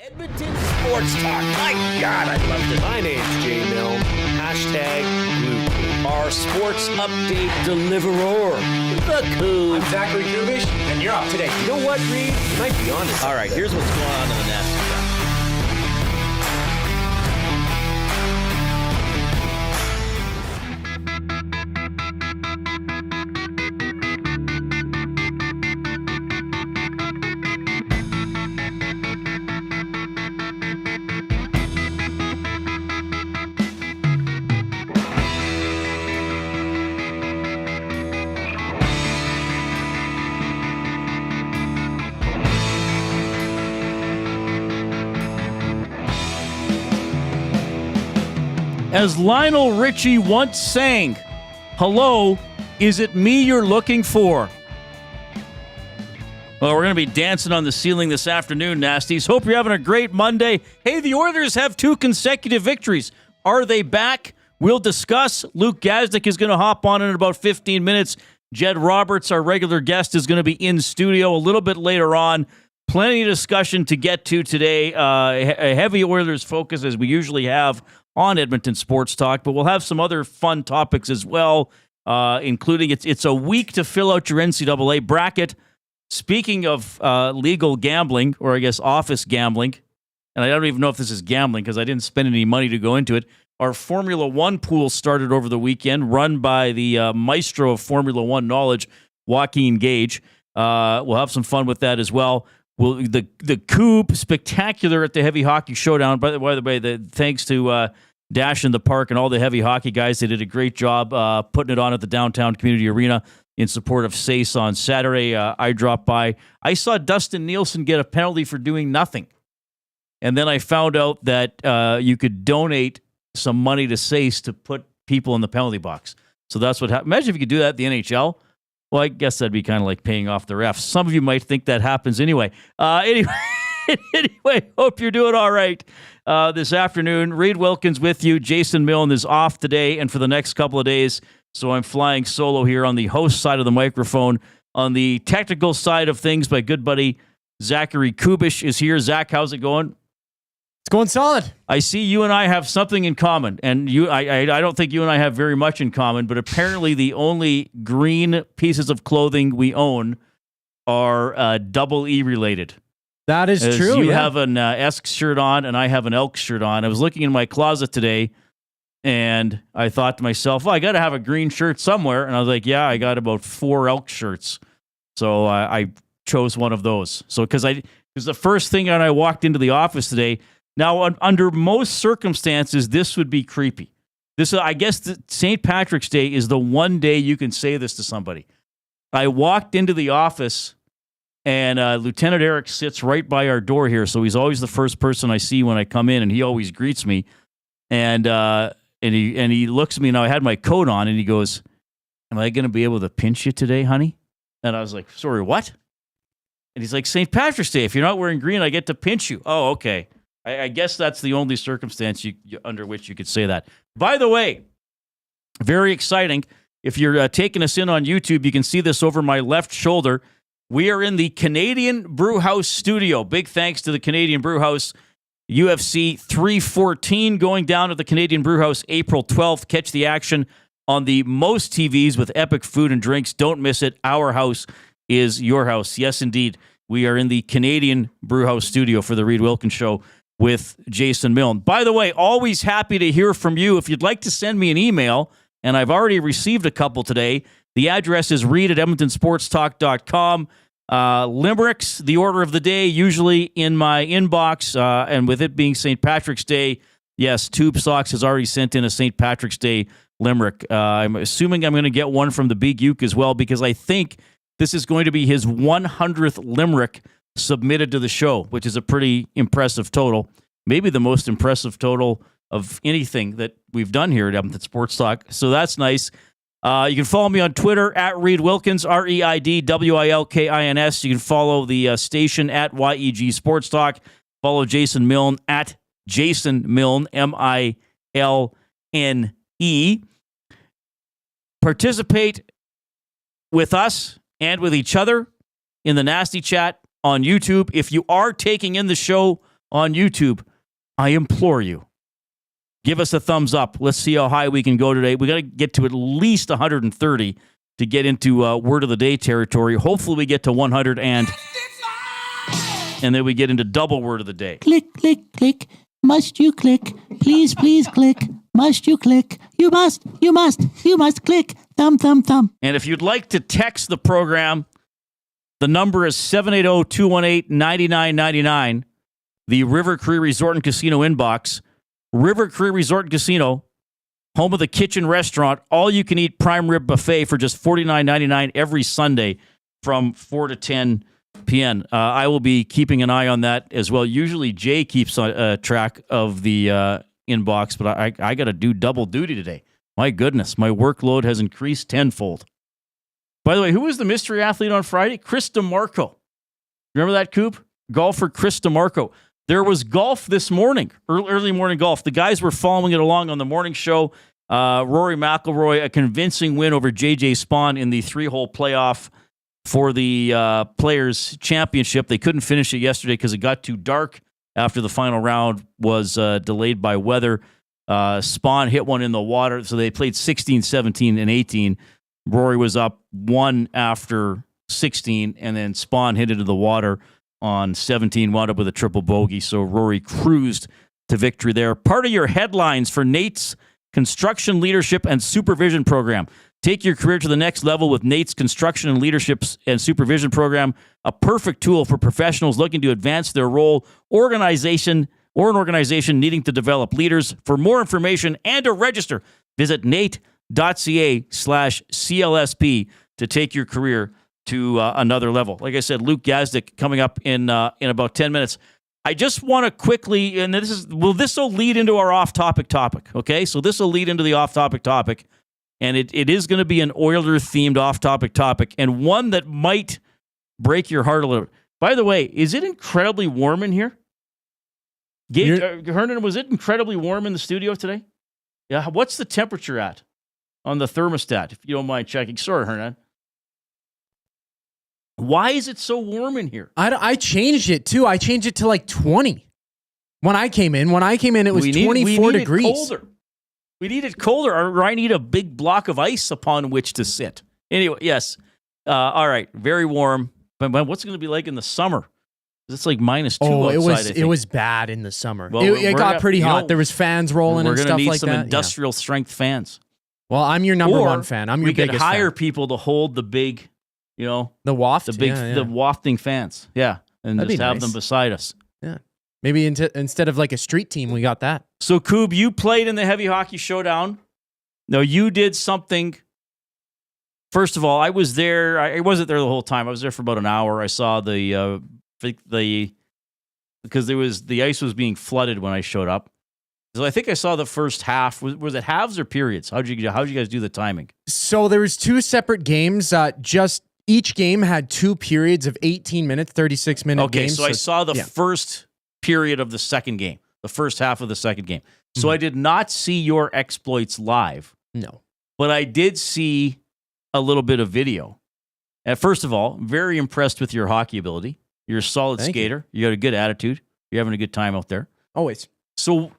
Edmonton Sports Talk. My God, I loved it. My name's Jay Milne. #Blue. Our sports update deliverer, the Koob. I'm Zachary Kubusch, and you're up today. You know what, Reid? You might be on this. All right, here's what's going on in the Nasty Chapter. As Lionel Richie once sang, "Hello, is it me you're looking for?" Well, we're going to be dancing on the ceiling this afternoon, Nasties. Hope you're having a great Monday. Hey, the Oilers have 2 consecutive victories. Are they back? We'll discuss. Luke Gazdic is going to hop on in about 15 minutes. Jed Roberts, our regular guest, is going to be in studio a little bit later on. Plenty of discussion to get to today. A heavy Oilers focus, as we usually have on Edmonton Sports Talk, but we'll have some other fun topics as well, including it's a week to fill out your NCAA bracket. Speaking of legal gambling, or I guess office gambling, and I don't even know if this is gambling because I didn't spend any money to go into it, our Formula One pool started over the weekend, run by the maestro of Formula One knowledge, Joaquin Gage. We'll have some fun with that as well. The Koob spectacular at the Heavy Hockey Showdown. By the way, thanks to Dash in the Park and all the heavy hockey guys. They did a great job putting it on at the downtown community arena in support of SACE on Saturday. I dropped by. I saw Dustin Nielsen get a penalty for doing nothing. And then I found out that you could donate some money to SACE to put people in the penalty box. So that's what happened. Imagine if you could do that at the NHL. Well, I guess that'd be kind of like paying off the refs. Some of you might think that happens anyway. Anyway, hope you're doing all right this afternoon. Reid Wilkins with you. Jason Milne is off today and for the next couple of days, so I'm flying solo here on the host side of the microphone. On the technical side of things, my good buddy Zachary Kubusch is here. Zach, how's it going? It's going solid. I see you and I have something in common, and I don't think you and I have very much in common, but apparently the only green pieces of clothing we own are double E related. That is true. You have an Esk shirt on, and I have an Elk shirt on. I was looking in my closet today, and I thought to myself, well, I got to have a green shirt somewhere, and I was like, yeah, I got about 4 Elk shirts, so I chose one of those. So because the first thing when I walked into the office today. Now, under most circumstances, this would be creepy. I guess St. Patrick's Day is the one day you can say this to somebody. I walked into the office, and Lieutenant Eric sits right by our door here, so he's always the first person I see when I come in, and he always greets me. And he looks at me. Now I had my coat on, and he goes, "Am I going to be able to pinch you today, honey?" And I was like, "Sorry, what?" And he's like, "St. Patrick's Day. If you're not wearing green, I get to pinch you." Oh, okay. I guess that's the only circumstance under which you could say that. By the way, very exciting. If you're taking us in on YouTube, you can see this over my left shoulder. We are in the Canadian Brewhouse studio. Big thanks to the Canadian Brewhouse. UFC 314 going down at the Canadian Brewhouse April 12th. Catch the action on the most TVs with epic food and drinks. Don't miss it. Our house is your house. Yes, indeed. We are in the Canadian Brewhouse studio for the Reid Wilkins Show with Jason Milne. By the way, always happy to hear from you. If you'd like to send me an email, and I've already received a couple today, the address is reid@edmontonsportstalk.com. Limericks, the order of the day, usually in my inbox, and with it being St. Patrick's Day, yes, Tube Socks has already sent in a St. Patrick's Day limerick. I'm assuming I'm going to get one from the Big Uke as well, because I think this is going to be his 100th limerick submitted to the show, which is a pretty impressive total. Maybe the most impressive total of anything that we've done here at Edmonton Sports Talk. So that's nice. You can follow me on Twitter at Reid Wilkins, ReidWilkins. You can follow the station at YEG Sports Talk. Follow Jason Milne at Jason Milne, Milne. Participate with us and with each other in the Nasty Chat on YouTube. If you are taking in the show on YouTube, I implore you, give us a thumbs up. Let's see how high we can go today. We got to get to at least 130 to get into Word of the Day territory. Hopefully we get to 100 and then we get into double Word of the Day. Click, click, click. Must you click? Please, please click. Must you click? You must click. Thumb, thumb, thumb. And if you'd like to text the program, the number is 780-218-9999. The River Cree Resort and Casino inbox. River Cree Resort and Casino, home of the kitchen restaurant, all-you-can-eat prime rib buffet for just $49.99 every Sunday from 4 to 10 p.m. I will be keeping an eye on that as well. Usually Jay keeps track of the inbox, but I got to do double duty today. My goodness, my workload has increased tenfold. By the way, who was the mystery athlete on Friday? Chris DeMarco. Remember that, Koob? Golfer Chris DeMarco. There was golf this morning, early morning golf. The guys were following it along on the morning show. Rory McIlroy, a convincing win over J.J. Spaun in the 3-hole playoff for the Players' Championship. They couldn't finish it yesterday because it got too dark after the final round was delayed by weather. Spaun hit one in the water, so they played 16, 17, and 18. Rory was up 1 after 16, and then Spaun hit it into the water on 17, wound up with a triple bogey. So Rory cruised to victory there. Part of your headlines for Nate's Construction Leadership and Supervision Program. Take your career to the next level with Nate's Construction and Leadership and Supervision Program, a perfect tool for professionals looking to advance their role, organization, or an organization needing to develop leaders. For more information and to register, visit nate.ca/CLSP to take your career to another level. Like I said, Luke Gazdic coming up in about 10 minutes. I just want to quickly, and this will lead into our off-topic topic, okay? So this will lead into the off-topic topic, and it is going to be an Oilers-themed off-topic topic, and one that might break your heart a little bit. By the way, is it incredibly warm in here? Hernan, was it incredibly warm in the studio today? Yeah, what's the temperature at on the thermostat, if you don't mind checking? Sorry, Hernan. Why is it so warm in here? I changed it too. I changed it to like 20 when I came in. When I came in, it was 24 degrees. Colder. We need it colder, or I need a big block of ice upon which to sit. Anyway, yes. All right. Very warm. But what's it going to be like in the summer? It's like -2 outside. It was bad in the summer. Well, it got pretty hot. There was fans rolling and stuff like that. We're going to need some industrial strength fans. Well, I'm your number one fan. I'm your biggest fan. We could hire people to hold the big, the waft, the wafting fans. Yeah, and that'd just have them beside us. Yeah, maybe instead of like a street team, we got that. So, Koob, you played in the Heavy Hockey Showdown. No, you did something. First of all, I was there. I wasn't there the whole time. I was there for about an hour. I saw because the ice was being flooded when I showed up. So I think I saw the first half. Was it halves or periods? How'd you guys do the timing? So there was 2 separate games. Just each game had 2 periods of 18 minutes, 36-minute games. So I saw the first period of the second game, the first half of the second game. So I did not see your exploits live. No. But I did see a little bit of video. And first of all, very impressed with your hockey ability. You're a solid skater. You got a good attitude. You're having a good time out there. Always. So,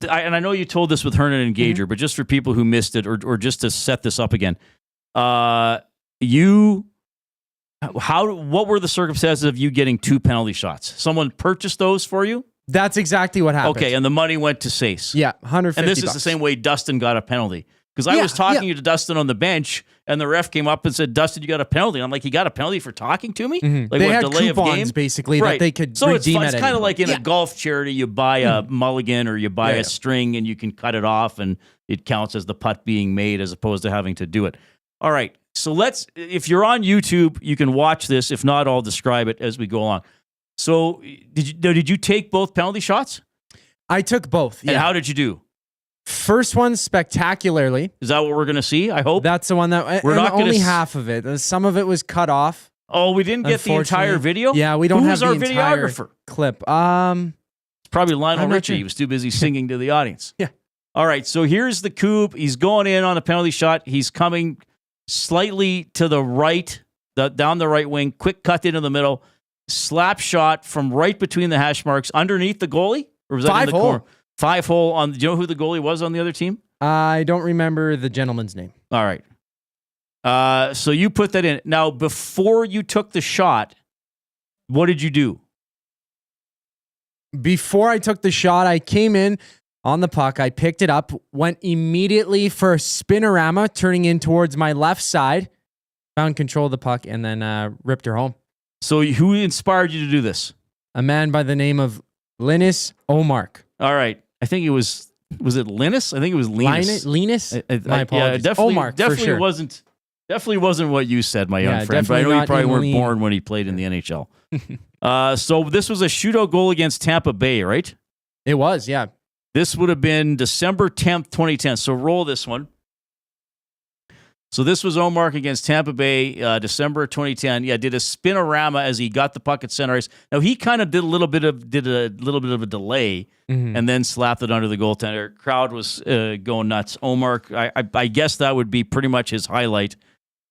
I know you told this with Hernan and Gager, but just for people who missed it, or just to set this up again, what were the circumstances of you getting 2 penalty shots? Someone purchased those for you? That's exactly what happened. Okay, and the money went to Sace. Yeah, $150. And this is the same way Dustin got a penalty. Because I was talking to Dustin on the bench, and the ref came up and said, "Dustin, you got a penalty." And I'm like, "He got a penalty for talking to me?" Mm-hmm. Like, they had delay coupons, of game? Basically, that they could redeem it's kind of like in a golf charity, you buy a mulligan or you buy a string, and you can cut it off, and it counts as the putt being made as opposed to having to do it. All right, so if you're on YouTube, you can watch this. If not, I'll describe it as we go along. So did you take both penalty shots? I took both. And how did you do? First one spectacularly. Is that what we're going to see? I hope. That's the one that we're not only half of it. Some of it was cut off. Oh, we didn't get the entire video? Yeah, we don't have the entire videographer clip. It's probably Lionel Richie. He was too busy singing to the audience. Yeah. All right, so here's the Koob. He's going in on a penalty shot. He's coming slightly to the right, down the right wing, quick cut into the middle. slap shot from right between the hash marks underneath the goalie? Or was that in the 5-hole. corner? 5-hole on. Do you know who the goalie was on the other team? I don't remember the gentleman's name. All right. So you put that in. Now, before you took the shot, what did you do? Before I took the shot, I came in on the puck. I picked it up, went immediately for a spinorama, turning in towards my left side, found control of the puck, and then ripped her home. So who inspired you to do this? A man by the name of Linus Omark. All right. I think it was it Linus? I think it was Linus. Linus? My apologies. Yeah, definitely, Omark, definitely for sure. Definitely wasn't what you said, my young friend. But I know you probably weren't born when he played in the NHL. So this was a shootout goal against Tampa Bay, right? It was, yeah. This would have been December 10th, 2010. So roll this one. So this was Omark against Tampa Bay, December 2010. Yeah, did a spinorama as he got the puck at center ice. Now he kind of did a little bit of a delay, and then slapped it under the goaltender. Crowd was going nuts. Omark, I guess that would be pretty much his highlight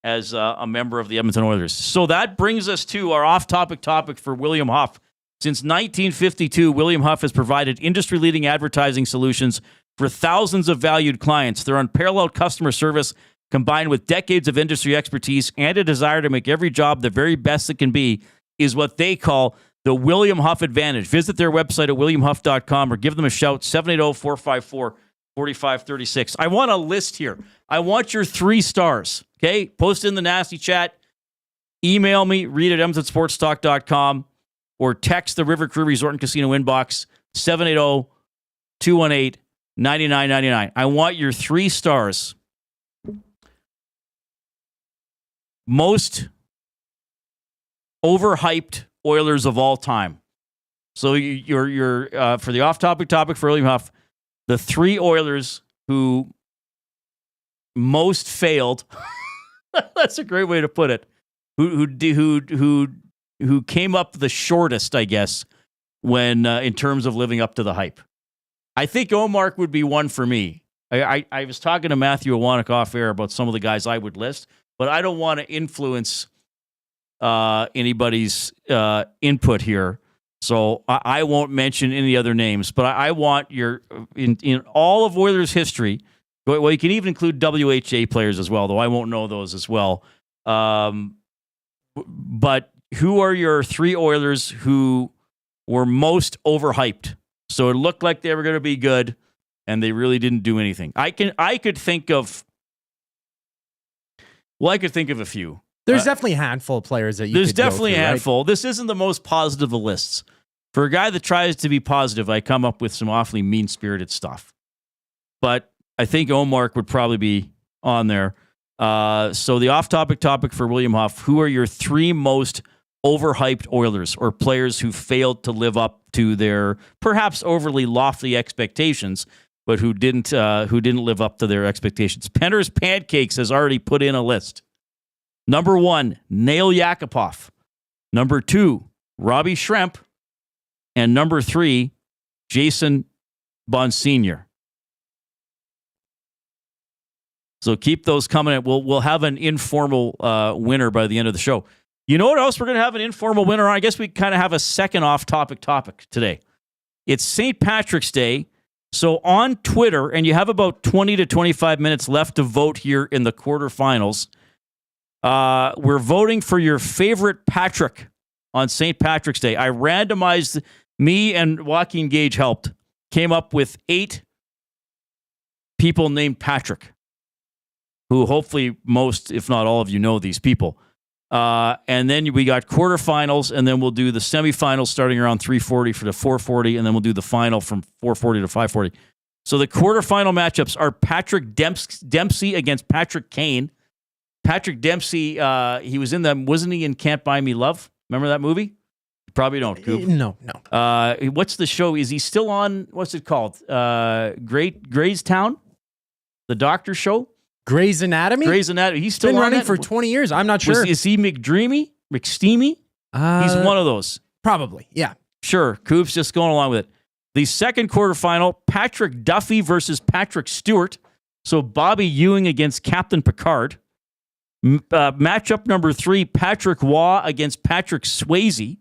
as a member of the Edmonton Oilers. So that brings us to our off-topic topic for William Huff. Since 1952, William Huff has provided industry-leading advertising solutions for thousands of valued clients. Their unparalleled customer service, combined with decades of industry expertise and a desire to make every job the very best it can be, is what they call the William Huff Advantage. Visit their website at williamhuff.com or give them a shout, 780-454-4536. I want a list here. I want your 3 stars, okay? Post in the nasty chat. Email me, read at edmontonsportstalk.com, or text the River Crew Resort and Casino inbox, 780-218-9999. I want your 3 stars. Most overhyped Oilers of all time. So you're for the off-topic topic for William Huff, the 3 Oilers who most failed. That's a great way to put it. Who came up the shortest, I guess, when in terms of living up to the hype. I think Omark would be one for me. I was talking to Matthew Awanek off air about some of the guys I would list, but I don't want to influence anybody's input here, so I won't mention any other names. But I want your in all of Oilers history. Well, you can even include WHA players as well, though I won't know those as well. But who are your 3 Oilers who were most overhyped? So it looked like they were going to be good, and they really didn't do anything. I could think of a few. There's definitely a handful of players that you There's could go definitely through, a right? handful. This isn't the most positive of lists. For a guy that tries to be positive, I come up with some awfully mean-spirited stuff. But I think Omark would probably be on there. So the off-topic topic for William Huff, who are your 3 most overhyped Oilers or players who failed to live up to their perhaps overly lofty expectations, but who didn't live up to their expectations? Penner's Pancakes has already put in a list. Number 1, Nail Yakupov. Number 2, Robbie Schremp. And number 3, Jason Bonsignor. So keep those coming. We'll have an informal winner by the end of the show. You know what else we're going to have an informal winner on? I guess we kind of have a second off-topic topic today. It's St. Patrick's Day. So on Twitter, and you have about 20 to 25 minutes left to vote here in the quarterfinals. We're voting for your favorite Patrick on St. Patrick's Day. I randomized, me and Joaquin Gage helped, came up with 8 people named Patrick, who hopefully most, if not all of you, know these people. And then we got quarterfinals, and then we'll do the semifinals starting around 3:40 for the 4:40, and then we'll do the final from 4:40 to 5:40. So the quarterfinal matchups are Patrick Dempsey against Patrick Kane. Patrick Dempsey, he was in them, wasn't he in Can't Buy Me Love? Remember that movie? You probably don't, Koob. No. What's the show? Is he still on, what's it called? Grey's Town? The doctor show? Grey's Anatomy? Grey's Anatomy. He's still been on running that? for 20 years. I'm not sure. Is he McDreamy? McSteamy? He's one of those. Probably, yeah. Sure. Koob's just going along with it. The second quarterfinal, Patrick Duffy versus Patrick Stewart. So Bobby Ewing against Captain Picard. Matchup number 3, Patrick Waugh against Patrick Swayze.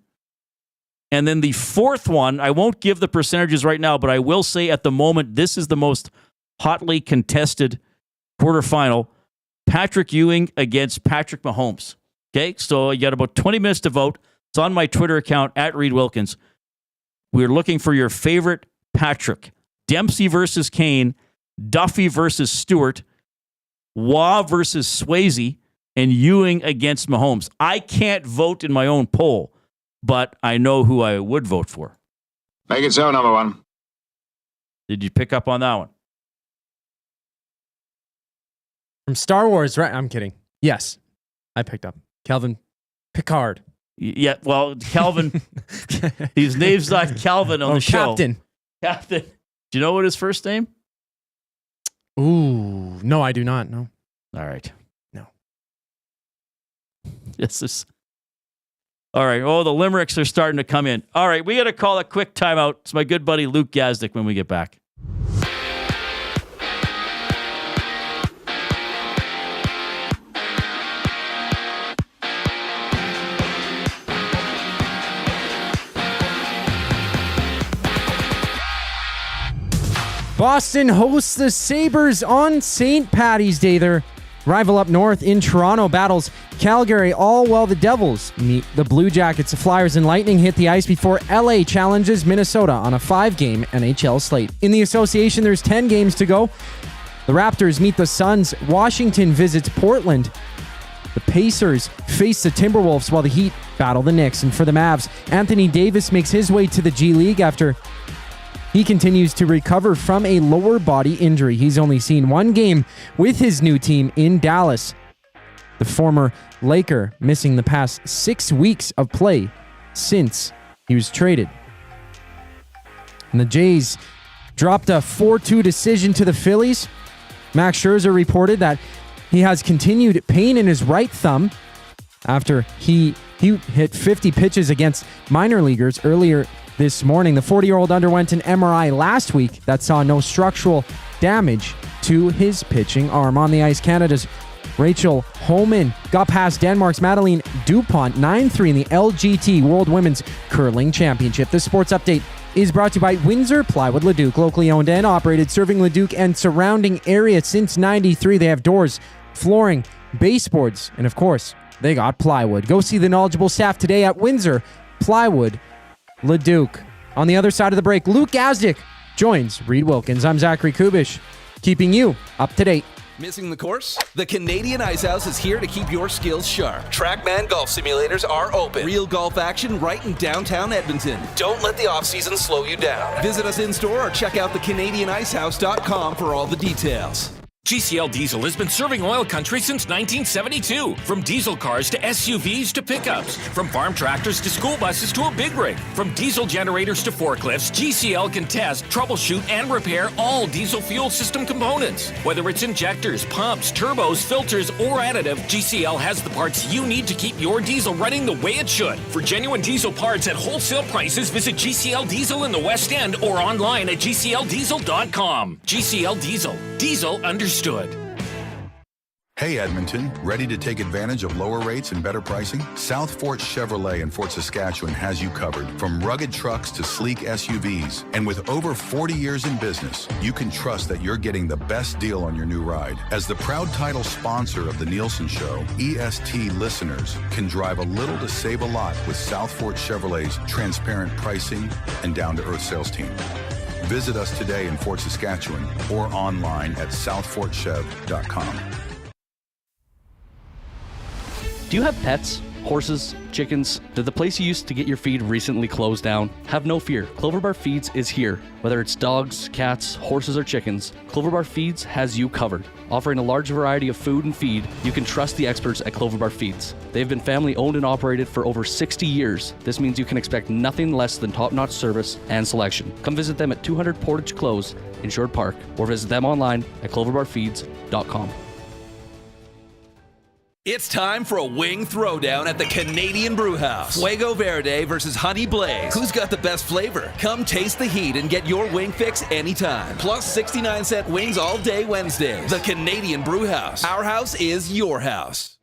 And then the fourth one, I won't give the percentages right now, but I will say at the moment, this is the most hotly contested quarterfinal. Patrick Ewing against Patrick Mahomes. Okay, so you got about 20 minutes to vote. It's on my Twitter account, at Reid Wilkins. We're looking for your favorite Patrick. Dempsey versus Kane, Duffy versus Stewart, Waugh versus Swayze, and Ewing against Mahomes. I can't vote in my own poll, but I know who I would vote for. Make it so, number one. Did you pick up on that one? From Star Wars, right? I'm kidding. Yes, I picked up. Kelvin Picard. Yeah, well, Calvin, his name's not Calvin on the show. Captain. Captain. Do you know what his first name? Ooh, no, I do not. No. All right. No. This is... All right. Oh, the limericks are starting to come in. All right. We got to call a quick timeout. It's my good buddy Luke Gazdic when we get back. Boston hosts the Sabres on St. Paddy's Day. Their rival up north in Toronto battles Calgary, all while the Devils meet the Blue Jackets. The Flyers and Lightning hit the ice before LA challenges Minnesota on a 5-game NHL slate. In the association, there's 10 games to go. The Raptors meet the Suns. Washington visits Portland. The Pacers face the Timberwolves while the Heat battle the Knicks. And for the Mavs, Anthony Davis makes his way to the G League after he continues to recover from a lower body injury. He's only seen one game with his new team in Dallas. The former Laker missing the past 6 weeks of play since he was traded. And the Jays dropped a 4-2 decision to the Phillies. Max Scherzer reported that he has continued pain in his right thumb after he hit 50 pitches against minor leaguers earlier this morning. The 40-year-old underwent an MRI last week that saw no structural damage to his pitching arm. On the ice, Canada's Rachel Homan got past Denmark's Madeleine Dupont 9-3 in the LGT World Women's Curling Championship. This sports update is brought to you by Windsor Plywood Leduc, locally owned and operated, serving Leduc and surrounding area since '93. They have doors, flooring, baseboards, and of course, they got plywood. Go see the knowledgeable staff today at Windsor Plywood Leduc. On the other side of the break, Luke Gazdic joins Reid Wilkins. I'm Zachary Kubusch, keeping you up to date. Missing the course? The Canadian Ice House is here to keep your skills sharp. TrackMan golf simulators are open. Real golf action right in downtown Edmonton. Don't let the off-season slow you down. Visit us in-store or check out thecanadianicehouse.com for all the details. GCL Diesel has been serving oil country since 1972. From diesel cars to SUVs to pickups. From farm tractors to school buses to a big rig. From diesel generators to forklifts, GCL can test, troubleshoot, and repair all diesel fuel system components. Whether it's injectors, pumps, turbos, filters, or additive, GCL has the parts you need to keep your diesel running the way it should. For genuine diesel parts at wholesale prices, visit GCL Diesel in the West End or online at GCLDiesel.com. GCL Diesel. Diesel understood. Hey Edmonton, ready to take advantage of lower rates and better pricing? South Fort Chevrolet in Fort Saskatchewan has you covered. From rugged trucks to sleek SUVs. And with over 40 years in business, you can trust that you're getting the best deal on your new ride. As the proud title sponsor of the Nielsen Show, EST listeners can drive a little to save a lot with South Fort Chevrolet's transparent pricing and down-to-earth sales team. Visit us today in Fort Saskatchewan or online at southfortchev.com. Do you have pets? Horses? Chickens? Did the place you used to get your feed recently close down? Have no fear. Clover Bar Feeds is here. Whether it's dogs, cats, horses, or chickens, Clover Bar Feeds has you covered. Offering a large variety of food and feed, you can trust the experts at Clover Bar Feeds. They've been family owned and operated for over 60 years. This means you can expect nothing less than top-notch service and selection. Come visit them at 200 Portage Close in Short Park or visit them online at cloverbarfeeds.com. It's time for a wing throwdown at the Canadian Brewhouse. Fuego Verde versus Honey Blaze. Who's got the best flavor? Come taste the heat and get your wing fix anytime. Plus 69-cent wings all day Wednesdays. The Canadian Brewhouse. Our house is your house.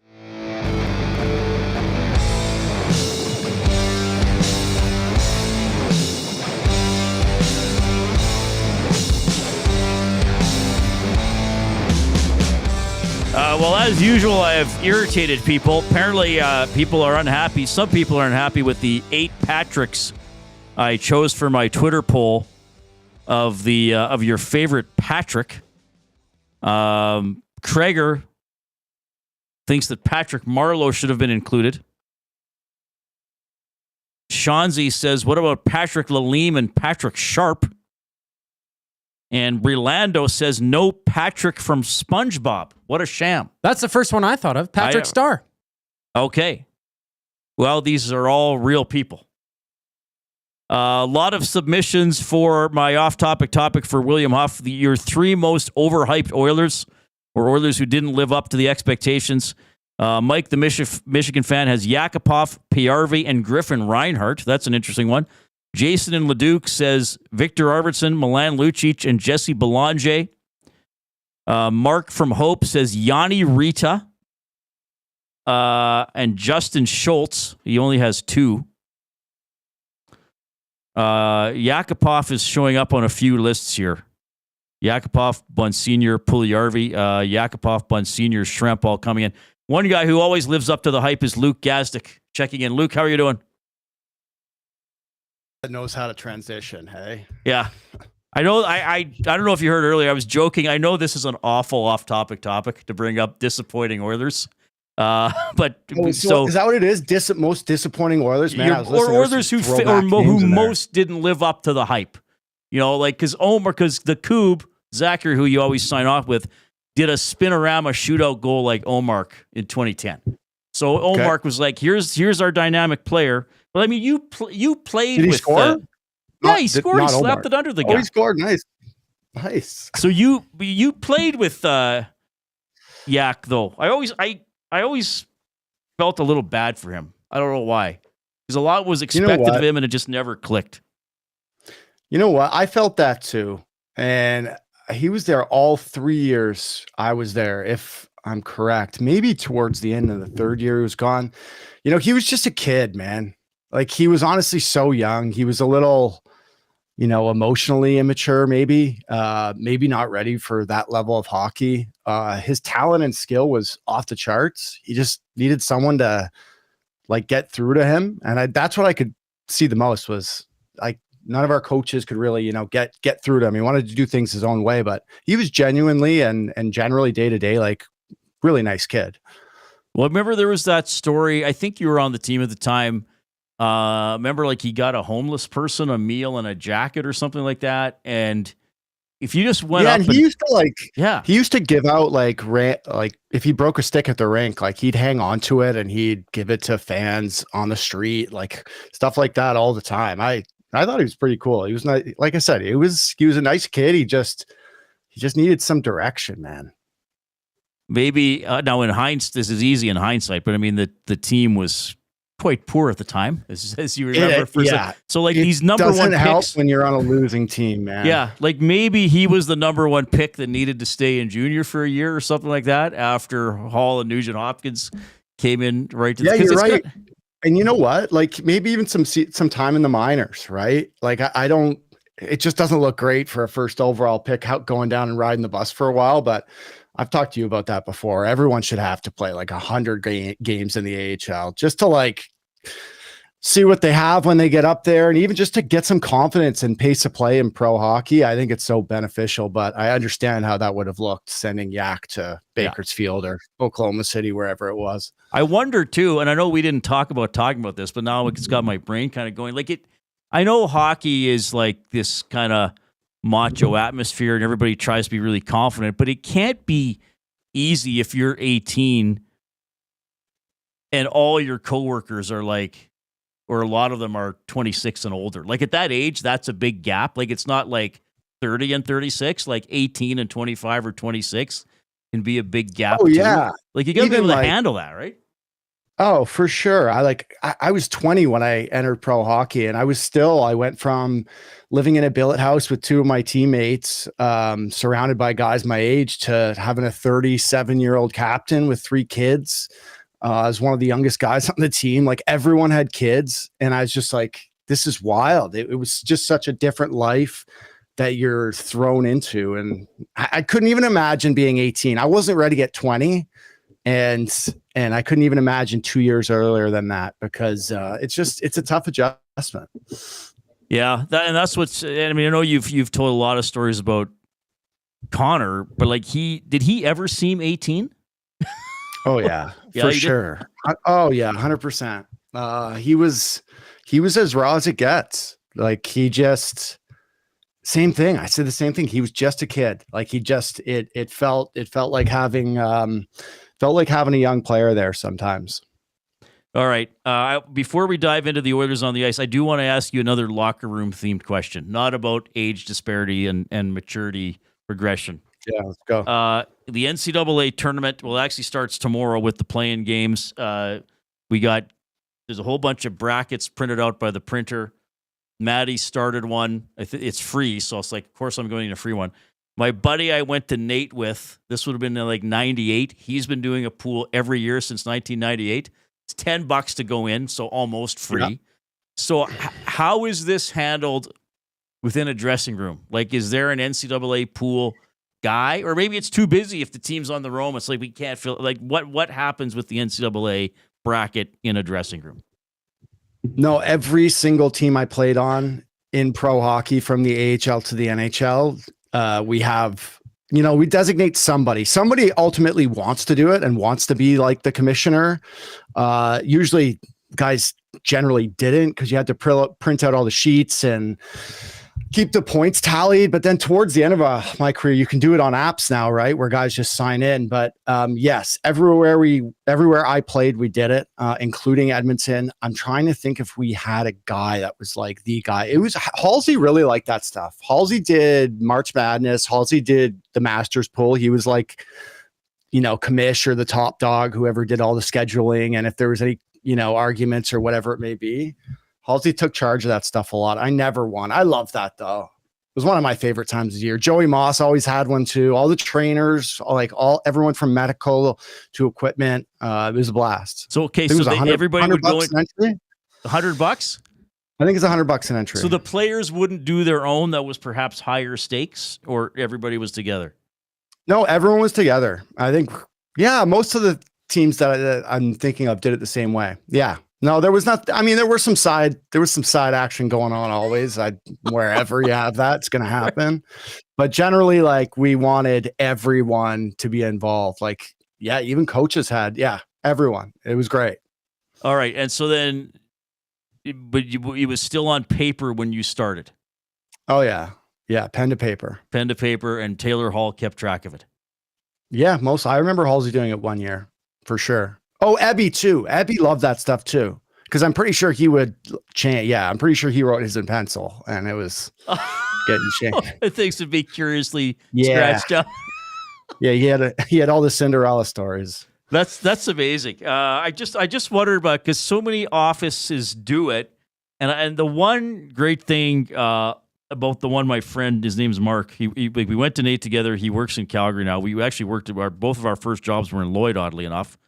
Well, as usual, I have irritated people. Apparently, people are unhappy. Some people are unhappy with the 8 Patricks I chose for my Twitter poll of your favorite Patrick. Krager thinks that Patrick Marleau should have been included. Shanzi says, what about Patrick Lalime and Patrick Sharp? And Brelando says, no Patrick from SpongeBob. What a sham. That's the first one I thought of. Patrick Starr. Okay. Well, these are all real people. A lot of submissions for my off-topic topic for William Huff. Your 3 most overhyped Oilers, or Oilers who didn't live up to the expectations. Mike, the Michigan fan, has Yakupov, Piarvi, and Griffin Reinhart. That's an interesting one. Jason in Leduc says Victor Arvidsson, Milan Lucic, and Jesse Belanger. Mark from Hope says Yanni Rita and Justin Schultz. He only has 2. Yakupov is showing up on a few lists here. Yakupov, Bonsignor, Puljujärvi, Yakupov, Bonsignor, Shrimp all coming in. One guy who always lives up to the hype is Luke Gazdic checking in. Luke, how are you doing? That knows how to transition, hey? Yeah. I know. I don't know if you heard earlier. I was joking. I know this is an awful off-topic topic to bring up disappointing Oilers. But so is that what it is? Most disappointing Oilers, man. Or Oilers who most didn't live up to the hype. You know, like because the Koob, Zachary, who you always sign off with, did a spinorama shootout goal like Omar in 2010. So Omar was like, "Here's our dynamic player." Well, I mean, you played. Did he with score? Yeah, he scored. He slapped it under the guy. Oh, he scored. Nice. So you played with Yak though. I always felt a little bad for him. I don't know why, because a lot was expected of him, and it just never clicked. You know what? I felt that too, and he was there all 3 years I was there, if I'm correct. Maybe towards the end of the 3rd year, he was gone. You know, he was just a kid, man. Like, he was honestly so young. He was a little, emotionally immature, maybe not ready for that level of hockey. His talent and skill was off the charts. He just needed someone to get through to him. And that's what I could see the most was none of our coaches could really, get through to him. He wanted to do things his own way, but he was genuinely and generally day to day, really nice kid. Well, remember there was that story. I think you were on the team at the time. Remember, he got a homeless person a meal and a jacket or something like that. And if you just went up, and he used to give out if he broke a stick at the rink, he'd hang on to it and he'd give it to fans on the street, stuff like that all the time. I thought he was pretty cool. He was not, like I said, he was a nice kid. He just needed some direction, man. Maybe now in hindsight, this is easy in hindsight, but I mean the team was quite poor at the time, as you remember. So these number one picks doesn't help when you're on a losing team, man. Yeah, maybe he was the number 1 pick that needed to stay in junior for a year or something like that after Hall and Nugent Hopkins came in right to you're right. And you know what? Maybe even some time in the minors, right? It just doesn't look great for a first overall pick going down and riding the bus for a while, but I've talked to you about that before. Everyone should have to play 100 games in the AHL just to see what they have when they get up there, and even just to get some confidence and pace of play in pro hockey. I think it's so beneficial, but I understand how that would have looked sending Yak to Bakersfield or Oklahoma City, wherever it was. I wonder too, and I know we didn't talk about this, but now it's got my brain kind of going. I know hockey is this kind of macho atmosphere and everybody tries to be really confident, but it can't be easy if you're 18 and all your coworkers are or a lot of them are 26 and older. At that age, that's a big gap. It's not 30 and 36, 18 and 25 or 26 can be a big gap. Oh, yeah. You got to be able to handle that, right? Oh, for sure. I was 20 when I entered pro hockey, and I went from living in a billet house with 2 of my teammates, surrounded by guys my age, to having a 37-year-old captain with 3 kids. I was one of the youngest guys on the team. Everyone had kids, and I was just this is wild. It was just such a different life that you're thrown into. And I couldn't even imagine being 18. I wasn't ready to get 20. And I couldn't even imagine 2 years earlier than that, because it's a tough adjustment. Yeah, that's what's. I mean, I know you've told a lot of stories about Connor, but like did he ever seem 18? Oh yeah, Yeah, for he did. sure. Oh yeah, 100%. He was as raw as it gets. Like he just, same thing. I said the same thing. He was just a kid. Like he just, it felt like having a young player there sometimes. All right. Before we dive into the Oilers on the ice, I do want to ask you another locker room themed question, not about age disparity and maturity regression. Yeah, let's go. The NCAA tournament actually starts tomorrow with the play-in games. There's a whole bunch of brackets printed out by the printer. Maddie started one. It's free, so it's like, of course I'm going to a free one. My buddy I went to Nate with, this would have been in like 98. He's been doing a pool every year since 1998. It's $10 to go in, so almost free. Yeah. So how is this handled within a dressing room? Like, is there an NCAA pool guy? Or maybe it's too busy if the team's on the roam. It's like we can't fill. Like, what happens with the NCAA bracket in a dressing room? No, every single team I played on in pro hockey, from the AHL to the NHL, we have, we designate somebody. Somebody ultimately wants to do it and wants to be like the commissioner. Usually guys generally didn't, because you had to print out all the sheets and keep the points tallied. But then towards the end of my career, you can do it on apps now, right? Where guys just sign in. But yes, everywhere I played, we did it, including Edmonton. I'm trying to think if we had a guy that was like the guy. It was Halsey really liked that stuff. Halsey did March Madness. Halsey did the Masters pool. He was like, commish or the top dog, whoever did all the scheduling. And if there was any, arguments or whatever it may be, Halsey took charge of that stuff a lot. I never won. I love that though. It was one of my favorite times of the year. Joey Moss always had one too. All the trainers, everyone from medical to equipment. It was a blast. So okay, so everybody would go in $100. I think it's $100 an entry. So the players wouldn't do their own. That was perhaps higher stakes, or everybody was together. No, everyone was together. I think, yeah, most of the teams that I'm thinking of did it the same way. Yeah. No, there was not. I mean, there was some side action going on always. Wherever you have that, it's going to happen. But generally, like, we wanted everyone to be involved. Like, yeah, even coaches had, everyone. It was great. All right. And so then, but it was still on paper when you started. Oh, yeah. Yeah. Pen to paper, and Taylor Hall kept track of it. Yeah. I remember Halsey doing it 1 year for sure. Oh, Ebby too. Ebby loved that stuff too. Because I'm pretty sure he would chant. Yeah, I'm pretty sure he wrote his in pencil, and it was getting changed. Things would be curiously scratched up. Yeah, he had all the Cinderella stories. That's amazing. I just wondered about, because so many offices do it, and the one great thing about the one, my friend, his name's Mark. We went to Nate together. He works in Calgary now. We actually worked both of our first jobs were in Lloyd, oddly enough.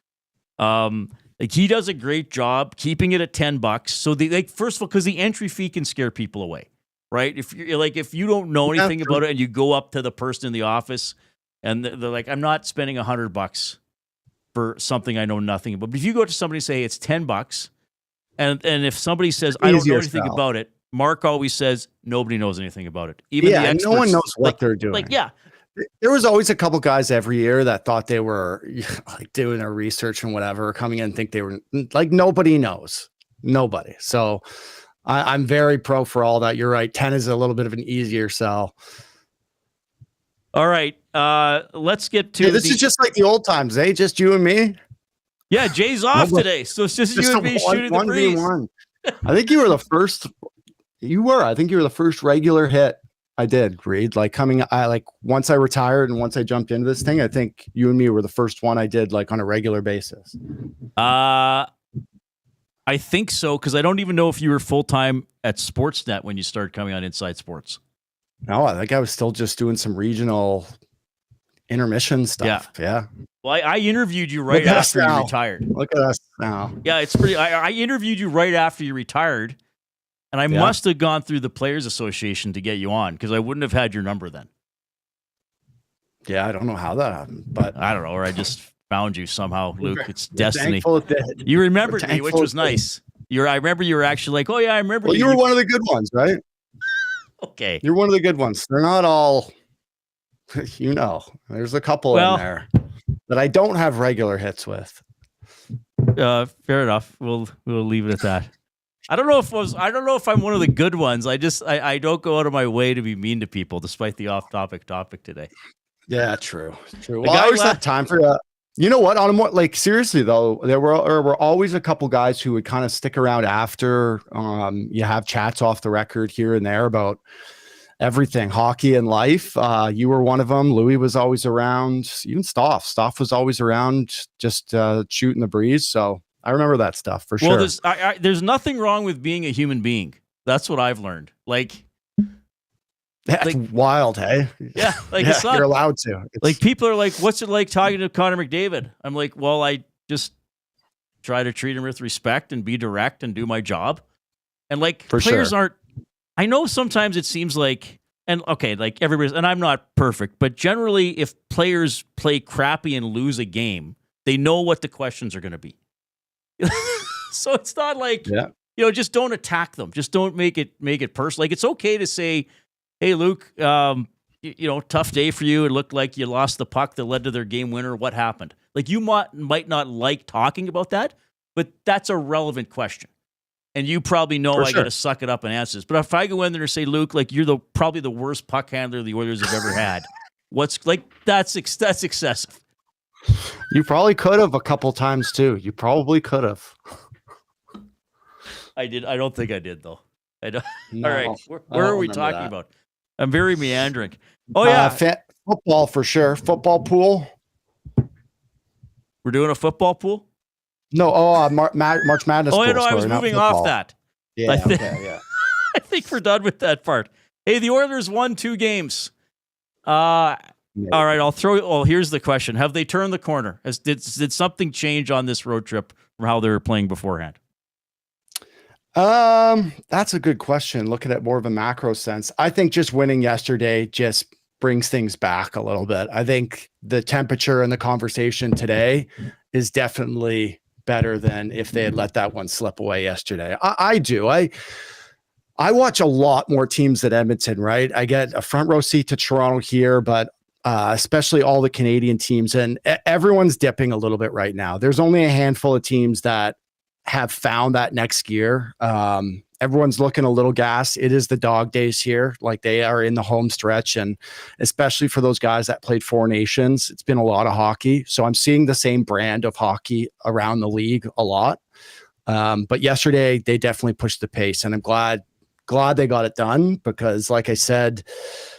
Like, he does a great job keeping it at $10. So first of all, because the entry fee can scare people away, right? If you don't know anything about it and you go up to the person in the office and they're like, I'm not spending $100 for something I know nothing about. But if you go to somebody and say it's $10, and if somebody says I don't know anything about it, Mark always says nobody knows anything about it. Even the experts, no one knows what they're doing. There was always a couple guys every year that thought they were like doing their research and whatever, coming in and think they were like, nobody knows. Nobody. So I'm very pro for all that. You're right. 10 is a little bit of an easier sell. All right. Let's get to this is just like the old times, eh? Just you and me. Yeah, Jay's off today. So it's just you and me shooting the breeze. 1v1. I think you were the first. I think you were the first regular hit I did, Reid. Like, once I retired and once I jumped into this thing, I think you and me were the first one I did, like, on a regular basis. I think so, because I don't even know if you were full-time at Sportsnet when you started coming on Inside Sports. No, I think I was still just doing some regional intermission stuff. Yeah. Well, I interviewed you right after you retired. Look at us now. Yeah, it's pretty. I interviewed you right after you retired. And I must have gone through the Players Association to get you on, because I wouldn't have had your number then. Yeah, I don't know how that happened, but I don't know. Or I just found you somehow, Luke. It's We're destiny. thankful it did. You remembered We're me, which thankful was it did. nice. I remember you were actually like, oh yeah, I remember Well, you were one of the good ones, right? Okay. You're one of the good ones. They're not all, there's a couple in there that I don't have regular hits with. Fair enough. We'll leave it at that. I don't know if I'm one of the good ones. I don't go out of my way to be mean to people, despite the off-topic topic today. Yeah, true. Well, I always have time for that. You know what? On a more seriously though, there were always a couple guys who would kind of stick around after. You have chats off the record here and there about everything, hockey and life. You were one of them. Louis was always around. Even Stoff. Stoff was always around, just shooting the breeze. So I remember that stuff for sure. Well, there's nothing wrong with being a human being. That's what I've learned. That's wild, hey? Yeah, it's not, you're allowed to. People are like, what's it like talking to Connor McDavid? I'm like, well, I just try to treat him with respect and be direct and do my job. And players aren't, I know sometimes it seems like, and okay, everybody's, and I'm not perfect, but generally if players play crappy and lose a game, they know what the questions are going to be. So it's not just don't attack them. Just don't make it personal. It's okay to say, hey, Luke, tough day for you. It looked like you lost the puck that led to their game winner. What happened? You might not like talking about that, but that's a relevant question. And you probably know I got to suck it up and answer this. But if I go in there and say, Luke, you're probably the worst puck handler the Oilers have ever had. That's excessive. You probably could have a couple times too. You probably could have. I did. I don't think I did though. I don't. No, all right. Where are we talking about? I'm very meandering. Oh yeah, football for sure. Football pool. We're doing a football pool. No, March Madness. Oh, I was moving off that. Yeah, I think we're done with that part. Hey, the Oilers won 2 games. All right, I'll throw. Oh, here's the question: have they turned the corner? Did something change on this road trip from how they were playing beforehand? That's a good question. Looking at more of a macro sense, I think just winning yesterday just brings things back a little bit. I think the temperature and the conversation today is definitely better than if they had let that one slip away yesterday. I do. I watch a lot more teams than Edmonton, right? I get a front row seat to Toronto here, but especially all the Canadian teams, and everyone's dipping a little bit right now. There's only a handful of teams that have found that next gear. Everyone's looking a little gas. It is the dog days here. They are in the home stretch, and especially for those guys that played 4 nations, it's been a lot of hockey. So I'm seeing the same brand of hockey around the league a lot. But yesterday they definitely pushed the pace, and I'm glad they got it done because, like I said,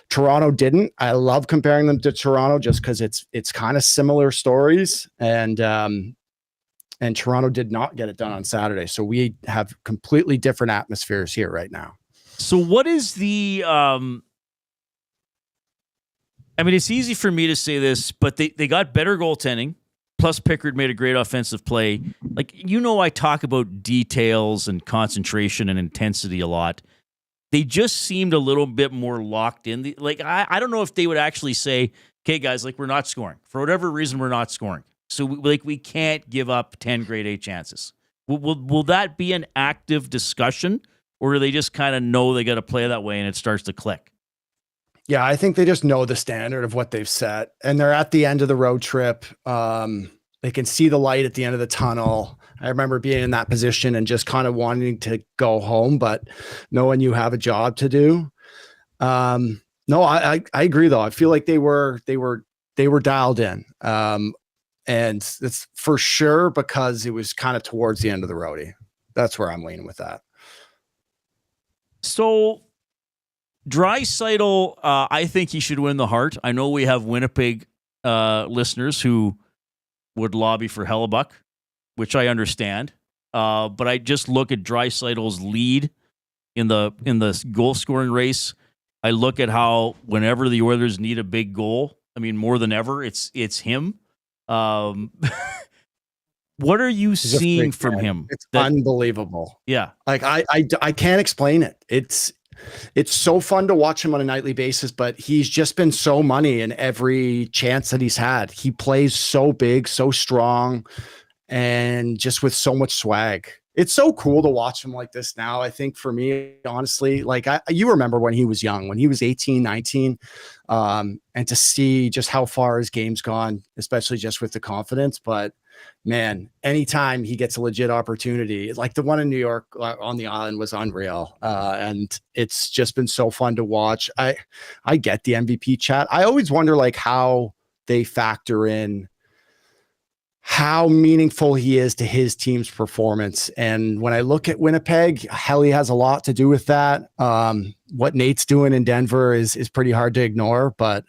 Toronto didn't. I love comparing them to Toronto just because it's kind of similar stories, and Toronto did not get it done on Saturday. So we have completely different atmospheres here right now. So what is the it's easy for me to say this, but they got better goaltending. Plus Pickard made a great offensive play. I talk about details and concentration and intensity a lot. They just seemed a little bit more locked in. I don't know if they would actually say, okay, guys, we're not scoring. For whatever reason, we're not scoring. So we can't give up 10 grade A chances. Will that be an active discussion, or do they just kind of know they got to play that way and it starts to click? Yeah, I think they just know the standard of what they've set, and they're at the end of the road trip. They can see the light at the end of the tunnel. I remember being in that position and just kind of wanting to go home, but knowing you have a job to do. No, I agree though. I feel like they were dialed in. And it's for sure because it was kind of towards the end of the roadie. That's where I'm leaning with that. So Draisaitl, I think he should win the Hart. I know we have Winnipeg listeners who would lobby for Hellebuck, which I understand. But I just look at Draisaitl's lead in the goal scoring race. I look at how whenever the Oilers need a big goal, more than ever, it's him. What are you seeing from him? It's unbelievable. Yeah. I can't explain it. it's so fun to watch him on a nightly basis, but he's just been so money in every chance that he's had. He plays so big, so strong, and just with so much swag. It's so cool to watch him like this now. I think for me, honestly, like you remember when he was young, when he was 18, 19, and to see just how far his game's gone, especially just with the confidence. But man, anytime he gets a legit opportunity, like the one in New York on the island was unreal. And it's just been so fun to watch. I get the MVP chat. I always wonder like how they factor in how meaningful he is to his team's performance. And when I look at Winnipeg, Helly has a lot to do with that. What Nate's doing in Denver is pretty hard to ignore, but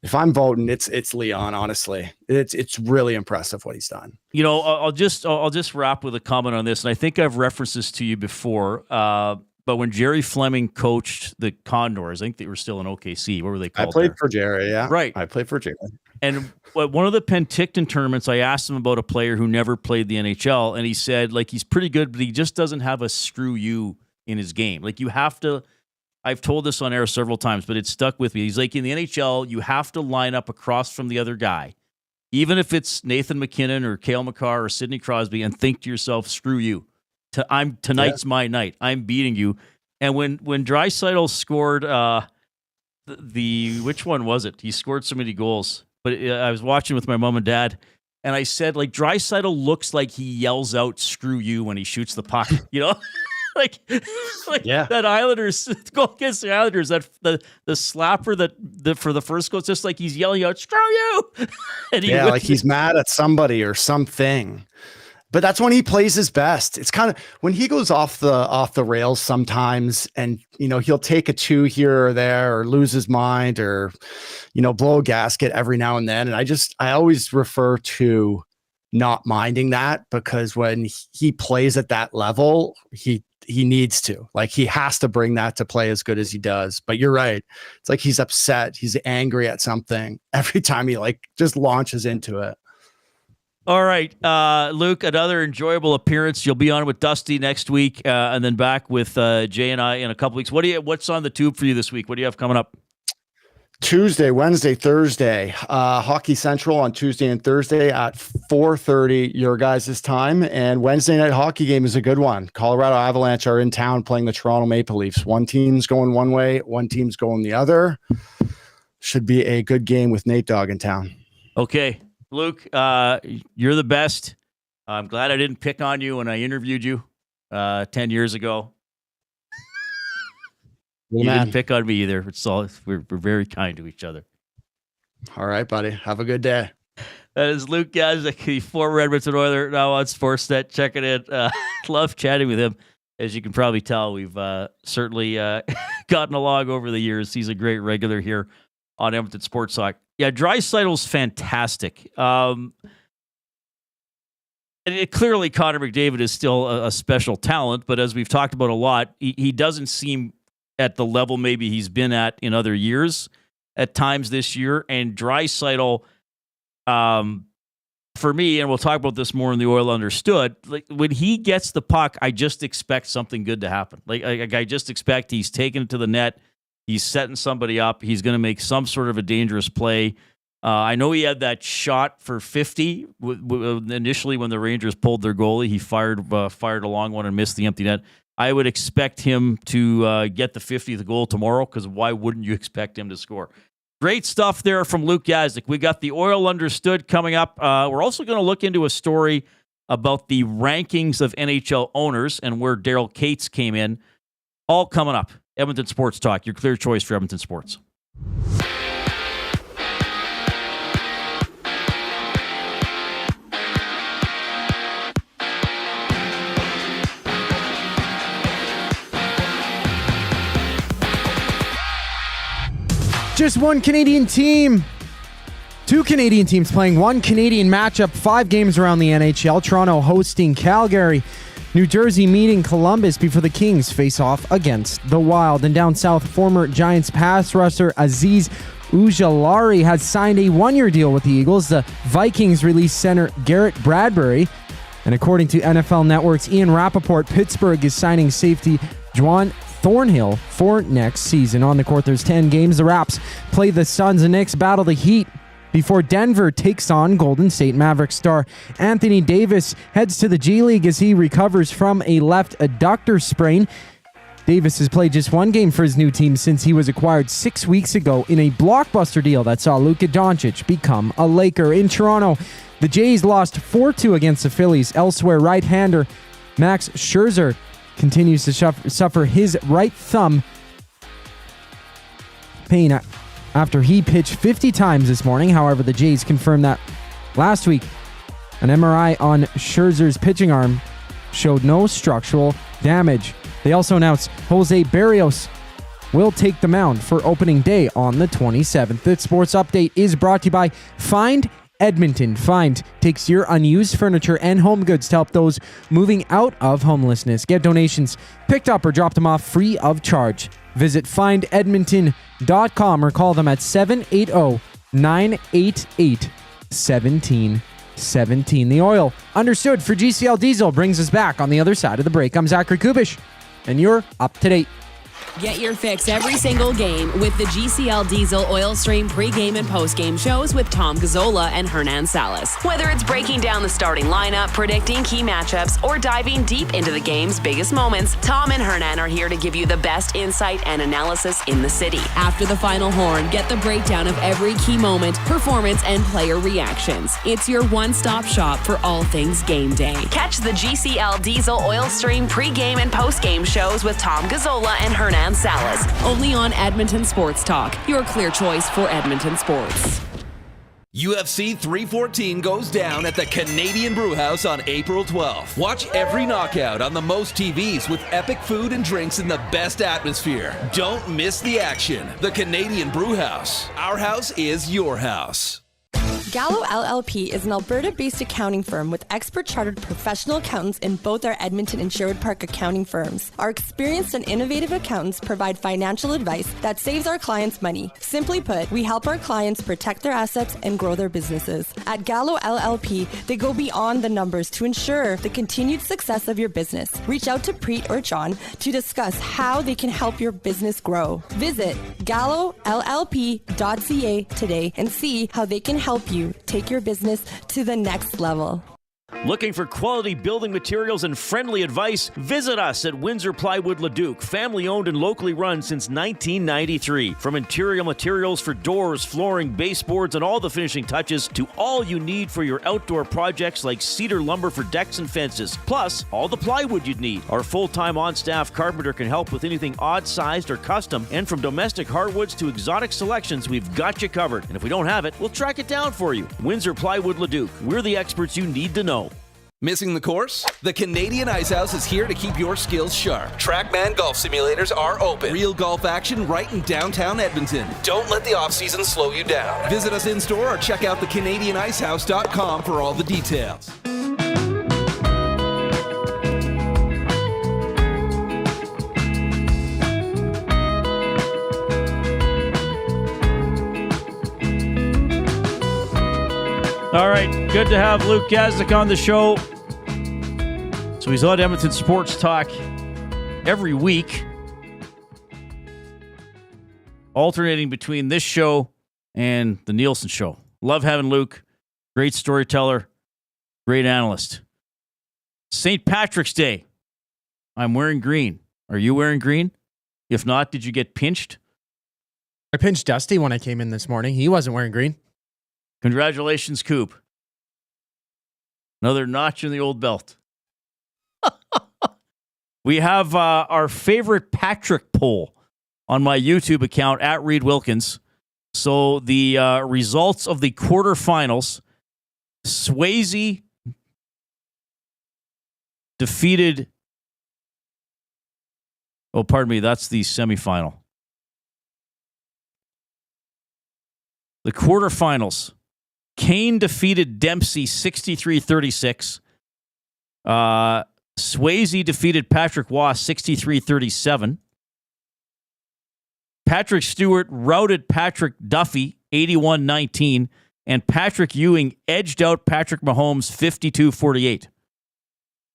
if I'm voting, it's Leon, honestly. It's really impressive what he's done. You know, I'll just wrap with a comment on this, and I think I've referenced this to you before. But when Jerry Fleming coached the Condors, I think they were still in OKC. What were they called? I played for Jerry, yeah. Right. I played for Jerry. And one of the Penticton tournaments, I asked him about a player who never played the NHL, and he said, like, he's pretty good, but he just doesn't have a screw you in his game. Like, you have to, I've told this on air several times, but it stuck with me. He's like, in the NHL, you have to line up across from the other guy, even if it's Nathan McKinnon or Cale Makar or Sidney Crosby, and think to yourself, screw you. Tonight's my night. I'm beating you. And when Draisaitl scored which one was it? He scored so many goals. But I was watching with my mom and dad, and I said, like, Draisaitl looks like he yells out "screw you" when he shoots the puck. You know, like yeah. That Islanders goal against the Islanders, that the slapper for the first goal, it's just like he's yelling out "screw you." And like he's mad at somebody or something. But that's when he plays his best. It's kind of when he goes off the rails sometimes, and he'll take a 2 here or there, or lose his mind, or blow a gasket every now and then. And I always refer to not minding that, because when he plays at that level, he needs to, like, he has to bring that to play as good as he does. But you're right. It's like he's upset. He's angry at something every time he just launches into it. All right, Luke, another enjoyable appearance. You'll be on with Dusty next week, and then back with Jay and I in a couple weeks. What's on the tube for you this week? What do you have coming up? Tuesday, Wednesday, Thursday. Hockey Central on Tuesday and Thursday at 4:30 your guys' time. And Wednesday night hockey game is a good one. Colorado Avalanche are in town playing the Toronto Maple Leafs. One team's going one way, one team's going the other. Should be a good game with Nate Dogg in town. Okay. Luke, you're the best. I'm glad I didn't pick on you when I interviewed you 10 years ago. You didn't pick on me either. We're very kind to each other. All right, buddy. Have a good day. That is Luke Gazdic, the former Edmonton Oiler, now on Sportsnet. Check it in. Love chatting with him. As you can probably tell, we've certainly gotten along over the years. He's a great regular here on Edmonton Sports Talk. Yeah, Draisaitl's fantastic. And clearly Connor McDavid is still a special talent, but as we've talked about a lot, he doesn't seem at the level maybe he's been at in other years at times this year. And Draisaitl, for me, and we'll talk about this more in the Oil Understood, like when he gets the puck, I just expect something good to happen. Like I just expect he's taking it to the net. He's setting somebody up. He's going to make some sort of a dangerous play. I know he had that shot for 50 initially when the Rangers pulled their goalie. He fired a long one and missed the empty net. I would expect him to get the 50th goal tomorrow, because why wouldn't you expect him to score? Great stuff there from Luke Gazdic. We got the Oil Understood coming up. We're also going to look into a story about the rankings of NHL owners and where Daryl Cates came in. All coming up. Edmonton Sports Talk, your clear choice for Edmonton sports. Just one Canadian team. Two Canadian teams playing one Canadian matchup. 5 games around the NHL. Toronto hosting Calgary. New Jersey meeting Columbus before the Kings face off against the Wild. And down south, former Giants pass rusher Aziz Ujulari has signed a 1-year deal with the Eagles. The Vikings released center Garrett Bradbury. And according to NFL Network's Ian Rappaport, Pittsburgh is signing safety Juan Thornhill for next season. On the court, there's 10 games. The Raps play the Suns. The Knicks battle the Heat before Denver takes on Golden State. Mavericks star Anthony Davis heads to the G League as he recovers from a left adductor sprain. Davis has played just one game for his new team since he was acquired 6 weeks ago in a blockbuster deal that saw Luka Doncic become a Laker. In Toronto, the Jays lost 4-2 against the Phillies. Elsewhere, right-hander Max Scherzer continues to suffer his right thumb pain after he pitched 50 times this morning. However, the Jays confirmed that last week an MRI on Scherzer's pitching arm showed no structural damage. They also announced Jose Barrios will take the mound for opening day on the 27th. This sports update is brought to you by Find Edmonton. Find takes your unused furniture and home goods to help those moving out of homelessness. Get donations picked up or drop them off free of charge. Visit findedmonton.com or call them at 780-988-1717. The oil understood for GCL Diesel brings us back on the other side of the break. I'm Zachary Kubusch, and you're up to date. Get your fix every single game with the GCL Diesel Oil Stream pregame and postgame shows with Tom Gazzola and Hernan Salas. Whether it's breaking down the starting lineup, predicting key matchups, or diving deep into the game's biggest moments, Tom and Hernan are here to give you the best insight and analysis in the city. After the final horn, get the breakdown of every key moment, performance, and player reactions. It's your one-stop shop for all things game day. Catch the GCL Diesel Oil Stream pregame and postgame shows with Tom Gazzola and Hernan Salas, only on Edmonton Sports Talk, your clear choice for Edmonton sports. UFC 314 goes down at the Canadian Brewhouse on April 12th. Watch every knockout on the most TVs with epic food and drinks in the best atmosphere. Don't miss the action. The Canadian Brewhouse. Our house is your house. Gallo LLP is an Alberta-based accounting firm with expert chartered professional accountants in both our Edmonton and Sherwood Park accounting firms. Our experienced and innovative accountants provide financial advice that saves our clients money. Simply put, we help our clients protect their assets and grow their businesses. At Gallo LLP, they go beyond the numbers to ensure the continued success of your business. Reach out to Preet or John to discuss how they can help your business grow. Visit gallollp.ca today and see how they can help you take your business to the next level. Looking for quality building materials and friendly advice? Visit us at Windsor Plywood Leduc, family owned and locally run since 1993. From interior materials for doors, flooring, baseboards, and all the finishing touches to all you need for your outdoor projects like cedar lumber for decks and fences, plus all the plywood you'd need. Our full-time on-staff carpenter can help with anything odd-sized or custom, and from domestic hardwoods to exotic selections, we've got you covered. And if we don't have it, we'll track it down for you. Windsor Plywood Leduc. We're the experts you need to know. Missing the course? The Canadian Ice House is here to keep your skills sharp. Trackman golf simulators are open. Real golf action right in downtown Edmonton. Don't let the off-season slow you down. Visit us in-store or check out thecanadianicehouse.com for all the details. All right, good to have Luke Gazdic on the show. So he's on Edmonton Sports Talk every week, alternating between this show and the Nielsen Show. Love having Luke. Great storyteller, great analyst. St. Patrick's Day. I'm wearing green. Are you wearing green? If not, did you get pinched? I pinched Dusty when I came in this morning. He wasn't wearing green. Congratulations, Koob. Another notch in the old belt. We have our favorite Patrick poll on my YouTube account at Reid Wilkins. So the results of the quarterfinals, Swayze defeated... Oh, pardon me, that's the semifinal. The quarterfinals. Kane defeated Dempsey 63-36. Swayze defeated Patrick Waugh 63-37. Patrick Stewart routed Patrick Duffy 81-19. And Patrick Ewing edged out Patrick Mahomes 52-48.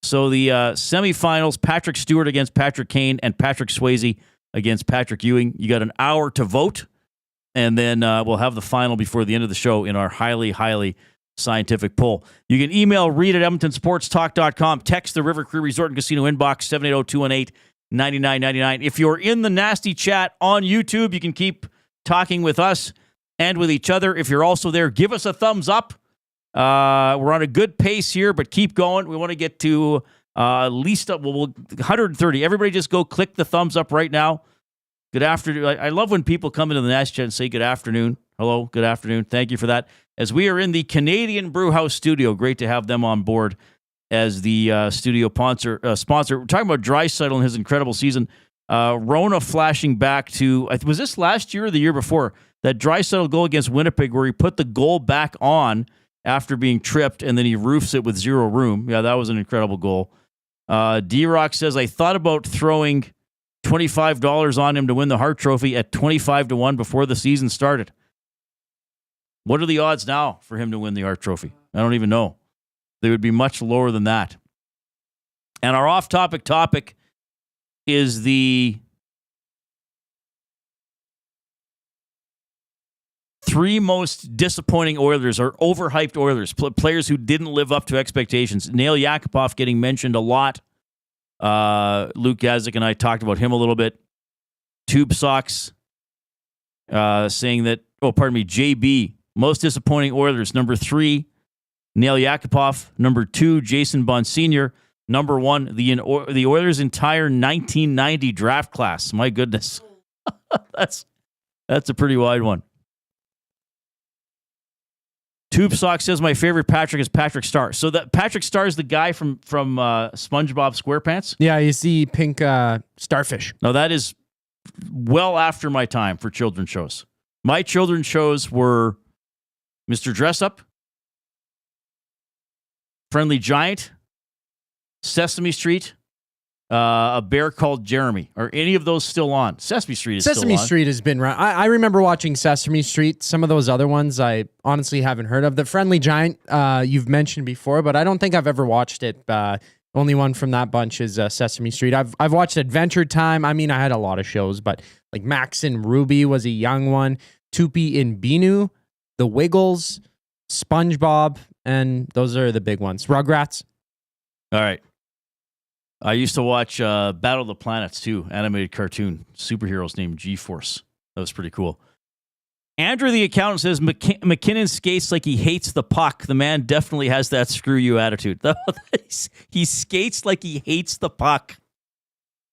So the semifinals, Patrick Stewart against Patrick Kane and Patrick Swayze against Patrick Ewing. You got an hour to vote, and then we'll have the final before the end of the show in our highly, highly scientific poll. You can email Reid at EdmontonSportsTalk.com. Text the River Cree Resort and Casino inbox 780-218-9999. If you're in the nasty chat on YouTube, you can keep talking with us and with each other. If you're also there, give us a thumbs up. We're on a good pace here, but keep going. We want to get to at least 130. Everybody just go click the thumbs up right now. Good afternoon. I love when people come into the nasty chat and say good afternoon. Hello, good afternoon. Thank you for that. As we are in the Canadian Brewhouse studio, great to have them on board as the studio sponsor. We're talking about Draisaitl and his incredible season. Rona flashing back to, was this last year or the year before, that Draisaitl goal against Winnipeg where he put the goal back on after being tripped and then he roofs it with zero room. Yeah, that was an incredible goal. D-Rock says, I thought about throwing $25 on him to win the Hart Trophy at 25-1 before the season started. What are the odds now for him to win the Hart Trophy? I don't even know. They would be much lower than that. And our off-topic topic is the three most disappointing Oilers or overhyped Oilers, players who didn't live up to expectations. Nail Yakupov getting mentioned a lot. Luke Gazdic and I talked about him a little bit. Tube Socks saying that, JB, most disappointing Oilers. Number 3, Nail Yakupov. Number 2, Jason Bonsignor. Number 1, the Oilers' entire 1990 draft class. My goodness. That's a pretty wide one. Tube Sock says my favorite Patrick is Patrick Star. So that Patrick Star is the guy from SpongeBob SquarePants? Yeah, you see pink starfish. No, that is well after my time for children's shows. My children's shows were Mr. Dressup, Friendly Giant, Sesame Street, A Bear Called Jeremy. Are any of those still on? Sesame Street is still on. Sesame Street has been around. I remember watching Sesame Street. Some of those other ones I honestly haven't heard of. The Friendly Giant you've mentioned before, but I don't think I've ever watched it. Only one from that bunch is Sesame Street. I've watched Adventure Time. I mean, I had a lot of shows, but like Max and Ruby was a young one. Tupi and Binu, The Wiggles, SpongeBob, and those are the big ones. Rugrats. All right. I used to watch Battle of the Planets, too, animated cartoon. Superheroes named G-Force. That was pretty cool. Andrew, the accountant, says McKinnon skates like he hates the puck. The man definitely has that screw you attitude. He skates like he hates the puck.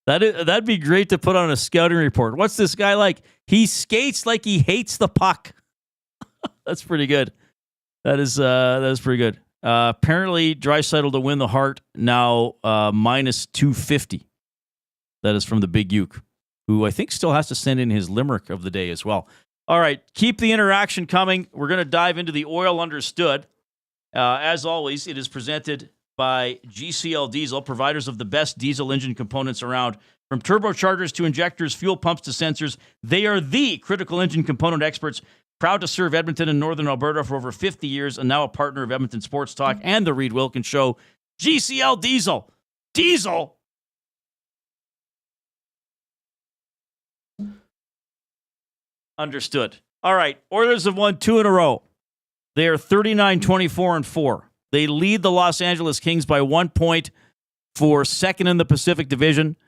That'd be great to put on a scouting report. What's this guy like? He skates like he hates the puck. That's pretty good. That is pretty good. Apparently, Draisaitl to win the Hart now minus 250. That is from the Big Uke, who I think still has to send in his limerick of the day as well. All right, keep the interaction coming. We're going to dive into the Oil Understood. As always, it is presented by GCL Diesel, providers of the best diesel engine components around. From turbochargers to injectors, fuel pumps to sensors, they are the critical engine component experts. Proud to serve Edmonton and Northern Alberta for over 50 years and now a partner of Edmonton Sports Talk and the Reid Wilkins Show. GCL Diesel. Diesel. Understood. All right. Oilers have won 2 in a row. They are 39-24-4. They lead the Los Angeles Kings by 1 point for second in the Pacific Division,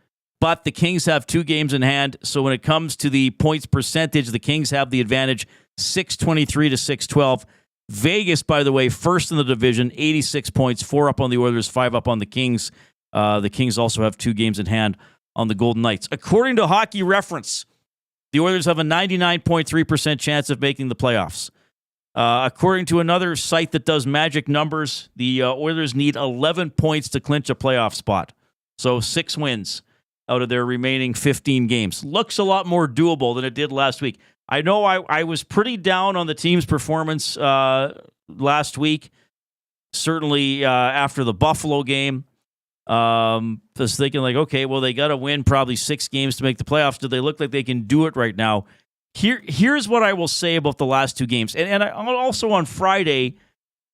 but the Kings have 2 games in hand. So when it comes to the points percentage, the Kings have the advantage, 623-612. Vegas, by the way, first in the division, 86 points, 4 up on the Oilers, 5 up on the Kings. The Kings also have 2 games in hand on the Golden Knights. According to Hockey Reference, the Oilers have a 99.3% chance of making the playoffs. According to another site that does magic numbers, the Oilers need 11 points to clinch a playoff spot. So 6 wins out of their remaining 15 games. Looks a lot more doable than it did last week. I know I was pretty down on the team's performance last week, certainly after the Buffalo game. Just thinking like, okay, well, they got to win probably 6 games to make the playoffs. Do they look like they can do it right now? Here's what I will say about the last 2 games. And I also on Friday,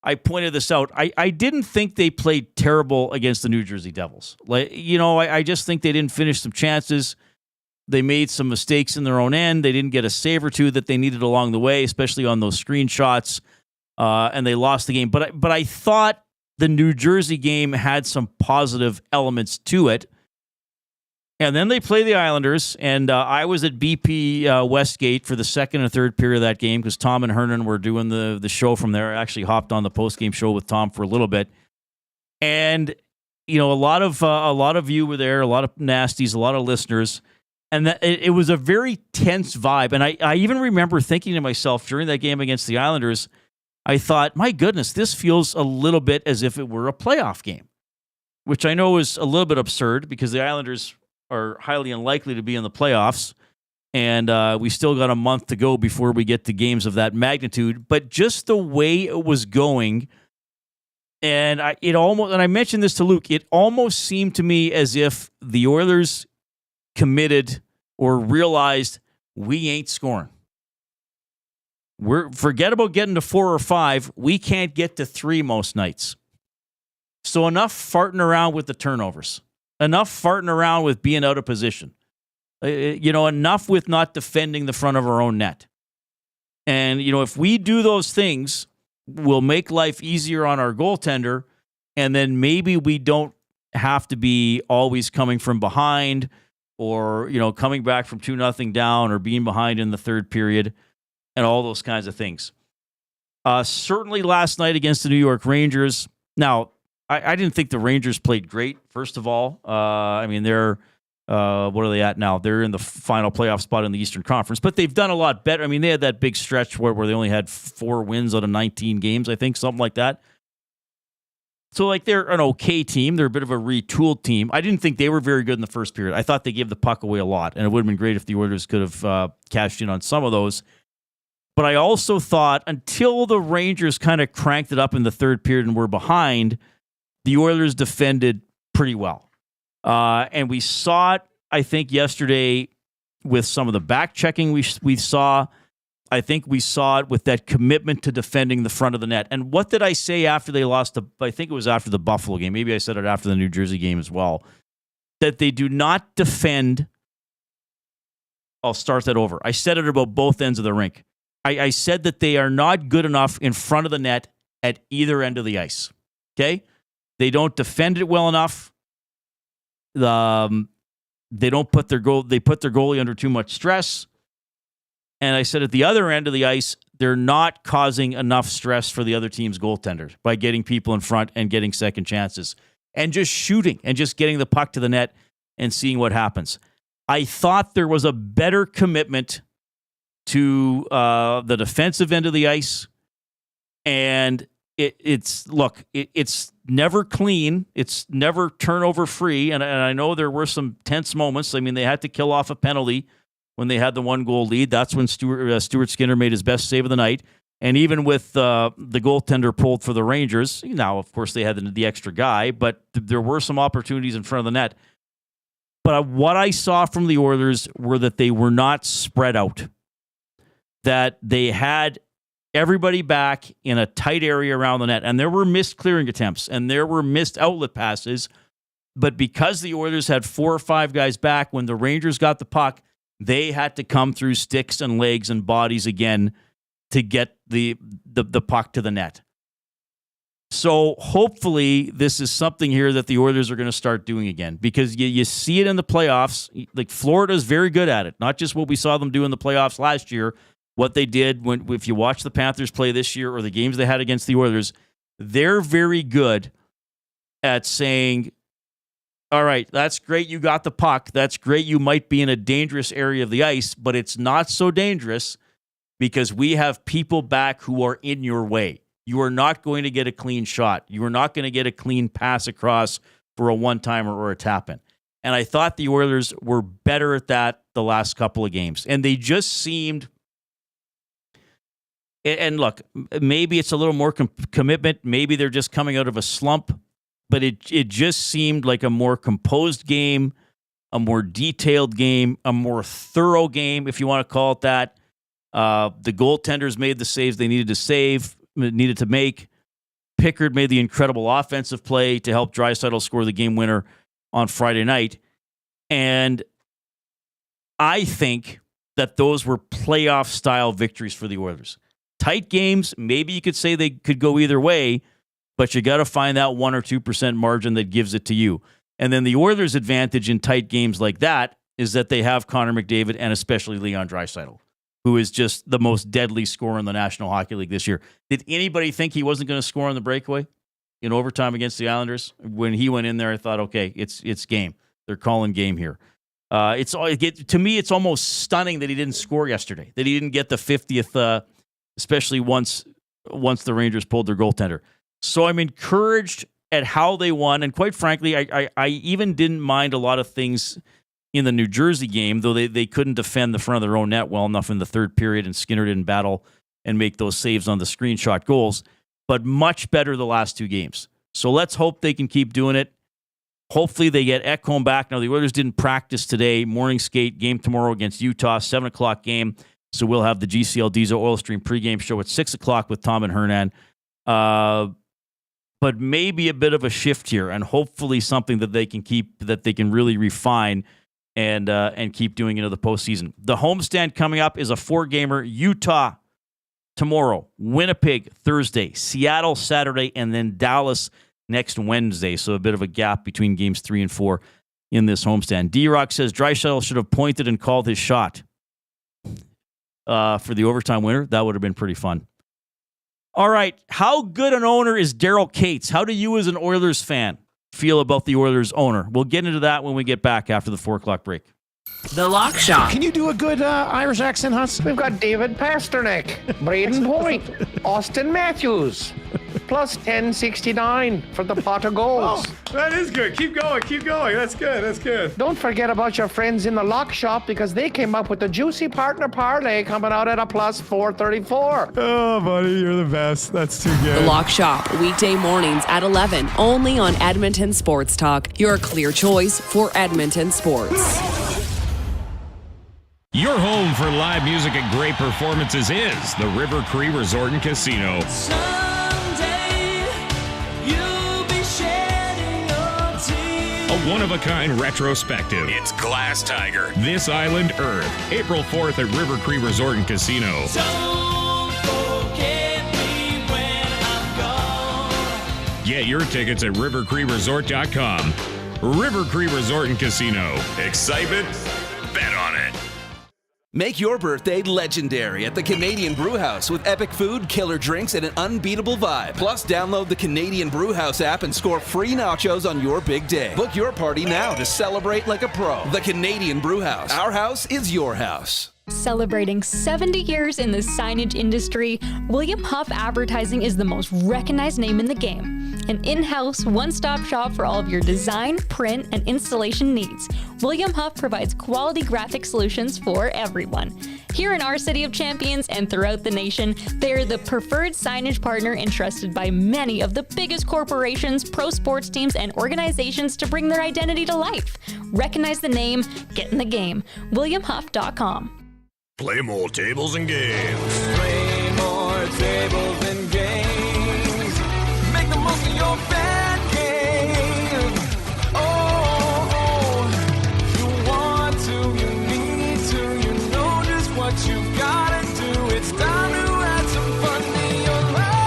I pointed this out. I didn't think they played terrible against the New Jersey Devils. I just think they didn't finish some chances. They made some mistakes in their own end. They didn't get a save or two that they needed along the way, especially on those screenshots, and they lost the game. But I thought the New Jersey game had some positive elements to it. And then they play the Islanders, and I was at BP Westgate for the second and third period of that game because Tom and Hernan were doing the show from there. I actually hopped on the postgame show with Tom for a little bit. And, a lot of you were there, a lot of nasties, a lot of listeners. And it was a very tense vibe. And I even remember thinking to myself during that game against the Islanders, I thought, my goodness, this feels a little bit as if it were a playoff game, which I know is a little bit absurd because the Islanders are highly unlikely to be in the playoffs. And we still got a month to go before we get to games of that magnitude. But just the way it was going, and I mentioned this to Luke, it almost seemed to me as if the Oilers committed or realized we ain't scoring. Forget about getting to 4 or 5. We can't get to 3 most nights. So enough farting around with the turnovers. Enough farting around with being out of position. Enough with not defending the front of our own net. And, if we do those things, we'll make life easier on our goaltender, and then maybe we don't have to be always coming from behind or, coming back from 2-0 down or being behind in the third period and all those kinds of things. Certainly last night against the New York Rangers. Now, I didn't think the Rangers played great, first of all. They're, what are they at now? They're in the final playoff spot in the Eastern Conference, but they've done a lot better. They had that big stretch where they only had 4 wins out of 19 games, I think, something like that. So, they're an okay team. They're a bit of a retooled team. I didn't think they were very good in the first period. I thought they gave the puck away a lot, and it would have been great if the Oilers could have cashed in on some of those. But I also thought until the Rangers kind of cranked it up in the third period and were behind, the Oilers defended pretty well. And we saw it, I think, yesterday with some of the back checking we saw. I think we saw it with that commitment to defending the front of the net. And what did I say after they lost I think it was after the Buffalo game. Maybe I said it after the New Jersey game as well. That they do not defend. I'll start that over. I said it about both ends of the rink. I said that they are not good enough in front of the net at either end of the ice. Okay? They don't defend it well enough. They don't put their goalie under too much stress. And I said at the other end of the ice, they're not causing enough stress for the other team's goaltenders by getting people in front and getting second chances and just shooting and just getting the puck to the net and seeing what happens. I thought there was a better commitment to the defensive end of the ice, and it's never clean. It's never turnover free. And I know there were some tense moments. They had to kill off a penalty when they had the 1-goal lead. That's when Stuart Skinner made his best save of the night. And even with the goaltender pulled for the Rangers, now, of course, they had the extra guy, but there were some opportunities in front of the net. But what I saw from the Oilers were that they were not spread out, that they had everybody back in a tight area around the net. And there were missed clearing attempts and there were missed outlet passes. But because the Oilers had 4 or 5 guys back, when the Rangers got the puck, they had to come through sticks and legs and bodies again to get the puck to the net. So hopefully this is something here that the Oilers are going to start doing again, because you see it in the playoffs. Like, Florida is very good at it. Not just what we saw them do in the playoffs last year, what they did if you watch the Panthers play this year or the games they had against the Oilers, they're very good at saying, all right, that's great, you got the puck. That's great, you might be in a dangerous area of the ice, but it's not so dangerous because we have people back who are in your way. You are not going to get a clean shot. You are not going to get a clean pass across for a one-timer or a tap-in. And I thought the Oilers were better at that the last couple of games. And they just seemed... And look, maybe it's a little more commitment. Maybe they're just coming out of a slump. But it just seemed like a more composed game, a more detailed game, a more thorough game, if you want to call it that. The goaltenders made the saves they needed to make. Pickard made the incredible offensive play to help Draisaitl score the game winner on Friday night. And I think that those were playoff-style victories for the Oilers. Tight games, maybe you could say they could go either way, but you got to find that 1 or 2% margin that gives it to you. And then the Oilers' advantage in tight games like that is that they have Connor McDavid and especially Leon Draisaitl, who is just the most deadly scorer in the National Hockey League this year. Did anybody think he wasn't going to score on the breakaway in overtime against the Islanders? When he went in there, I thought, okay, it's game. They're calling game here. To me, it's almost stunning that he didn't score yesterday, that he didn't get the 50th, especially once the Rangers pulled their goaltender. So I'm encouraged at how they won, and quite frankly, I even didn't mind a lot of things in the New Jersey game, though they couldn't defend the front of their own net well enough in the third period, and Skinner didn't battle and make those saves on the screenshot goals, but much better the last two games. So let's hope they can keep doing it. Hopefully they get Ekholm back. Now, the Oilers didn't practice today. Morning skate, game tomorrow against Utah, 7 o'clock game. So we'll have the GCL Diesel Oil Stream pregame show at 6 o'clock with Tom and Hernan. But maybe a bit of a shift here, and hopefully something that they can keep, that they can really refine and keep doing into the postseason. The homestand coming up is a 4-gamer. Utah tomorrow, Winnipeg Thursday, Seattle Saturday, and then Dallas next Wednesday. So a bit of a gap between games 3 and 4 in this homestand. D-Rock says Draisaitl should have pointed and called his shot for the overtime winner. That would have been pretty fun. All right. How good an owner is Daryl Cates? How do you as an Oilers fan feel about the Oilers owner? We'll get into that when we get back after the 4 o'clock break. The Lock Shop. Can you do a good Irish accent, Huss? We've got David Pasternak, Braden Point, Austin Matthews, plus 1069 for the pot of goals. Oh, that is good. Keep going. That's good. Don't forget about your friends in the Lock Shop because they came up with the juicy partner parlay coming out at a plus 434. Oh, buddy, you're the best. That's too good. The Lock Shop, weekday mornings at 11, only on Edmonton Sports Talk, your clear choice for Edmonton sports. Your home for live music and great performances is the River Cree Resort and Casino. Someday you'll be shedding your tears. A one-of-a-kind retrospective. It's Glass Tiger, This Island Earth, April 4th at River Cree Resort and Casino. Don't forget me when I'm gone. Get your tickets at rivercreeresort.com. River Cree Resort and Casino. Excitement? Bet on it. Make your birthday legendary at the Canadian Brewhouse with epic food, killer drinks, and an unbeatable vibe. Plus, download the Canadian Brewhouse app and score free nachos on your big day. Book your party now to celebrate like a pro. The Canadian Brewhouse. Our house is your house. Celebrating 70 years in the signage industry, William Huff Advertising is the most recognized name in the game. An in-house, one-stop shop for all of your design, print, and installation needs. William Huff provides quality graphic solutions for everyone. Here in our City of Champions and throughout the nation, they're the preferred signage partner entrusted by many of the biggest corporations, pro sports teams, and organizations to bring their identity to life. Recognize the name, get in the game. WilliamHuff.com. Play more tables and games. Play more tables and games. Make the most of your bad game. Oh, you want to, you need to, you know just what you gotta do. It's time to add some fun to your life.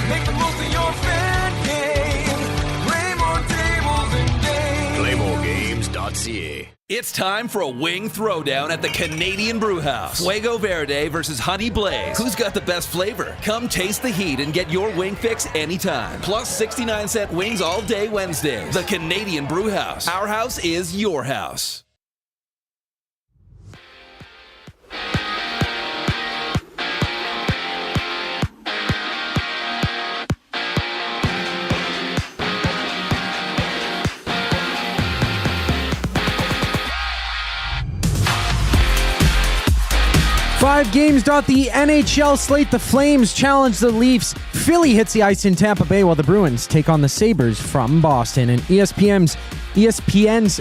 Make the most of your bad game. Play more tables and games. PlayMoreGames.ca. It's time for a wing throwdown at the Canadian Brewhouse. Fuego Verde versus Honey Blaze. Who's got the best flavor? Come taste the heat and get your wing fix anytime. Plus 69-cent wings all day Wednesdays. The Canadian Brewhouse. Our house is your house. Five games. The NHL slate. The Flames challenge the Leafs. Philly hits the ice in Tampa Bay while the Bruins take on the Sabres from Boston. And ESPN's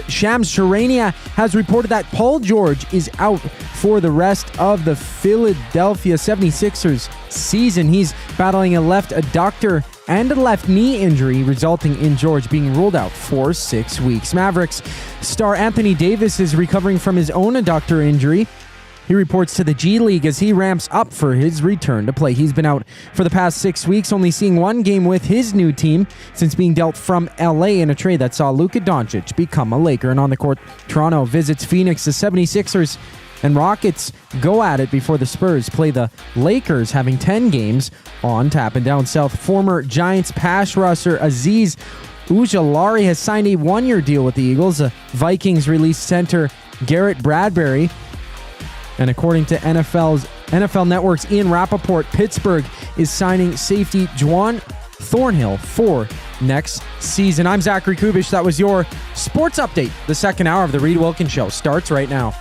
Shams Charania has reported that Paul George is out for the rest of the Philadelphia 76ers season. He's battling a left adductor and a left knee injury, resulting in George being ruled out for 6 weeks. Mavericks star Anthony Davis is recovering from his own adductor injury. He reports to the G League as he ramps up for his return to play. He's been out for the past 6 weeks, only seeing one game with his new team since being dealt from LA in a trade that saw Luka Doncic become a Laker. And on the court, Toronto visits Phoenix. The 76ers and Rockets go at it before the Spurs play the Lakers, having 10 games on tap. And down south, former Giants pass rusher Aziz Ujulari has signed a one-year deal with the Eagles. The Vikings released center Garrett Bradbury. And according to NFL Network's Ian Rappaport, Pittsburgh is signing safety Juwan Thornhill for next season. I'm Zachary Kubusch. That was your sports update. The second hour of the Reid Wilkins Show starts right now.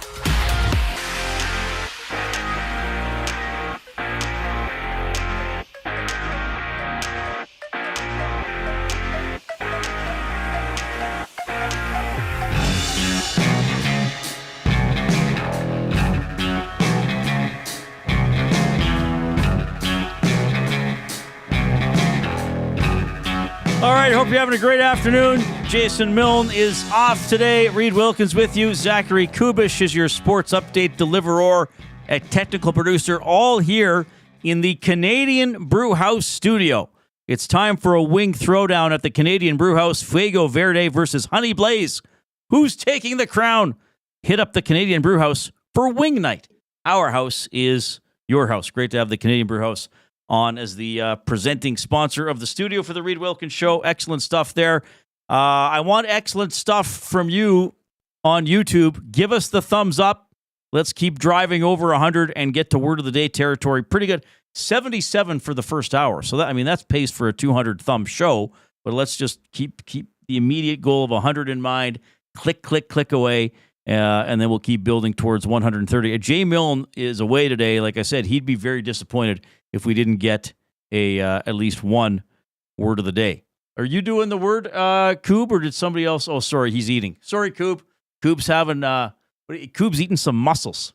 All right, hope you're having a great afternoon. Jason Milne is off today. Reid Wilkins with you. Zachary Kubusch is your sports update deliverer, a technical producer, all here in the Canadian Brewhouse studio. It's time for a wing throwdown at the Canadian Brewhouse. Fuego Verde versus Honey Blaze. Who's taking the crown? Hit up the Canadian Brewhouse for wing night. Our house is your house. Great to have the Canadian Brewhouse on as the presenting sponsor of the studio for the Reid Wilkins Show. Excellent stuff there. I want excellent stuff from you on YouTube. Give us the thumbs up. Let's keep driving over 100 and get to word of the day territory. Pretty good. 77 for the first hour. So that's paced for a 200 thumb show. But let's just keep the immediate goal of 100 in mind. Click, click, click away. And then we'll keep building towards 130. Jay Milne is away today. Like I said, he'd be very disappointed if we didn't get at least one word of the day. Are you doing the word, Koob, or did somebody else? Oh, sorry, he's eating. Sorry, Koob. Koob's having Koob's eating some mussels.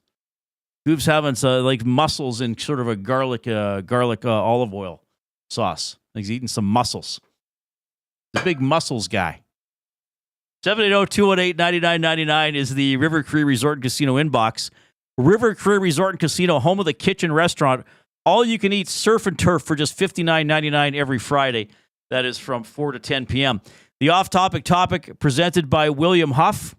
Koob's having like mussels in sort of a garlic olive oil sauce. He's eating some mussels. The big mussels guy. 780-218-9999 is the River Cree Resort and Casino inbox. River Cree Resort and Casino, home of the kitchen restaurant. All you can eat surf and turf for just $59.99 every Friday. That is from 4 to 10 p.m. The off-topic topic presented by William Huff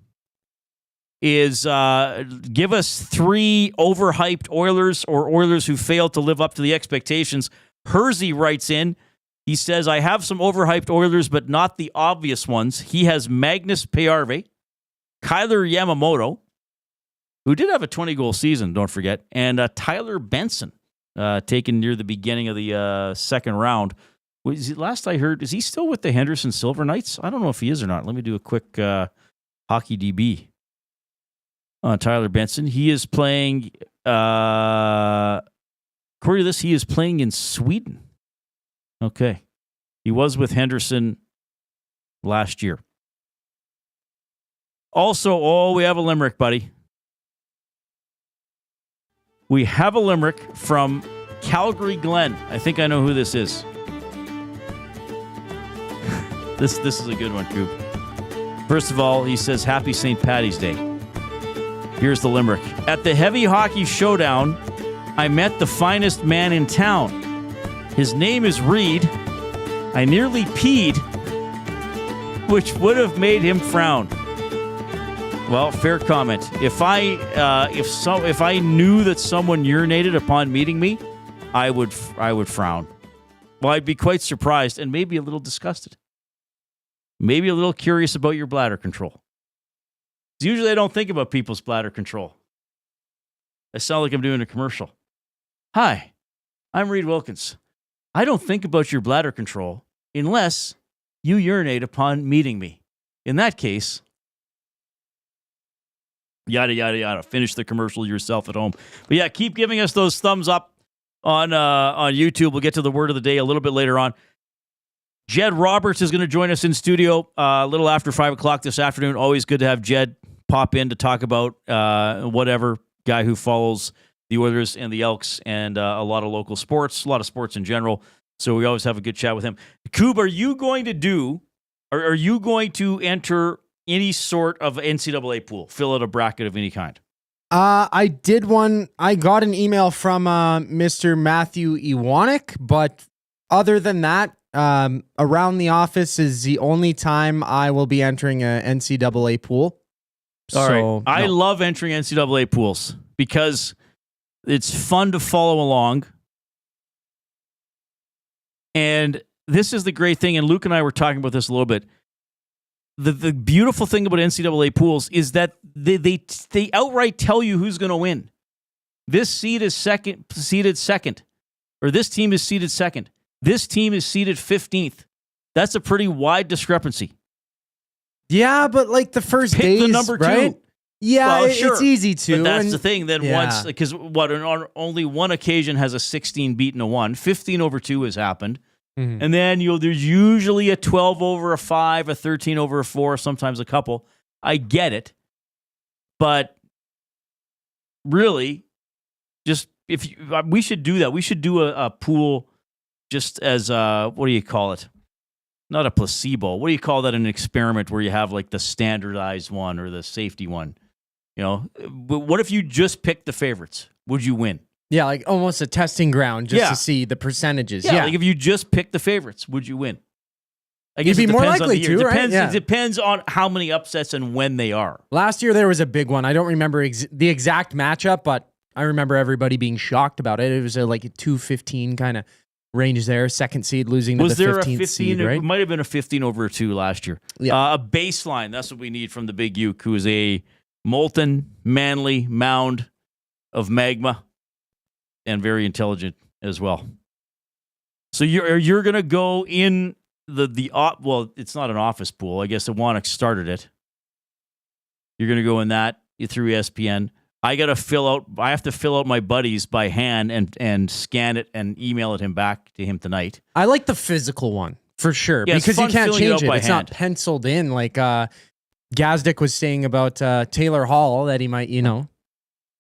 is give us 3 overhyped Oilers or Oilers who failed to live up to the expectations. Hersey writes in. He says, I have some overhyped Oilers, but not the obvious ones. He has Magnus Payarve, Kyler Yamamoto, who did have a 20-goal season, don't forget, and Tyler Benson. Taken near the beginning of the second round. Last I heard, is he still with the Henderson Silver Knights? I don't know if he is or not. Let me do a quick hockey DB on Tyler Benson. He is playing, according to this, he is playing in Sweden. Okay. He was with Henderson last year. Also, we have a limerick, buddy. We have a limerick from Calgary Glen. I think I know who this is. This is a good one, Coop. First of all, he says, Happy St. Paddy's Day. Here's the limerick. At the Heavy Hockey Showdown, I met the finest man in town. His name is Reid. I nearly peed, which would have made him frown. Well, fair comment. If I knew that someone urinated upon meeting me, I would frown. Well, I'd be quite surprised and maybe a little disgusted. Maybe a little curious about your bladder control. Usually I don't think about people's bladder control. I sound like I'm doing a commercial. Hi, I'm Reid Wilkins. I don't think about your bladder control unless you urinate upon meeting me. In that case, yada, yada, yada. Finish the commercial yourself at home. But yeah, keep giving us those thumbs up on YouTube. We'll get to the word of the day a little bit later on. Jed Roberts is going to join us in studio a little after 5 o'clock this afternoon. Always good to have Jed pop in to talk about whatever guy who follows the Oilers and the Elks and a lot of local sports, a lot of sports in general. So we always have a good chat with him. Koob, are you going to enter any sort of NCAA pool? Fill out a bracket of any kind? I did one. I got an email from Mr. Matthew Iwanek, but other than that, around the office is the only time I will be entering a NCAA pool. All right. I love entering NCAA pools because it's fun to follow along. And this is the great thing, and Luke and I were talking about this a little bit. The beautiful thing about NCAA pools is that they outright tell you who's going to win. This seed is seeded second, or this team is seeded second. This team is seeded 15th. That's a pretty wide discrepancy. Yeah, but like the first Pick days, the number right? two. Yeah, Well, sure. it's easy to. But that's and- the thing. Then once, because on only one occasion has a 16 beaten a 1. 15 over 2 has happened. Mhm. And then there's usually a 12 over a 5, a 13 over a 4, sometimes a couple. I get it. But really, just we should do that. We should do a pool just as what do you call it? Not a placebo. What do you call that? An experiment where you have like the standardized one or the safety one. But what if you just picked the favorites? Would you win? Yeah, like almost a testing ground just Yeah. to see the percentages. Yeah, Yeah, like if you just picked the favorites, would you win? I You'd be it more depends on likely the year. to, right? Depends, Yeah. It depends on how many upsets and when they are. Last year there was a big one. I don't remember the exact matchup, but I remember everybody being shocked about it. It was like a 2-15 kind of range there. Second seed losing to Was the there 15th a 15? seed, right? It might have been a 15 over a 2 last year. Yeah. A baseline. That's what we need from the Big Uke, who is a molten, manly mound of magma and very intelligent as well. So you're going to go in well, it's not an office pool. I guess Iwanek started it. You're going to go in that through ESPN. I have to fill out my buddies by hand and scan it and email it back to him tonight. I like the physical one for sure Yeah, it's because you fun can't filling it change out it. by It's hand. not penciled in like Gazdic was saying about Taylor Hall that he might,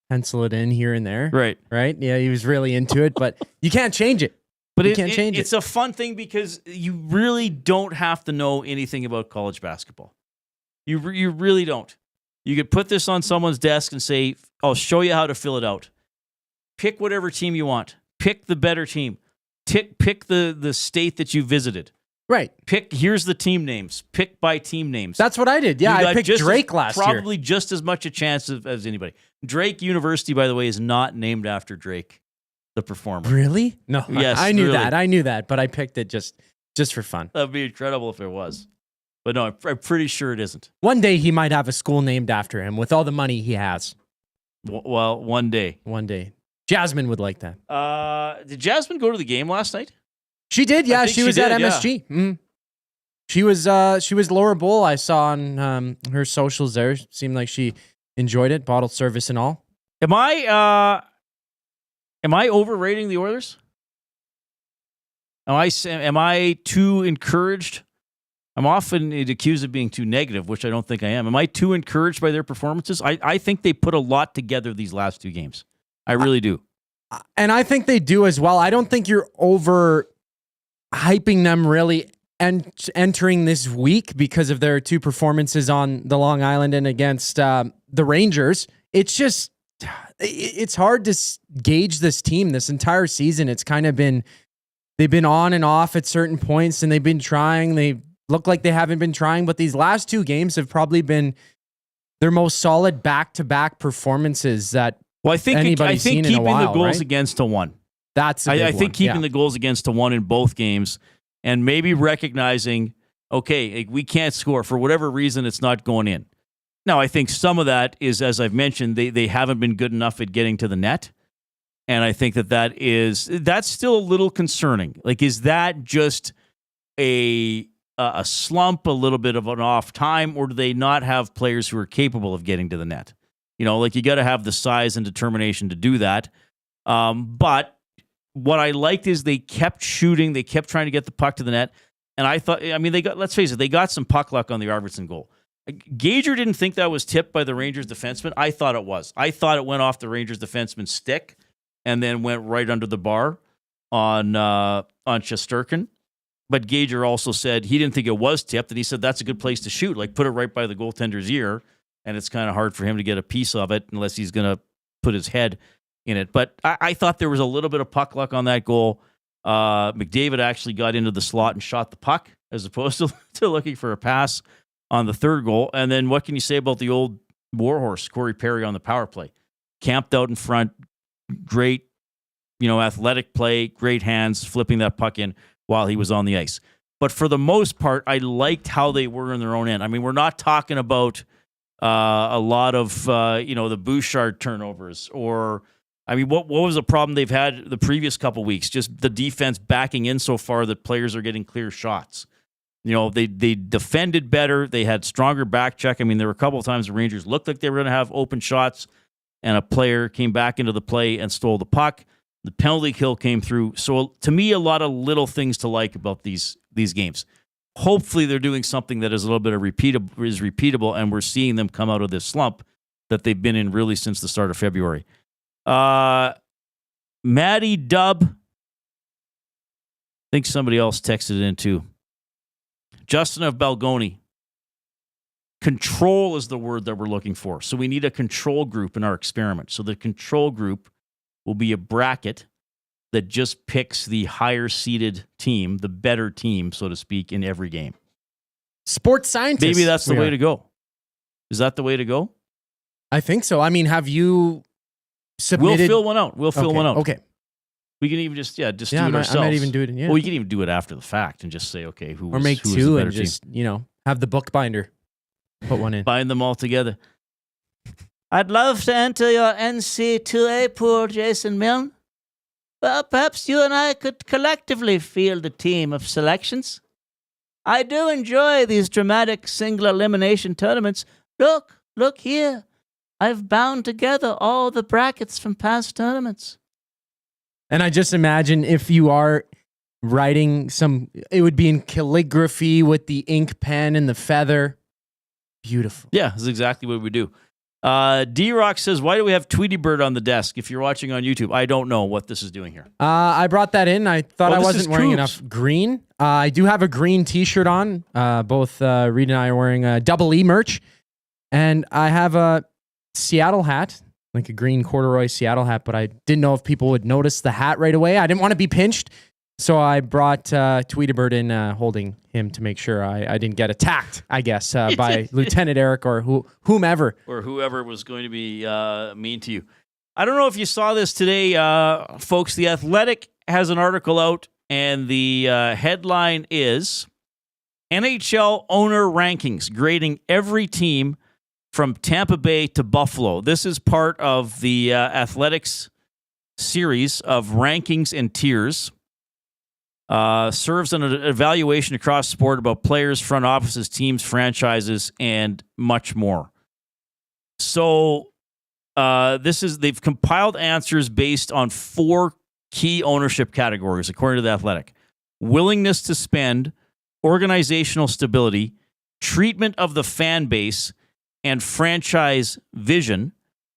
pencil it in here and there. Right. Right? Yeah, he was really into it, but you can't change it. But you can't change it's a fun thing because you really don't have to know anything about college basketball. You really don't. You could put this on someone's desk and say, I'll show you how to fill it out. Pick whatever team you want. Pick the better team. Pick the state that you visited. Right. Here's the team names. Pick by team names. That's what I did. Yeah, You I got picked Drake last year. Probably just as much a chance as anybody. Drake University, by the way, is not named after Drake, the performer. Really? No. Yes, I knew really. that. I knew that, but I picked it just for fun. That would be incredible if it was. But no, I'm pretty sure it isn't. One day he might have a school named after him with all the money he has. Well, one day. One day. Jasmine would like that. Did Jasmine go to the game last night? She did, yeah. I think She was she at did, MSG. Mhm. She was lower bowl. I saw on her socials there. Seemed like she enjoyed it, bottle service and all. Am I overrating the Oilers? Am I too encouraged? I'm often accused of being too negative, which I don't think I am. Am I too encouraged by their performances? I think they put a lot together these last 2 games. I really do. And I think they do as well. I don't think you're over hyping them really entering this week because of their 2 performances on the Long Island and against the Rangers. It's just, it's hard to gauge this team this entire season. It's kind of they've been on and off at certain points and they've been trying. They look like they haven't been trying, but these last 2 games have probably been their most solid back-to-back performances that anybody's seen in a while, keeping the goals right? against to 1. That's a big I think one. keeping Yeah. the goals against to 1 in both games and maybe recognizing, okay, we can't score. For whatever reason, it's not going in. Now, I think some of that is, as I've mentioned, they haven't been good enough at getting to the net. And I think that's still a little concerning. Like, is that just a slump, a little bit of an off time, or do they not have players who are capable of getting to the net? Like you got to have the size and determination to do that. But what I liked is they kept shooting. They kept trying to get the puck to the net. And I thought, let's face it, they got some puck luck on the Arvidsson goal. Gager didn't think that was tipped by the Rangers defenseman. I thought it was. I thought it went off the Rangers defenseman's stick and then went right under the bar on Shesterkin. But Gager also said he didn't think it was tipped, and he said that's a good place to shoot. Like, put it right by the goaltender's ear, and it's kind of hard for him to get a piece of it unless he's going to put his head in it. But I thought there was a little bit of puck luck on that goal. McDavid actually got into the slot and shot the puck as opposed to looking for a pass on the third goal. And then what can you say about the old warhorse, Corey Perry, on the power play? Camped out in front, great, athletic play, great hands, flipping that puck in while he was on the ice. But for the most part, I liked how they were in their own end. I mean, we're not talking about a lot of, the Bouchard turnovers or, what was the problem they've had the previous couple weeks? Just the defense backing in so far that players are getting clear shots. They defended better. They had stronger back check. I mean, there were a couple of times the Rangers looked like they were going to have open shots, and a player came back into the play and stole the puck. The penalty kill came through. So to me, a lot of little things to like about these games. Hopefully, they're doing something that is a little bit of repeatable, and we're seeing them come out of this slump that they've been in really since the start of February. Matty Dub. I think somebody else texted it in too. Justin of Balgoni. Control is the word that we're looking for. So we need a control group in our experiment. So the control group will be a bracket that just picks the higher seeded team, the better team, so to speak, in every game. Sports scientists. Maybe that's the way to go. Is that the way to go? I think so. I mean, have you submitted? We'll fill one out. Okay. We can even just do it ourselves. I might even do it. Yeah. Well, we can even do it after the fact and just say, okay, who or make who two the and team? just have the bookbinder put one in. Bind them all together. I'd love to enter your NC2A pool, Jason Milne. Well, perhaps you and I could collectively field a team of selections. I do enjoy these dramatic single elimination tournaments. Look here. I've bound together all the brackets from past tournaments. And I just imagine if you are writing it would be in calligraphy with the ink pen and the feather. Beautiful. Yeah, that's exactly what we do. D-Rock says, why do we have Tweety Bird on the desk? If you're watching on YouTube, I don't know what this is doing here. I brought that in. I thought I wasn't wearing enough green. I do have a green t-shirt on. Both Reid and I are wearing Double E merch. And I have a Seattle hat, like a green corduroy Seattle hat, but I didn't know if people would notice the hat right away. I didn't want to be pinched. So I brought Tweety Bird in, holding him to make sure I didn't get attacked, I guess, by Lieutenant Eric or whomever. Or whoever was going to be mean to you. I don't know if you saw this today, folks. The Athletic has an article out, and the headline is NHL owner rankings, grading every team from Tampa Bay to Buffalo. This is part of the Athletics series of rankings and tiers. Serves an evaluation across the board about players, front offices, teams, franchises, and much more. So they've compiled answers based on 4 key ownership categories, according to The Athletic: willingness to spend, organizational stability, treatment of the fan base, and franchise vision.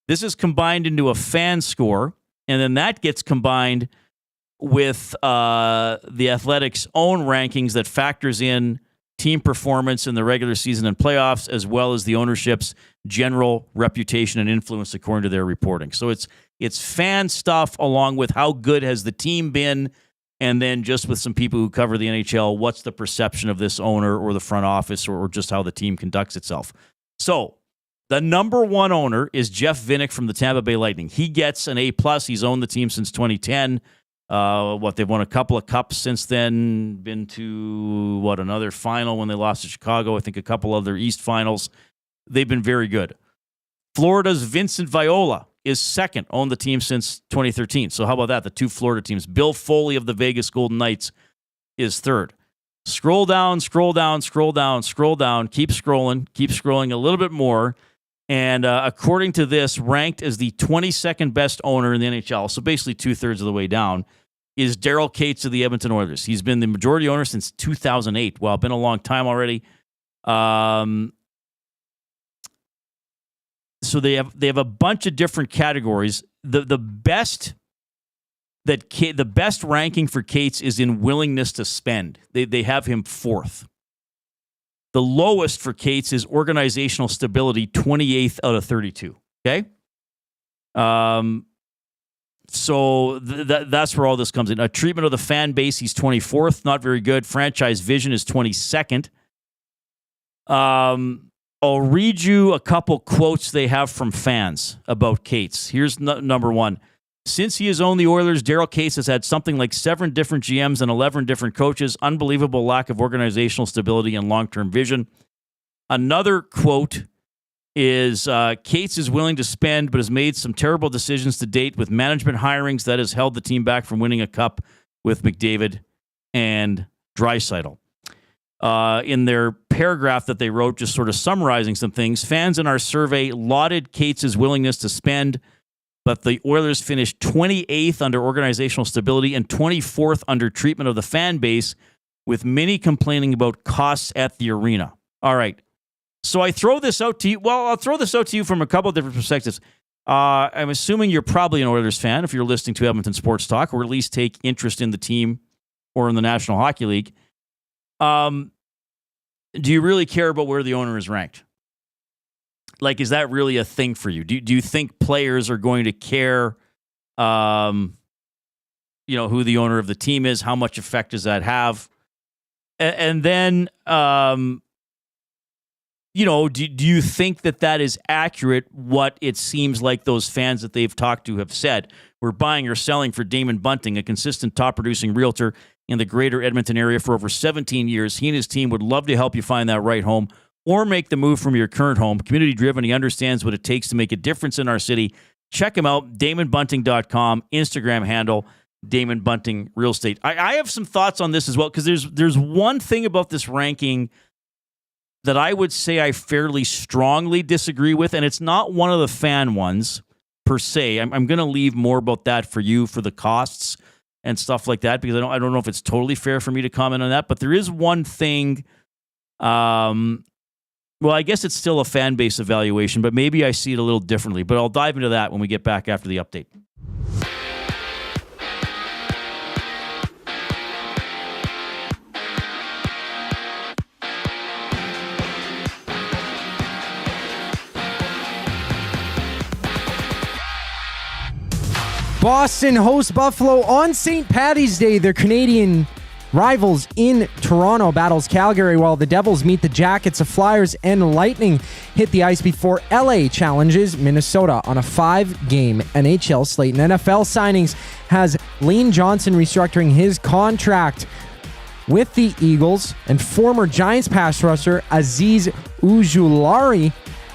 This is combined into a fan score, and then that gets combined with the Athletics' own rankings that factors in team performance in the regular season and playoffs, as well as the ownership's general reputation and influence, according to their reporting. So it's fan stuff along with how good has the team been, and then just with some people who cover the NHL, what's the perception of this owner or the front office or just how the team conducts itself. So the number 1 owner is Jeff Vinik from the Tampa Bay Lightning. He gets an A+. He's owned the team since 2010. They've won a couple of cups since then, been to another final when they lost to Chicago. I think a couple other East finals. They've been very good. Florida's Vincent Viola is second, owned the team since 2013. So how about that? The 2 Florida teams. Bill Foley of the Vegas Golden Knights is third. Scroll down, keep scrolling a little bit more. And according to this, ranked as the 22nd best owner in the NHL, so basically 2/3 of the way down, is Daryl Cates of the Edmonton Oilers. He's been the majority owner since 2008. Well, been a long time already. So they have a bunch of different categories. The best ranking for Cates is in willingness to spend. They have him 4th. The lowest for Cates is organizational stability, 28th out of 32. Okay? So that's where all this comes in. A treatment of the fan base, he's 24th, not very good. Franchise vision is 22nd. I'll read you a couple quotes they have from fans about Cates. Here's number 1. Since he has owned the Oilers, Daryl Cates has had something like 7 different GMs and 11 different coaches. Unbelievable lack of organizational stability and long-term vision. Another quote is Cates is willing to spend, but has made some terrible decisions to date with management hirings that has held the team back from winning a cup with McDavid and Draisaitl. In their paragraph that they wrote, just sort of summarizing some things, fans in our survey lauded Cates' willingness to spend, but the Oilers finished 28th under organizational stability and 24th under treatment of the fan base, with many complaining about costs at the arena. All right. So I throw this out to you. Well, I'll throw this out to you from a couple of different perspectives. I'm assuming you're probably an Oilers fan if you're listening to Edmonton Sports Talk, or at least take interest in the team or in the National Hockey League. Do you really care about where the owner is ranked? Like, is that really a thing for you? Do you think players are going to care, who the owner of the team is? How much effect does that have? And then, do you think that is accurate, what it seems like those fans that they've talked to have said? We're buying or selling for Damon Bunting, a consistent top-producing realtor in the greater Edmonton area for over 17 years. He and his team would love to help you find that right home or make the move from your current home. Community-driven, he understands what it takes to make a difference in our city. Check him out, DamonBunting.com, Instagram handle, Damon Bunting Real Estate. I have some thoughts on this as well, because there's one thing about this ranking that I would say I fairly strongly disagree with, and it's not one of the fan ones per se. I'm going to leave more about that for you, for the costs and stuff like that, because I don't know if it's totally fair for me to comment on that. But there is one thing. Well, I guess it's still a fan base evaluation, but maybe I see it a little differently. But I'll dive into that when we get back after the update. Boston hosts Buffalo on St. Paddy's Day. Their Canadian rivals in Toronto battles Calgary, while the Devils meet the Jackets. The Flyers and Lightning hit the ice before LA challenges Minnesota on a 5-game NHL slate. And NFL signings has Lane Johnson restructuring his contract with the Eagles, and former Giants pass rusher Azeez Ujulari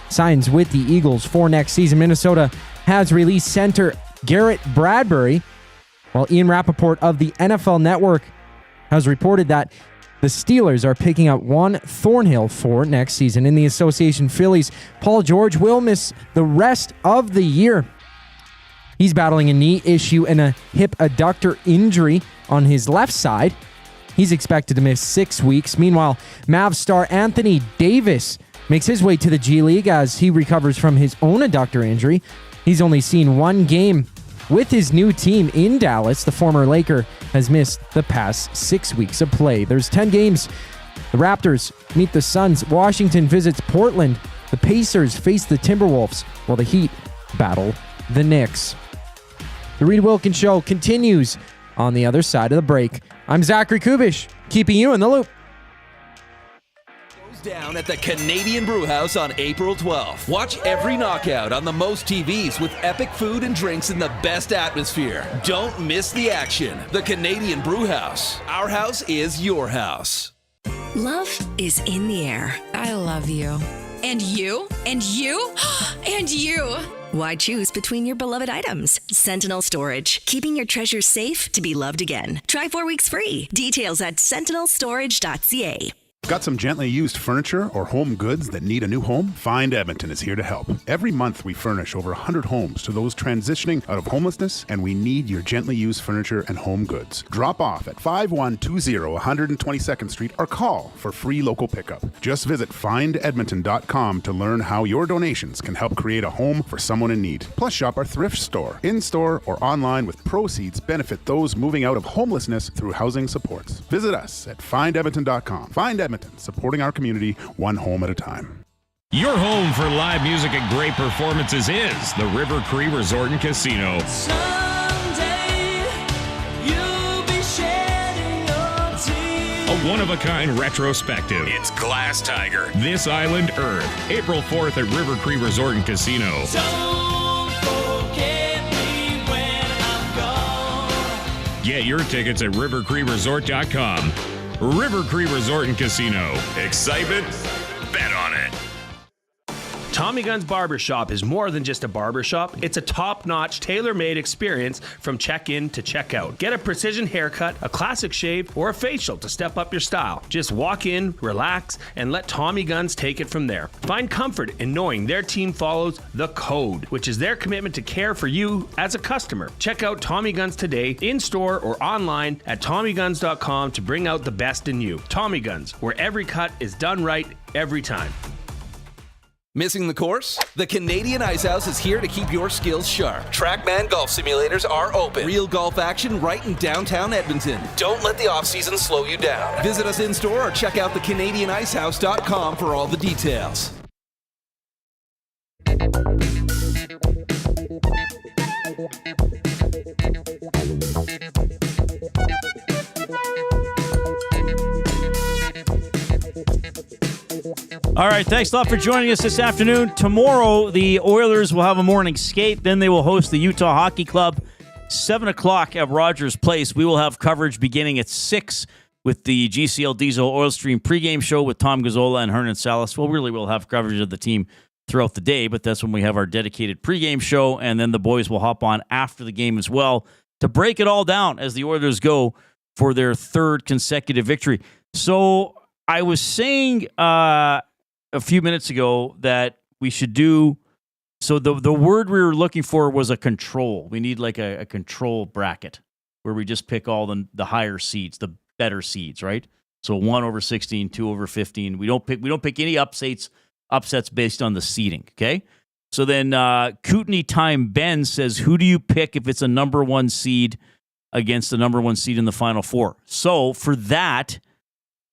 signs with the Eagles for next season. Minnesota has released center Garrett Bradbury, while Ian Rappaport of the NFL Network has reported that the Steelers are picking up Juan Thornhill for next season. In the association, Phillies Paul George will miss the rest of the year. He's battling a knee issue and a hip adductor injury on his left side. He's expected to miss 6 weeks. Meanwhile, Mavs star Anthony Davis makes his way to the G League as he recovers from his own adductor injury. He's only seen one game with his new team in Dallas. The former Laker has missed the past 6 weeks of play. There's 10 games. The Raptors meet the Suns. Washington visits Portland. The Pacers face the Timberwolves, while the Heat battle the Knicks. The Reid Wilkins Show continues on the other side of the break. I'm Zachary Kubusch, keeping you in the loop. Down at the Canadian Brewhouse on April 12th. Watch every knockout on the most TVs with epic food and drinks in the best atmosphere. Don't miss the action. The Canadian Brewhouse. Our house is your house. Love is in the air. I love you. And you? And you? And you! Why choose between your beloved items? Sentinel Storage, keeping your treasures safe to be loved again. Try 4 weeks free. Details at sentinelstorage.ca. Got some gently used furniture or home goods that need a new home? Find Edmonton is here to help. Every month we furnish over 100 homes to those transitioning out of homelessness, and we need your gently used furniture and home goods. Drop off at 5120 122nd Street or call for free local pickup. Just visit findedmonton.com to learn how your donations can help create a home for someone in need. Plus shop our thrift store, in-store or online, with proceeds benefit those moving out of homelessness through housing supports. Visit us at findedmonton.com. Find Edmonton, supporting our community one home at a time. Your home for live music and great performances is the River Cree Resort and Casino. Someday you'll be shedding your tears. A one-of-a-kind retrospective. It's Glass Tiger, This Island Earth, April 4th at River Cree Resort and Casino. Don't forget me when I'm gone. Get your tickets at rivercreeresort.com. River Cree Resort and Casino. Excitement? Bet on it. Tommy Gunn's Barbershop is more than just a barbershop. It's a top-notch, tailor-made experience from check-in to check-out. Get a precision haircut, a classic shave, or a facial to step up your style. Just walk in, relax, and let Tommy Guns take it from there. Find comfort in knowing their team follows the code, which is their commitment to care for you as a customer. Check out Tommy Guns today, in-store or online at TommyGuns.com to bring out the best in you. Tommy Guns, where every cut is done right every time. Missing the course? The Canadian Ice House is here to keep your skills sharp. Trackman golf simulators are open. Real golf action right in downtown Edmonton. Don't let the off-season slow you down. Visit us in-store or check out thecanadianicehouse.com for all the details. All right, thanks a lot for joining us this afternoon. Tomorrow, the Oilers will have a morning skate. Then they will host the Utah Hockey Club, 7 o'clock at Rogers Place. We will have coverage beginning at 6 with the GCL Diesel Oil Stream pregame show with Tom Gazzola and Hernan Salas. Well, really, we'll have coverage of the team throughout the day, but that's when we have our dedicated pregame show, and then the boys will hop on after the game as well to break it all down as the Oilers go for their third consecutive victory. So I was saying a few minutes ago that we should do, so the word we were looking for was a control. We need like a control bracket where we just pick all the higher seeds, the better seeds, right? So 1 over 16, 2 over 15. We don't pick any upsets based on the seeding, okay? So then Kootenai Time Ben says, who do you pick if it's a number 1 seed against the number 1 seed in the Final Four? So for that,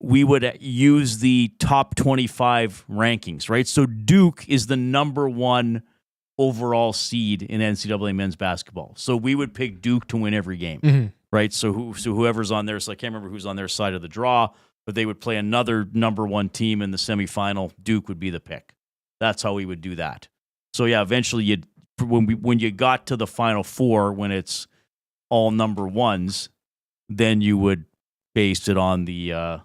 we would use the top 25 rankings, right? So Duke is the number 1 overall seed in NCAA men's basketball. So we would pick Duke to win every game, right? So whoever's on there, so I can't remember who's on their side of the draw, but they would play another number 1 team in the semifinal. Duke would be the pick. That's how we would do that. So yeah, eventually when you got to the Final Four, when it's all number 1s, then you would base it on the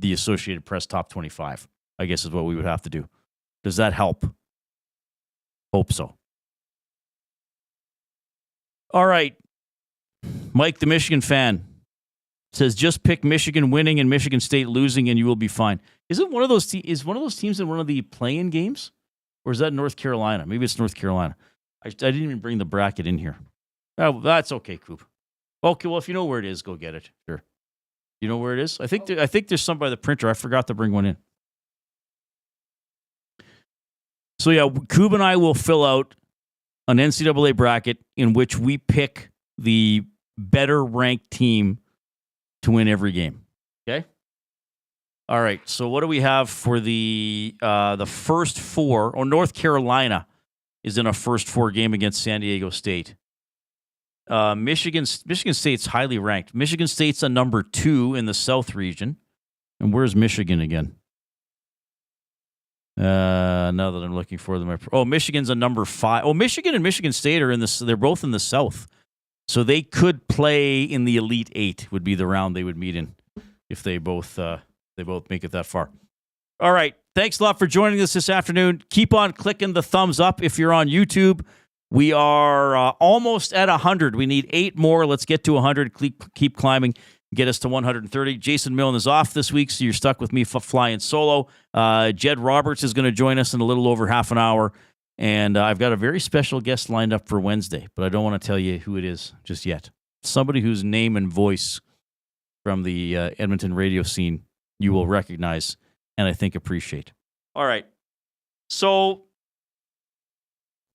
Associated Press top 25, I guess is what we would have to do. Does that help? Hope so. All right. Mike, the Michigan fan, says just pick Michigan winning and Michigan State losing and you will be fine. Is one of those teams in one of the play-in games? Or is that North Carolina? Maybe it's North Carolina. I didn't even bring the bracket in here. Oh, that's okay, Koob. Okay, well, if you know where it is, go get it. Sure. You know where it is? I think there's some by the printer. I forgot to bring one in. So yeah, Koob and I will fill out an NCAA bracket in which we pick the better ranked team to win every game. Okay? All right. So what do we have for the first 4? Oh, North Carolina is in a first 4 game against San Diego State. Michigan State's highly ranked. Michigan State's a number 2 in the South region. And where's Michigan again? Now that I'm looking for them. Michigan's a number 5. Oh, Michigan and Michigan State are they're both in the South. So they could play in the Elite 8 would be the round they would meet in if they both make it that far. All right. Thanks a lot for joining us this afternoon. Keep on clicking the thumbs up if you're on YouTube. We are almost at 100. We need 8 more. Let's get to 100. Keep climbing. get us to 130. Jason Milne is off this week, so you're stuck with me flying solo. Jed Roberts is going to join us in a little over half an hour, and I've got a very special guest lined up for Wednesday, but I don't want to tell you who it is just yet. Somebody whose name and voice from the Edmonton radio scene you will recognize and I think appreciate. All right. So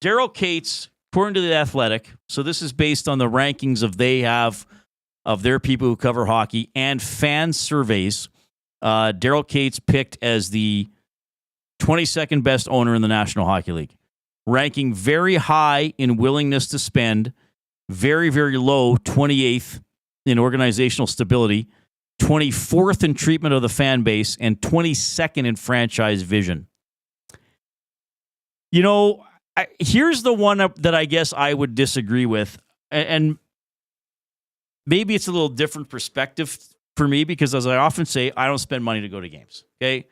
Daryl Cates, according to The Athletic, so this is based on the rankings they have of their people who cover hockey and fan surveys. Daryl Cates picked as the 22nd best owner in the National Hockey League, ranking very high in willingness to spend, very, very low, 28th in organizational stability, 24th in treatment of the fan base, and 22nd in franchise vision. You know, here's the one that I guess I would disagree with, and maybe it's a little different perspective for me because, as I often say, I don't spend money to go to games. Okay,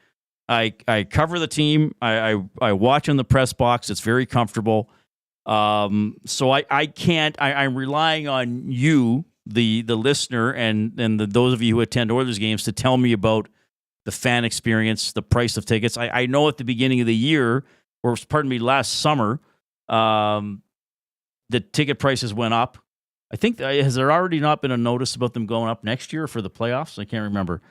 I cover the team. I watch in the press box. It's very comfortable. So I can't. I'm relying on you, the listener, and those of you who attend Oilers games to tell me about the fan experience, the price of tickets. I know at the beginning of the year, or pardon me, last summer, the ticket prices went up. I think, has there already not been a notice about them going up next year for the playoffs? I can't remember.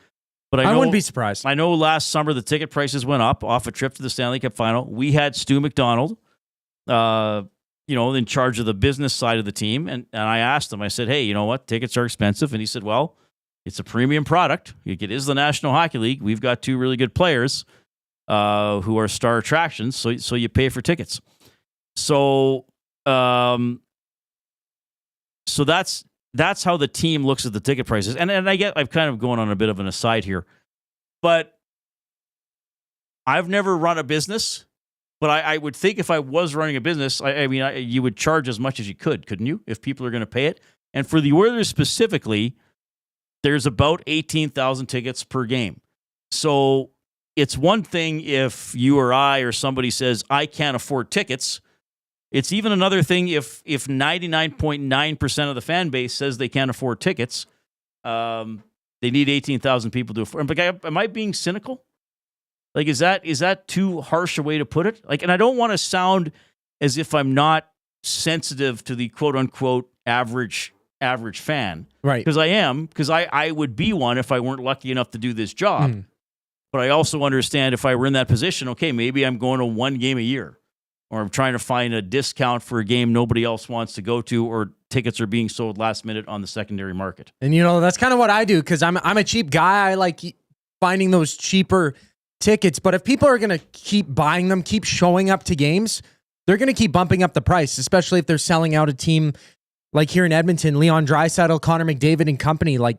But I wouldn't be surprised. I know last summer the ticket prices went up off a trip to the Stanley Cup final. We had Stu McDonald, in charge of the business side of the team. And I asked him, I said, hey, you know what? Tickets are expensive. And he said, well, it's a premium product. It is the National Hockey League. We've got two really good players who are star attractions. So you pay for tickets. So that's how the team looks at the ticket prices. And I'm kind of going on a bit of an aside here, but I've never run a business. But I would think if I was running a business, you would charge as much as you could, couldn't you? If people are going to pay it. And for the Oilers specifically, there's about 18,000 tickets per game. So it's one thing if you or I or somebody says, I can't afford tickets. It's even another thing if 99.9% of the fan base says they can't afford tickets. They need 18,000 people to afford. But am I being cynical? Like, is that too harsh a way to put it? Like, and I don't want to sound as if I'm not sensitive to the quote unquote average fan. Right. Because I am, because I would be one if I weren't lucky enough to do this job. But I also understand if I were in that position, okay, maybe I'm going to one game a year, or I'm trying to find a discount for a game nobody else wants to go to, or tickets are being sold last minute on the secondary market. And that's kind of what I do, because I'm a cheap guy. I like finding those cheaper tickets. But if people are going to keep buying them, keep showing up to games, they're going to keep bumping up the price, especially if they're selling out a team like here in Edmonton, Leon Draisaitl, Connor McDavid and company, like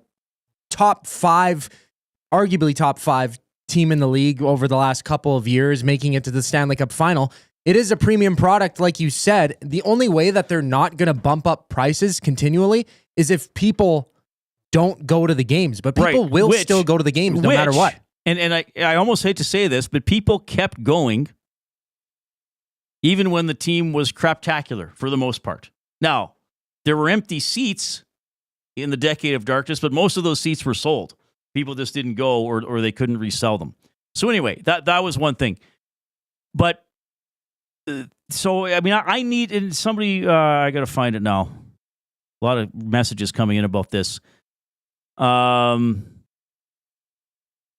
arguably top five team in the league over the last couple of years, making it to the Stanley Cup final. It is a premium product, like you said. The only way that they're not going to bump up prices continually is if people don't go to the games. But people will still go to the games no matter what. And I almost hate to say this, but people kept going even when the team was craptacular for the most part. Now, there were empty seats in the decade of darkness, but most of those seats were sold. People just didn't go or they couldn't resell them. So anyway, that was one thing. But so, I need, and somebody, I got to find it now. A lot of messages coming in about this.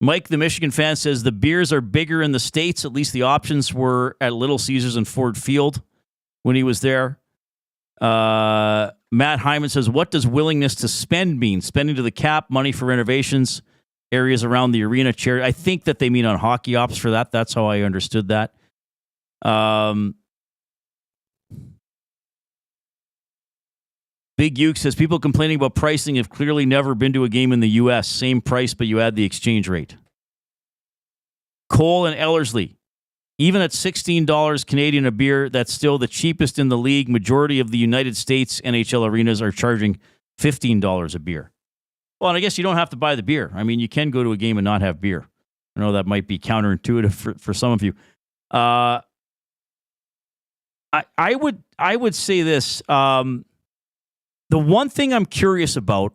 Mike, the Michigan fan, says the beers are bigger in the States. At least the options were at Little Caesars and Ford Field when he was there. Matt Hyman says, what does willingness to spend mean? Spending to the cap, money for renovations, areas around the arena, chair. I think that they mean on hockey ops for that. That's how I understood that. Big Uke says, people complaining about pricing have clearly never been to a game in the U.S. Same price, but you add the exchange rate. Cole and Ellerslie, even at $16 Canadian a beer, that's still the cheapest in the league. Majority of the United States NHL arenas are charging $15 a beer. Well, and I guess you don't have to buy the beer. I mean, you can go to a game and not have beer. I know that might be counterintuitive for some of you. I would say this. The one thing I'm curious about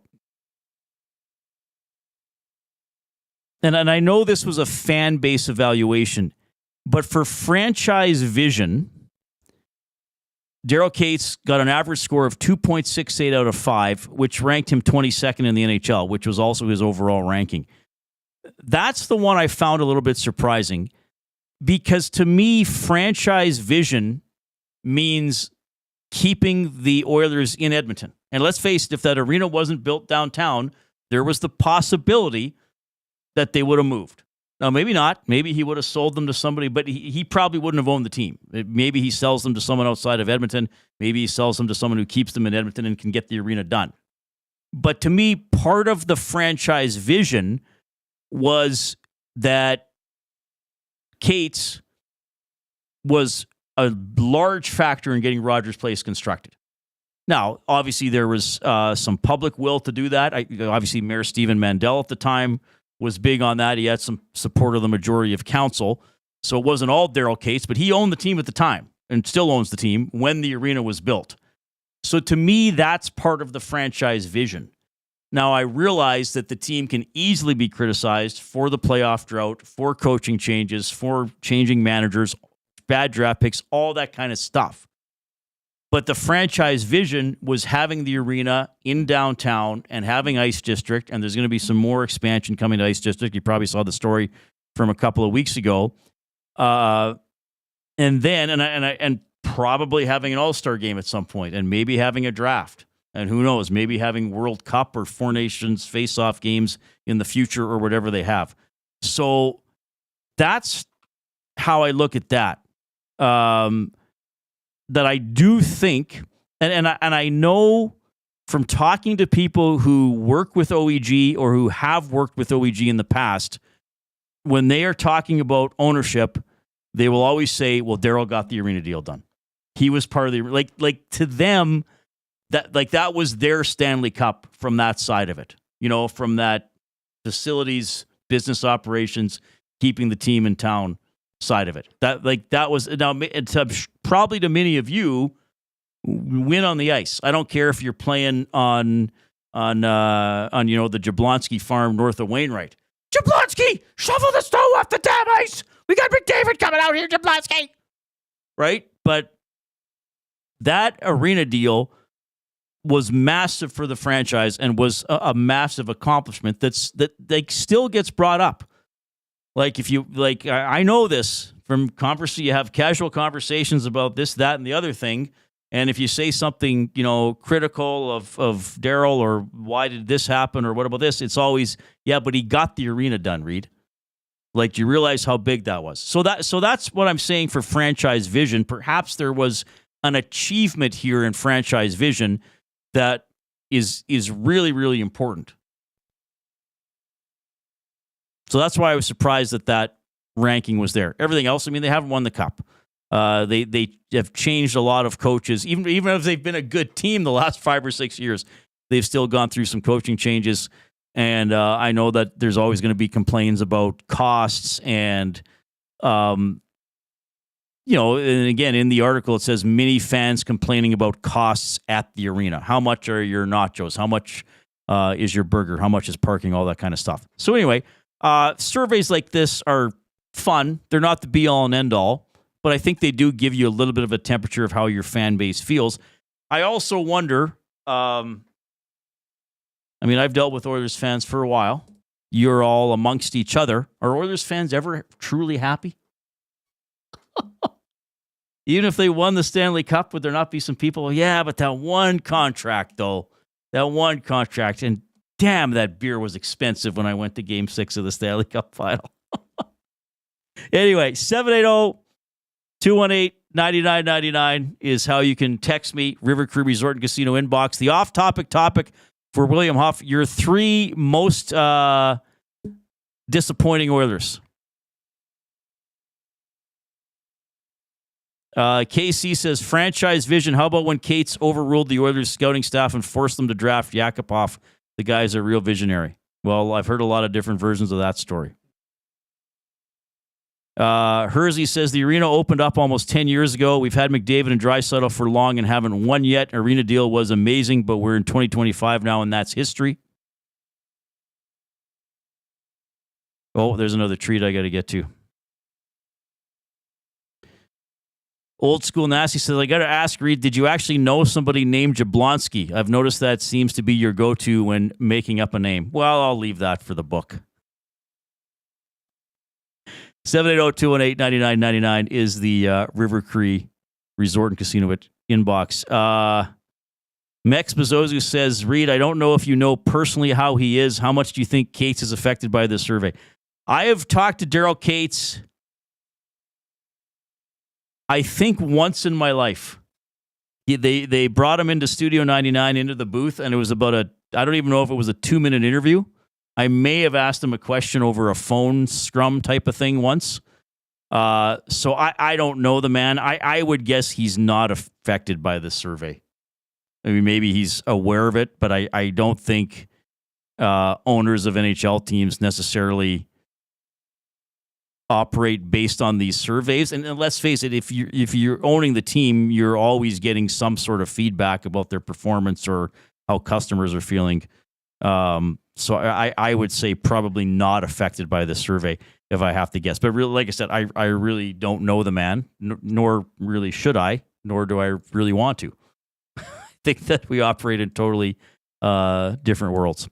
and I know this was a fan base evaluation, but for franchise vision, Daryl Cates got an average score of 2.68 out of 5, which ranked him 22nd in the NHL, which was also his overall ranking. That's the one I found a little bit surprising, because to me, franchise vision means keeping the Oilers in Edmonton. And let's face it, if that arena wasn't built downtown, there was the possibility that they would have moved. Now, maybe not. Maybe he would have sold them to somebody, but he probably wouldn't have owned the team. Maybe he sells them to someone outside of Edmonton. Maybe he sells them to someone who keeps them in Edmonton and can get the arena done. But to me, part of the franchise vision was that Cates was a large factor in getting Rogers Place constructed. Now, obviously, there was some public will to do that. Obviously, Mayor Stephen Mandel at the time was big on that. He had some support of the majority of council. So it wasn't all Daryl Cates, but he owned the team at the time and still owns the team when the arena was built. So to me, that's part of the franchise vision. Now, I realize that the team can easily be criticized for the playoff drought, for coaching changes, for changing managers, bad draft picks, all that kind of stuff. But the franchise vision was having the arena in downtown and having Ice District, and there's going to be some more expansion coming to Ice District. You probably saw the story from a couple of weeks ago. And probably having an All-Star game at some point, and maybe having a draft. And who knows, maybe having World Cup or Four Nations face-off games in the future or whatever they have. So that's how I look at that. That I do think, and I know from talking to people who work with OEG or who have worked with OEG in the past, when they are talking about ownership, they will always say, well, Daryl got the arena deal done. He was part of the, like to them, that was their Stanley Cup from that side of it, from that facilities, business operations, keeping the team in town side of it. That was, now probably to many of you, win on the ice. I don't care if you're playing on the Jablonski farm north of Wainwright. Jablonski, shovel the snow off the damn ice. We got McDavid coming out here, Jablonski. Right? But that arena deal was massive for the franchise and was a massive accomplishment that still gets brought up. I know this from you have casual conversations about this, that, and the other thing. And if you say something, critical of Daryl or why did this happen or what about this, it's always, yeah, but he got the arena done, Reid. Do you realize how big that was? So that's what I'm saying for franchise vision. Perhaps there was an achievement here in franchise vision that is really, really important. So that's why I was surprised that ranking was there. Everything else, they haven't won the cup. They have changed a lot of coaches. Even if they've been a good team the last 5 or 6 years, they've still gone through some coaching changes. And I know that there's always going to be complaints about costs. And, and again, in the article, it says many fans complaining about costs at the arena. How much are your nachos? How much is your burger? How much is parking? All that kind of stuff. So anyway, surveys like this are fun. They're not the be-all and end-all, but I think they do give you a little bit of a temperature of how your fan base feels. I also wonder, I've dealt with Oilers fans for a while. You're all amongst each other. Are Oilers fans ever truly happy? Even if they won the Stanley Cup, would there not be some people, yeah, but that one contract, though, and damn, that beer was expensive when I went to Game 6 of the Stanley Cup Final. Anyway, 780-218-9999 is how you can text me, River Crew Resort and Casino inbox. The off-topic topic for William Huff, your 3 most disappointing Oilers. KC says, franchise vision. How about when Cates overruled the Oilers scouting staff and forced them to draft Yakupov? The guy's a real visionary. Well, I've heard a lot of different versions of that story. Hersey says, the arena opened up almost 10 years ago. We've had McDavid and Draisaitl for long and haven't won yet. Arena deal was amazing, but we're in 2025 now, and that's history. Oh, there's another treat I got to get to. Old School Nasty says, I got to ask, Reid, did you actually know somebody named Jablonski? I've noticed that seems to be your go-to when making up a name. Well, I'll leave that for the book. 780-218-9999 is the River Cree Resort and Casino inbox. Mex Bezozu says, Reid, I don't know if you know personally how he is. How much do you think Cates is affected by this survey? I have talked to Daryl Cates, I think, once in my life. They brought him into Studio 99, into the booth, and it was about I don't even know if it was a 2-minute interview. I may have asked him a question over a phone scrum type of thing once. So I don't know the man. I would guess he's not affected by this survey. I mean, maybe he's aware of it, but I don't think owners of NHL teams necessarily operate based on these surveys. And let's face it, if you're owning the team, you're always getting some sort of feedback about their performance or how customers are feeling. So I would say probably not affected by this survey if I have to guess. But really, like I said, I really don't know the man, nor really should I, nor do I really want to. I think that we operate in totally different worlds.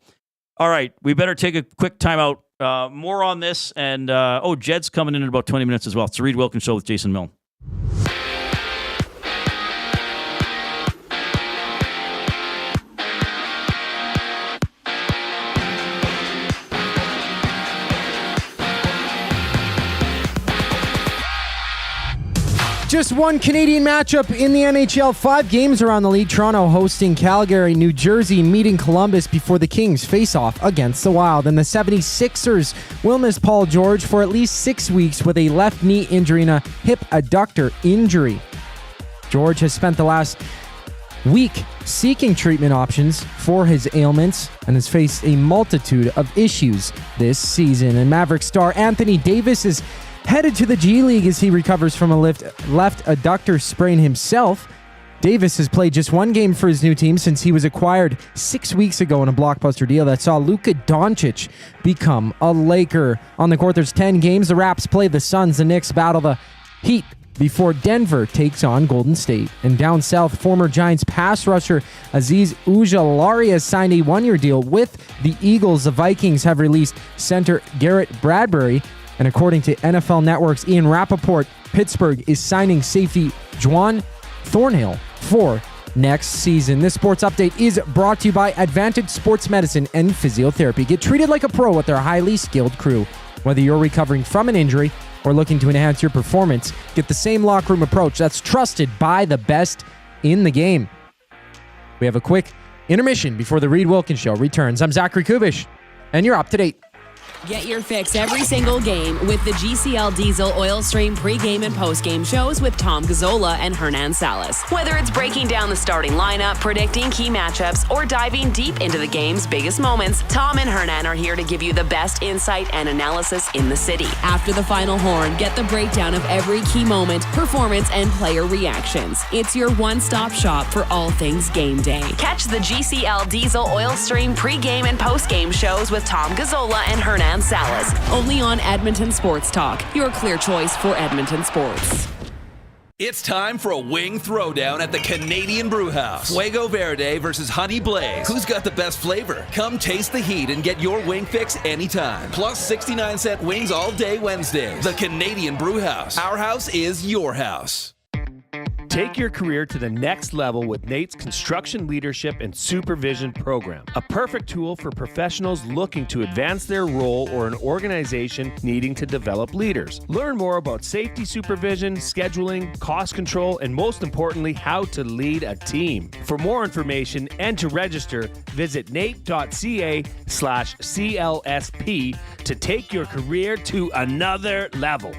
All right, we better take a quick timeout. More on this, and Jed's coming in about 20 minutes as well. It's the Reid Wilkins Show with Jason Milne. Just one Canadian matchup in the NHL. 5 games around the league. Toronto hosting Calgary, New Jersey meeting Columbus before the Kings face off against the Wild. And the 76ers will miss Paul George for at least 6 weeks with a left knee injury and a hip adductor injury. George has spent the last week seeking treatment options for his ailments and has faced a multitude of issues this season. And Maverick star Anthony Davis is headed to the G League as he recovers from a left adductor sprain himself. Davis has played just one game for his new team since he was acquired 6 weeks ago in a blockbuster deal that saw Luka Doncic become a Laker. On the court, there's 10 games. The Raps play the Suns. The Knicks battle the Heat before Denver takes on Golden State. And down south, former Giants pass rusher Aziz Ujulari has signed a 1-year deal with the Eagles. The Vikings have released center Garrett Bradbury. And according to NFL Network's Ian Rappaport, Pittsburgh is signing safety Juwan Thornhill for next season. This sports update is brought to you by Advantage Sports Medicine and Physiotherapy. Get treated like a pro with their highly skilled crew. Whether you're recovering from an injury or looking to enhance your performance, get the same locker room approach that's trusted by the best in the game. We have a quick intermission before the Reid Wilkins Show returns. I'm Zachary Kubusch, and you're up to date. Get your fix every single game with the GCL Diesel Oil Stream pregame and postgame shows with Tom Gazzola and Hernan Salas. Whether it's breaking down the starting lineup, predicting key matchups, or diving deep into the game's biggest moments, Tom and Hernan are here to give you the best insight and analysis in the city. After the final horn, get the breakdown of every key moment, performance, and player reactions. It's your one-stop shop for all things game day. Catch the GCL Diesel Oil Stream pregame and postgame shows with Tom Gazzola and Hernan Salas, only on Edmonton Sports Talk, your clear choice for Edmonton sports. It's time for a wing throwdown at the Canadian Brewhouse. Fuego Verde versus Honey Blaze. Who's got the best flavor? Come taste the heat and get your wing fix anytime. Plus 69-cent wings all day Wednesdays. The Canadian Brewhouse. Our house is your house. Take your career to the next level with Nate's Construction Leadership and Supervision Program, a perfect tool for professionals looking to advance their role or an organization needing to develop leaders. Learn more about safety supervision, scheduling, cost control, and most importantly, how to lead a team. For more information and to register, visit nate.ca/CLSP to take your career to another level.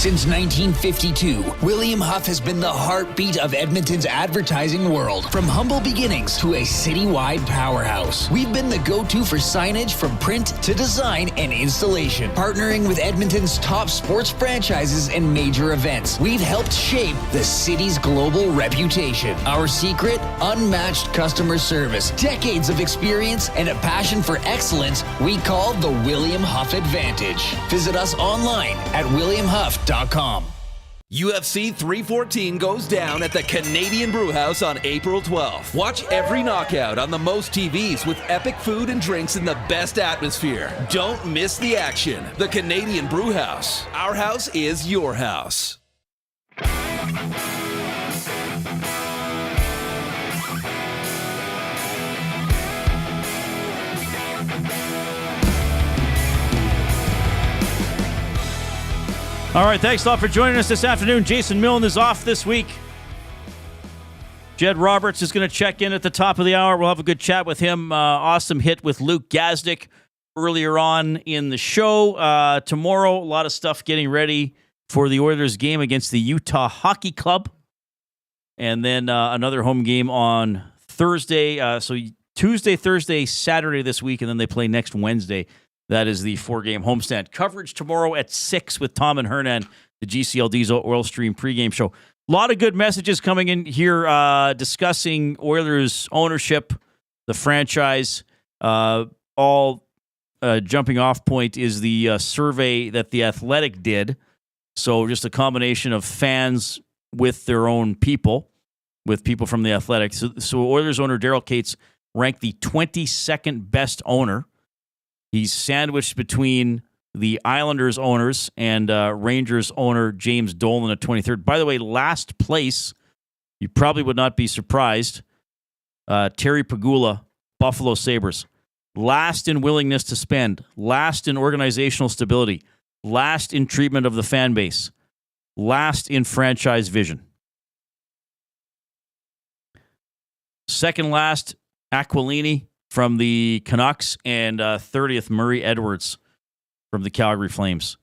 Since 1952, William Huff has been the heartbeat of Edmonton's advertising world. From humble beginnings to a citywide powerhouse, we've been the go-to for signage from print to design and installation. Partnering with Edmonton's top sports franchises and major events, we've helped shape the city's global reputation. Our secret? Unmatched customer service, decades of experience, and a passion for excellence we call the William Huff Advantage. Visit us online at williamhuff.com. UFC 314 goes down at the Canadian Brewhouse on April 12th. Watch every knockout on the most TVs with epic food and drinks in the best atmosphere. Don't miss the action. The Canadian Brewhouse. Our house is your house. All right, thanks a lot for joining us this afternoon. Jason Milne is off this week. Jed Roberts is going to check in at the top of the hour. We'll have a good chat with him. Awesome hit with Luke Gazdic earlier on in the show. Tomorrow, a lot of stuff getting ready for the Oilers game against the Utah Hockey Club. And then another home game on Thursday. So Tuesday, Thursday, Saturday this week, and then they play next Wednesday. That is the 4-game homestand. Coverage tomorrow at 6 with Tom and Hernan, the GCL Diesel Oil Stream pregame show. A lot of good messages coming in here discussing Oilers ownership, the franchise. All jumping off point is the survey that The Athletic did. So just a combination of fans with their own people, with people from The Athletic. So Oilers owner Daryl Cates ranked the 22nd best owner. He's sandwiched between the Islanders owners and Rangers owner James Dolan at 23rd. By the way, last place, you probably would not be surprised, Terry Pegula, Buffalo Sabres. Last in willingness to spend, last in organizational stability, last in treatment of the fan base, last in franchise vision. Second last, Aquilini from the Canucks, and 30th, Murray Edwards from the Calgary Flames.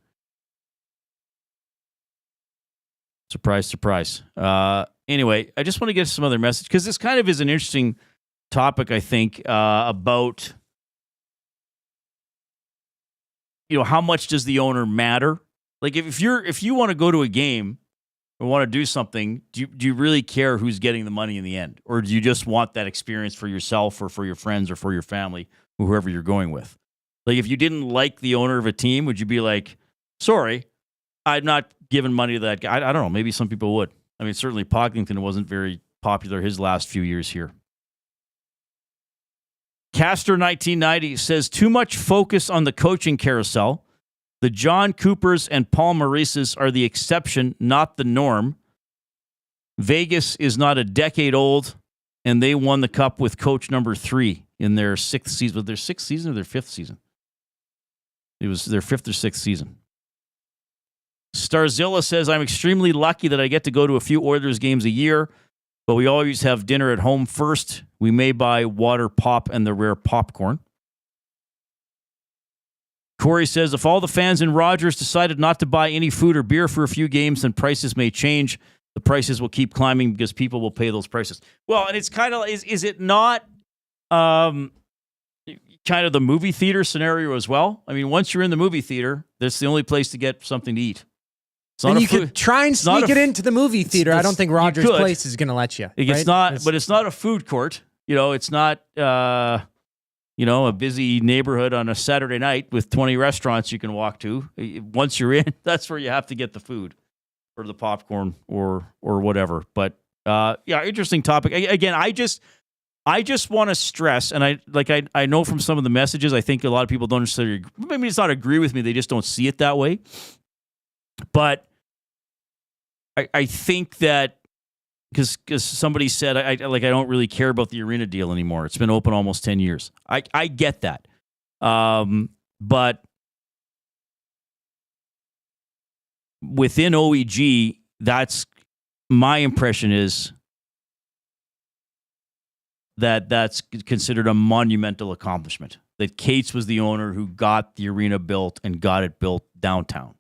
Surprise, surprise. Anyway, I just want to get some other message, because this kind of is an interesting topic, I think, about, how much does the owner matter? Like, if you want to go to a game or want to do something, do you really care who's getting the money in the end? Or do you just want that experience for yourself or for your friends or for your family, or whoever you're going with? Like, if you didn't like the owner of a team, would you be like, sorry, I'm not giving money to that guy? I don't know. Maybe some people would. I mean, certainly Pocklington wasn't very popular his last few years here. Castor 1990 says, too much focus on the coaching carousel. The John Coopers and Paul Maurices are the exception, not the norm. Vegas is not a decade old, and they won the cup with coach number 3 in their 6th season. Was their 6th season or their 5th season? It was their 5th or 6th season. Starzilla says, I'm extremely lucky that I get to go to a few Oilers games a year, but we always have dinner at home first. We may buy water, pop, and the rare popcorn. Corey says, if all the fans in Rogers decided not to buy any food or beer for a few games, then prices may change. The prices will keep climbing because people will pay those prices. Well, and it's kind of, is it not kind of the movie theater scenario as well? I mean, once you're in the movie theater, that's the only place to get something to eat. And you could try and sneak it into the movie theater. I don't think Rogers Place is going to let you. It's not, but it's not a food court. It's not... a busy neighborhood on a Saturday night with 20 restaurants you can walk to. Once you're in, that's where you have to get the food or the popcorn or whatever. But interesting topic. Again, I just want to stress, and I know from some of the messages, I think a lot of people don't necessarily, maybe it's not agree with me, they just don't see it that way. But I think that because somebody said, I don't really care about the arena deal anymore. It's been open almost 10 years. I get that. But within OEG, that's my impression is that's considered a monumental accomplishment. That Cates was the owner who got the arena built and got it built downtown.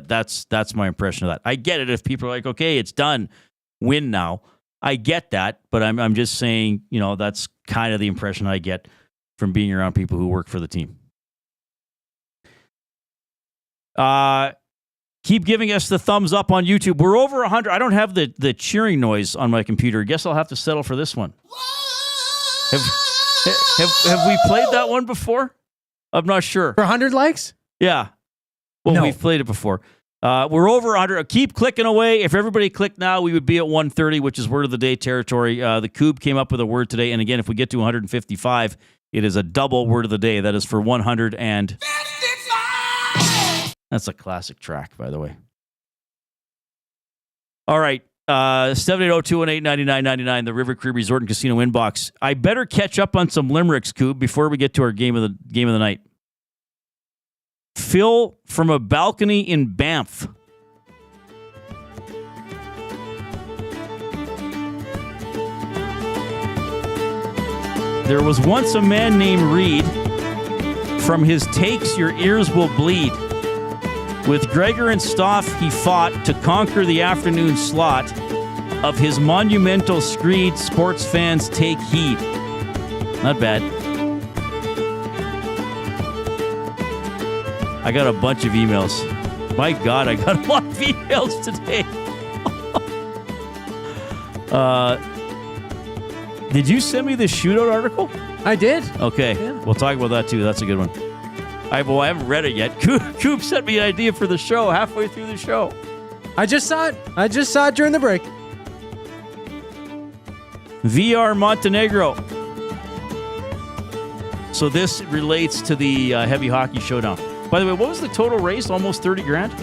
That's my impression of that. I get it if people are like, okay, it's done, win now. I get that, but I'm just saying, that's kind of the impression I get from being around people who work for the team. Keep giving us the thumbs up on YouTube. We're over 100. I don't have the cheering noise on my computer. Guess I'll have to settle for this one. Have we played that one before? I'm not sure. For 100 likes? Yeah. Well, No. we've played it before. We're over 100. Keep clicking away. If everybody clicked now, we would be at 130, which is word of the day territory. The Koob came up with a word today. And again, if we get to 155, it is a double word of the day. That is for 100 and... That's a classic track, by the way. All right. 780-218-9999, the River Cree Resort and Casino inbox. I better catch up on some limericks, Koob, before we get to our game of the night. Phil from a balcony in Banff. There was once a man named Reid. From his takes, your ears will bleed. With Gregor and Stoff, he fought to conquer the afternoon slot. Of his monumental screed, sports fans take heed. Not bad. I got a bunch of emails. My God, I got a lot of emails today. Did you send me the shootout article? I did. Okay, We'll talk about that too. That's a good one. I haven't read it yet. Koob sent me an idea for the show halfway through the show. I just saw it during the break. VR Montenegro. So this relates to the heavy hockey showdown. By the way, what was the total raise? Almost 30 grand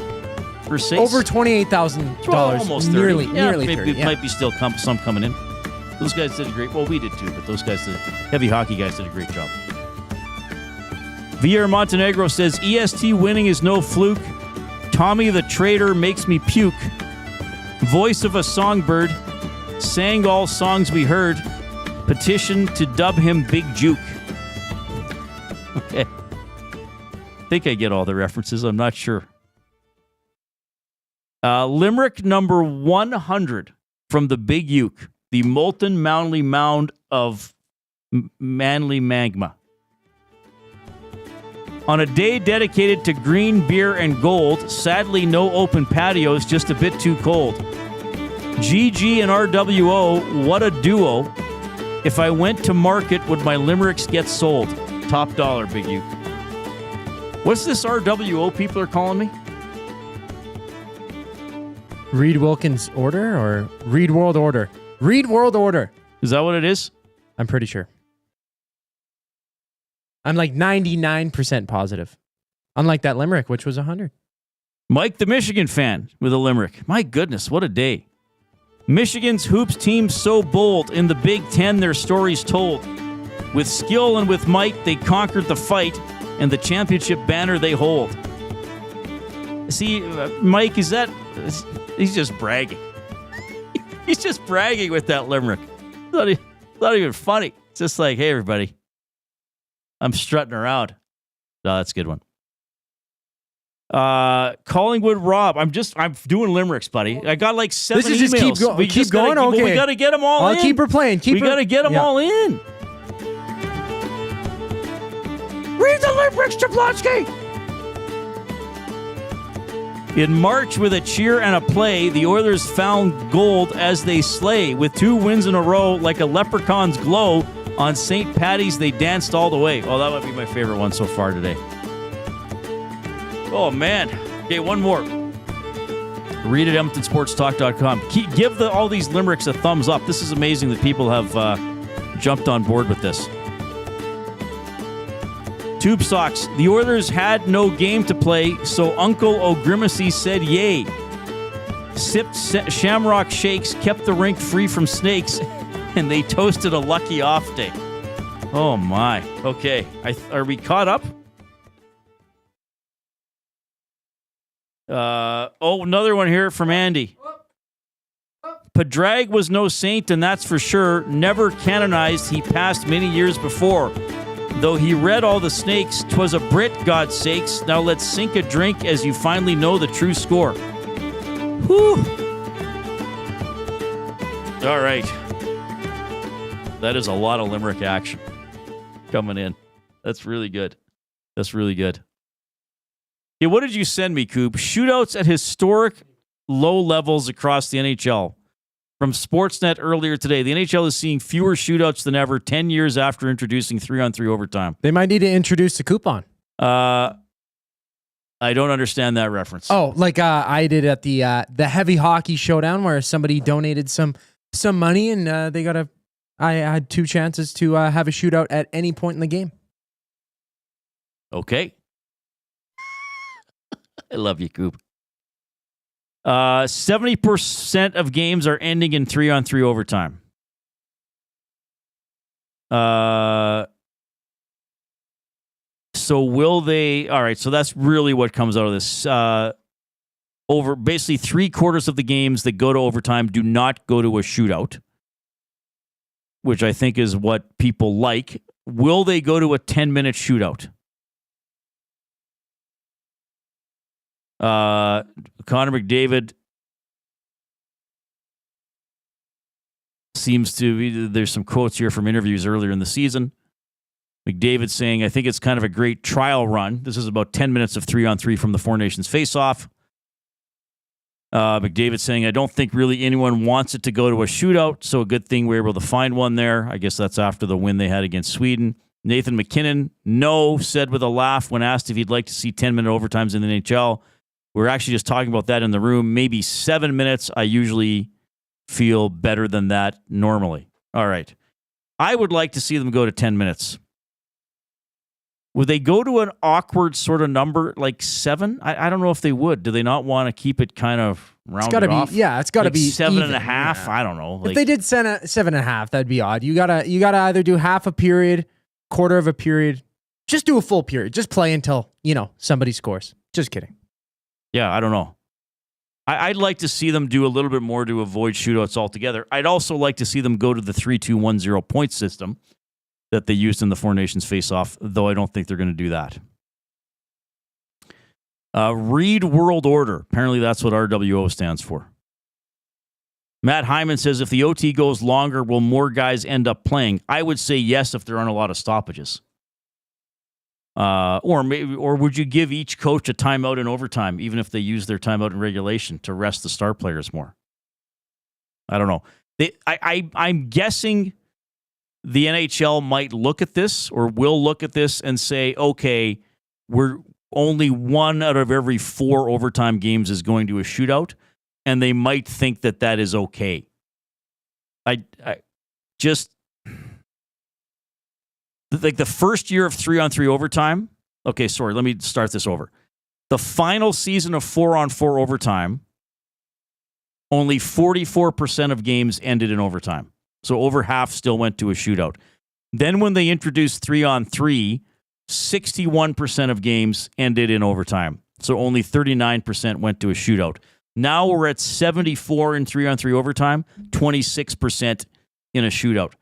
for Sace? Over $28,000. Almost 30. Nearly maybe 30. It might be still some coming in. Those guys did a great. Well, we did too, but those guys heavy hockey guys did a great job. VR Montenegro says, EST winning is no fluke. Tommy the Traitor makes me puke. Voice of a songbird. Sang all songs we heard. Petition to dub him Big Juke. Okay. I think I get all the references. I'm not sure. Limerick number 100 from the Big Uke. The molten Manly mound of manly magma. On a day dedicated to green beer and gold, sadly no open patios, just a bit too cold. GG and RWO, what a duo. If I went to market, would my limericks get sold? Top dollar, Big U. What's this RWO people are calling me? Reid Wilkins Order or Reid World Order? Reid World Order. Is that what it is? I'm pretty sure. I'm like 99% positive. Unlike that limerick, which was 100. Mike the Michigan fan with a limerick. My goodness, what a day. Michigan's hoops team so bold. In the Big Ten, their stories told. With skill and with might, they conquered the fight, and the championship banner they hold. See, Mike, he's just bragging. He's just bragging with that limerick. It's not even funny. It's just like, hey, everybody, I'm strutting around. No, that's a good one. Collingwood Rob. I'm doing limericks, buddy. I got like 7 emails. Just keep going. Okay. We got to get them all in. I'll keep her playing. We got to get them all in. Read the limericks, Jablonski. In March, with a cheer and a play, the Oilers found gold as they slay. With 2 wins in a row, like a leprechaun's glow, on St. Paddy's, they danced all the way. Oh, that might be my favorite one so far today. Oh, man. Okay, one more. Read at EdmontonSportsTalk.com. Give all these limericks a thumbs up. This is amazing that people have jumped on board with this. Tube Socks. The Oilers had no game to play, so Uncle O'Grimacy said yay. Sipped Shamrock Shakes, kept the rink free from snakes, and they toasted a lucky off day. Oh, my. Okay. Are we caught up? Another one here from Andy. Padraig was no saint, and that's for sure. Never canonized. He passed many years before. Though he read all the snakes, 'twas a Brit, God's sakes. Now let's sink a drink as you finally know the true score. Whew. All right. That is a lot of Limerick action coming in. That's really good. That's really good. Yeah, what did you send me, Koob? Shootouts at historic low levels across the NHL. From Sportsnet earlier today, the NHL is seeing fewer shootouts than ever 10 years after introducing 3-on-3 overtime. They might need to introduce the coupon. I don't understand that reference. Oh, like I did at the heavy hockey showdown where somebody donated some money and I had 2 chances to have a shootout at any point in the game. Okay. I love you, Koob. 70% of games are ending in 3-on-3 overtime. So will they? All right. So that's really what comes out of this. Over basically 3/4 of the games that go to overtime do not go to a shootout, which I think is what people like. Will they go to a 10-minute shootout? Connor McDavid seems to be, there's some quotes here from interviews earlier in the season. McDavid saying, I think it's kind of a great trial run. This is about 10 minutes of 3-on-3 from the Four Nations face-off. McDavid saying, I don't think really anyone wants it to go to a shootout, so a good thing we were able to find one there. I guess that's after the win they had against Sweden. Nathan McKinnon, said with a laugh when asked if he'd like to see 10-minute overtimes in the NHL. We're actually just talking about that in the room. Maybe 7 minutes. I usually feel better than that normally. All right. I would like to see them go to 10 minutes. Would they go to an awkward sort of number like 7? I don't know if they would. Do they not want to keep it kind of rounded off? Yeah, it's got to like be 7.5. Yeah. I don't know. If they did 7.5, that'd be odd. You gotta either do half a period, quarter of a period. Just do a full period. Just play until somebody scores. Just kidding. Yeah, I don't know. I'd like to see them do a little bit more to avoid shootouts altogether. I'd also like to see them go to the 3-2-1-0 point system that they used in the Four Nations face-off, though I don't think they're going to do that. Reid World Order. Apparently that's what RWO stands for. Matt Hyman says, if the OT goes longer, will more guys end up playing? I would say yes if there aren't a lot of stoppages. Or would you give each coach a timeout in overtime, even if they use their timeout in regulation to rest the star players more? I don't know. I'm guessing the NHL might look at this or will look at this and say, okay, we're only 1 out of every 4 overtime games is going to a shootout, and they might think that that is okay. I just... Like the first year of 3-on-3 overtime. Okay, sorry, let me start this over. The final season of 4-on-4 overtime, only 44% of games ended in overtime. So over half still went to a shootout. Then when they introduced 3-on-3, 61% of games ended in overtime. So only 39% went to a shootout. Now we're at 74 in 3-on-3 overtime, 26% in a shootout.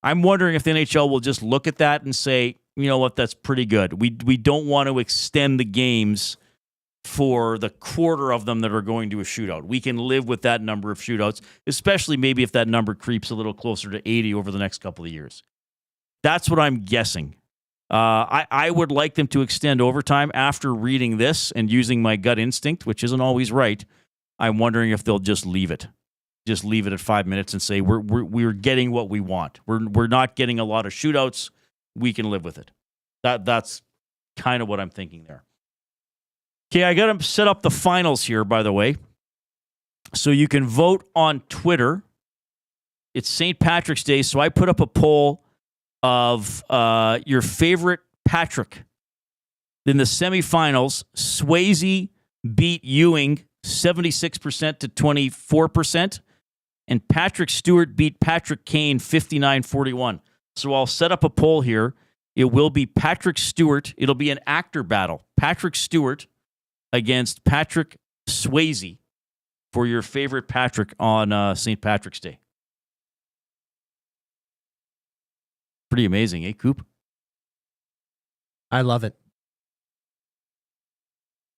I'm wondering if the NHL will just look at that and say, you know what, that's pretty good. We don't want to extend the games for the quarter of them that are going to a shootout. We can live with that number of shootouts, especially maybe if that number creeps a little closer to 80 over the next couple of years. That's what I'm guessing. I would like them to extend overtime after reading this and using my gut instinct, which isn't always right. I'm wondering if they'll just leave it. Just leave it at 5 minutes and say we're getting what we want. We're not getting a lot of shootouts. We can live with it. That's kind of what I'm thinking there. Okay, I got to set up the finals here, by the way, so you can vote on Twitter. It's St. Patrick's Day, so I put up a poll of your favorite Patrick. In the semifinals, Swayze beat Ewing 76% to 24%. And Patrick Stewart beat Patrick Kane 59-41. So I'll set up a poll here. It will be Patrick Stewart. It'll be an actor battle. Patrick Stewart against Patrick Swayze for your favorite Patrick on St. Patrick's Day. Pretty amazing, eh, Coop? I love it.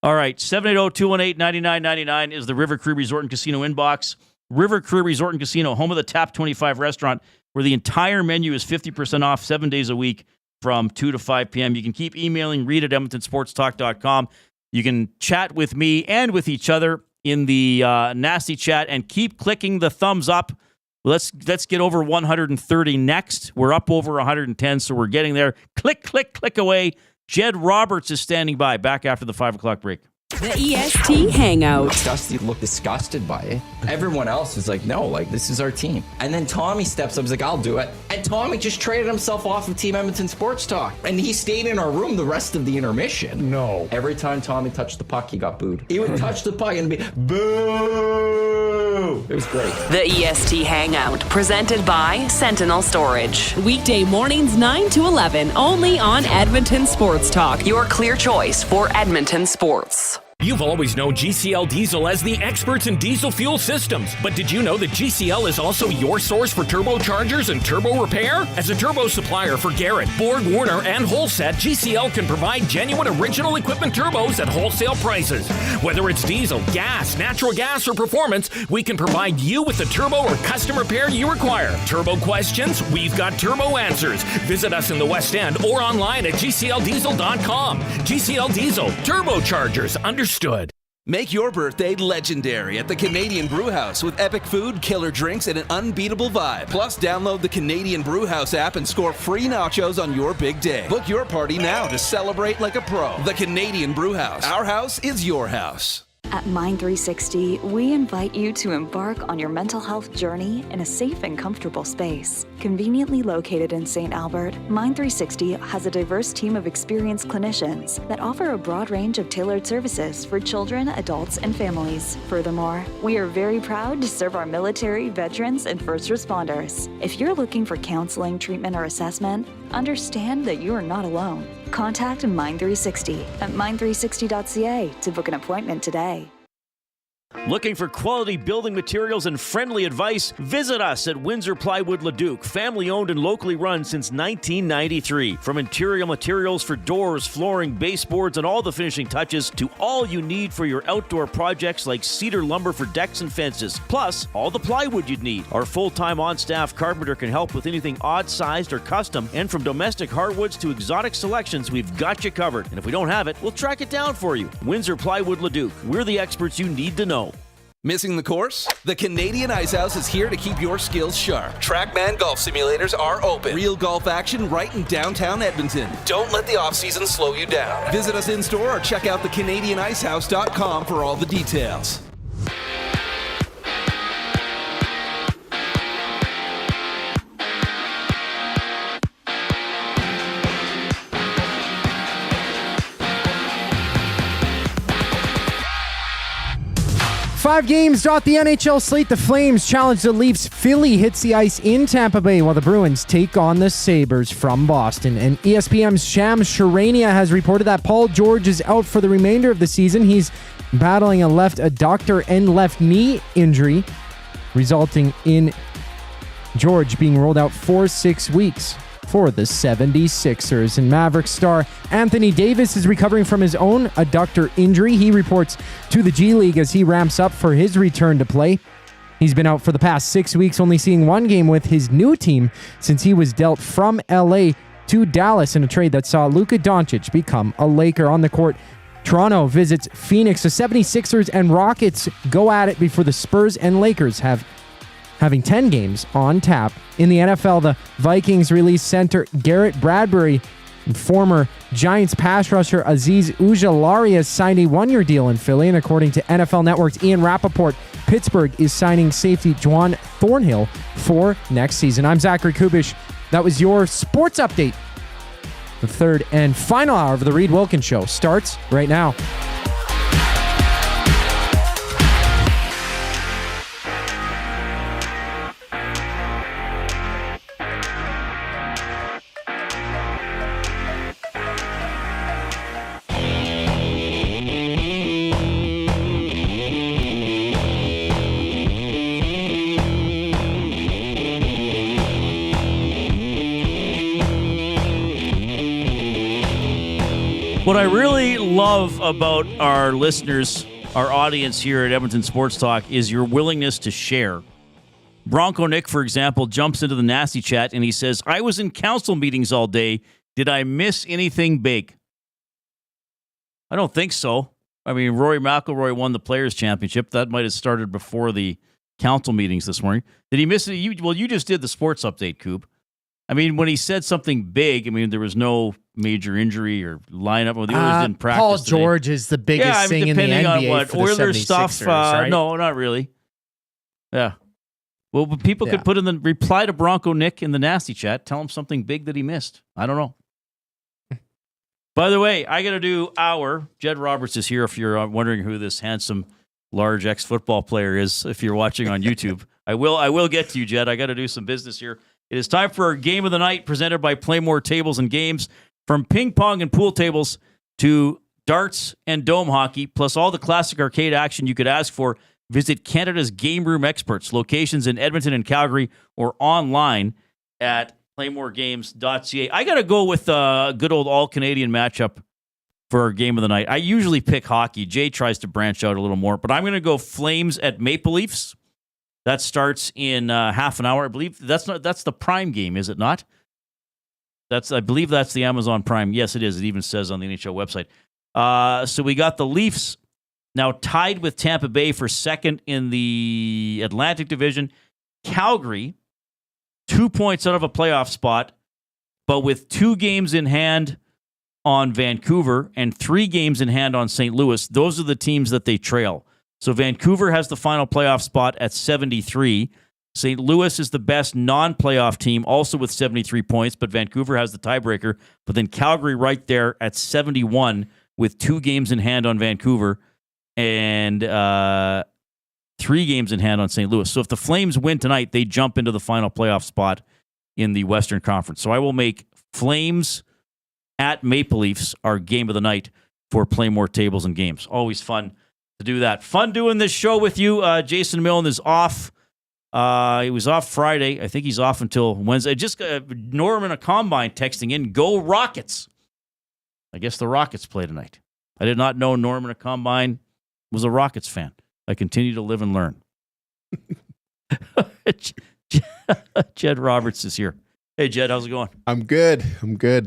All right, 780-218-9999 is the River Cree Resort and Casino inbox. River Cree Resort and Casino, home of the Tap 25 restaurant, where the entire menu is 50% off 7 days a week from 2 to 5 p.m. You can keep emailing Reid at EdmontonSportsTalk.com. You can chat with me and with each other in the nasty chat and keep clicking the thumbs up. Let's get over 130 next. We're up over 110, so we're getting there. Click, click, click away. Jed Roberts is standing by. Back after the 5 o'clock break. The EST Hangout. Dusty looked disgusted by it. Everyone else was like, no, like, this is our team. And then Tommy steps up and is like, I'll do it. And Tommy just traded himself off of Team Edmonton Sports Talk. And he stayed in our room the rest of the intermission. No. Every time Tommy touched the puck, he got booed. He would touch the puck and be, boo! It was great. The EST Hangout, presented by Sentinel Storage. Weekday mornings 9 to 11, only on Edmonton Sports Talk. Your clear choice for Edmonton sports. You've always known GCL Diesel as the experts in diesel fuel systems, but did you know that GCL is also your source for turbochargers and turbo repair? As a turbo supplier for Garrett, Borg Warner, and Holset, GCL can provide genuine original equipment turbos at wholesale prices. Whether it's diesel, gas, natural gas, or performance, we can provide you with the turbo or custom repair you require. Turbo questions? We've got turbo answers. Visit us in the West End or online at GCLDiesel.com. GCL Diesel, turbochargers, understood. Make your birthday legendary at the Canadian Brewhouse with epic food, killer drinks, and an unbeatable vibe. Plus, download the Canadian Brewhouse app and score free nachos on your big day. Book your party now to celebrate like a pro. The Canadian Brewhouse. Our house is your house. At Mind 360, we invite you to embark on your mental health journey in a safe and comfortable space. Conveniently located in St. Albert, Mind 360 has a diverse team of experienced clinicians that offer a broad range of tailored services for children, adults, and families. Furthermore, we are very proud to serve our military, veterans, and first responders. If you're looking for counseling, treatment, or assessment, understand that you are not alone. Contact Mind 360 at mind360.ca to book an appointment today. Looking for quality building materials and friendly advice? Visit us at Windsor Plywood Leduc, family owned and locally run since 1993. From interior materials for doors, flooring, baseboards, and all the finishing touches to all you need for your outdoor projects like cedar lumber for decks and fences, plus all the plywood you'd need. Our full-time on-staff carpenter can help with anything odd-sized or custom, and from domestic hardwoods to exotic selections, we've got you covered. And if we don't have it, we'll track it down for you. Windsor Plywood Leduc. We're the experts you need to know. Missing the course? The Canadian Ice House is here to keep your skills sharp. Trackman golf simulators are open. Real golf action right in downtown Edmonton. Don't let the off-season slow you down. Visit us in-store or check out thecanadianicehouse.com for all the details. Five games dot the NHL slate. The Flames challenge the Leafs. Philly hits the ice in Tampa Bay while the Bruins take on the Sabres from Boston. And ESPN's Shams Charania has reported that Paul George is out for the remainder of the season. He's battling a left adductor and left knee injury, resulting in George being rolled out for 6 weeks for the 76ers. And Mavericks star Anthony Davis is recovering from his own adductor injury. He reports to the G League as he ramps up for his return to play. He's been out for the past 6 weeks, only seeing one game with his new team since he was dealt from LA to Dallas in a trade that saw Luka Doncic become a Laker. On the court, Toronto visits Phoenix. The 76ers and Rockets go at it before the Spurs and Lakers having 10 games on tap. In the NFL, the Vikings release center Garrett Bradbury and former Giants pass rusher Azeez Ujulari has signed a one-year deal in Philly, and according to NFL Network's Ian Rappaport, Pittsburgh is signing safety Juwan Thornhill for next season. I'm Zachary Kubusch. That was your sports update. The third and final hour of the Reid Wilkins Show starts right now. What I really love about our listeners, our audience here at Edmonton Sports Talk, is your willingness to share. Bronco Nick, for example, jumps into the nasty chat and he says, I was in council meetings all day. Did I miss anything big? I don't think so. I mean, Rory McIlroy won the Players' Championship. That might have started before the council meetings this morning. Did he miss it? You just did the sports update, Koob. I mean, when he said something big, I mean, there was no major injury or lineup. Well, the Oilers didn't practice Paul today. George is the biggest thing in the NBA on what for the Oilers 76ers, stuff. right? No, not really. Yeah. Well, but people could put in the reply to Bronco Nick in the nasty chat. Tell him something big that he missed. I don't know. By the way, I got to do Jed Roberts is here if you're wondering who this handsome, large ex-football player is, if you're watching on YouTube. I will get to you, Jed. I got to do some business here. It is time for our game of the night presented by Playmore Tables and Games. From ping pong and pool tables to darts and dome hockey, plus all the classic arcade action you could ask for, visit Canada's Game Room Experts, locations in Edmonton and Calgary, or online at playmoregames.ca. I got to go with a good old all-Canadian matchup for our game of the night. I usually pick hockey. Jay tries to branch out a little more, but I'm going to go Flames at Maple Leafs. That starts in half an hour. I believe that's the Prime game, is it not? I believe that's the Amazon Prime. Yes, it is. It even says on the NHL website. So we got the Leafs now tied with Tampa Bay for second in the Atlantic Division. Calgary, 2 points out of a playoff spot, but with 2 games in hand on Vancouver and 3 games in hand on St. Louis. Those are the teams that they trail. So Vancouver has the final playoff spot at 73. St. Louis is the best non-playoff team, also with 73 points, but Vancouver has the tiebreaker. But then Calgary right there at 71 with 2 games in hand on Vancouver and 3 games in hand on St. Louis. So if the Flames win tonight, they jump into the final playoff spot in the Western Conference. So I will make Flames at Maple Leafs our game of the night for Playmore Tables and Games. Always fun to do that. Fun doing this show with you. Jason Milne is off. He was off Friday. I think he's off until Wednesday. Just Norman a Combine texting in, go Rockets. I guess the Rockets play tonight. I did not know Norman a Combine was a Rockets fan. I continue to live and learn. Jed Roberts is here. Hey, Jed, how's it going? I'm good.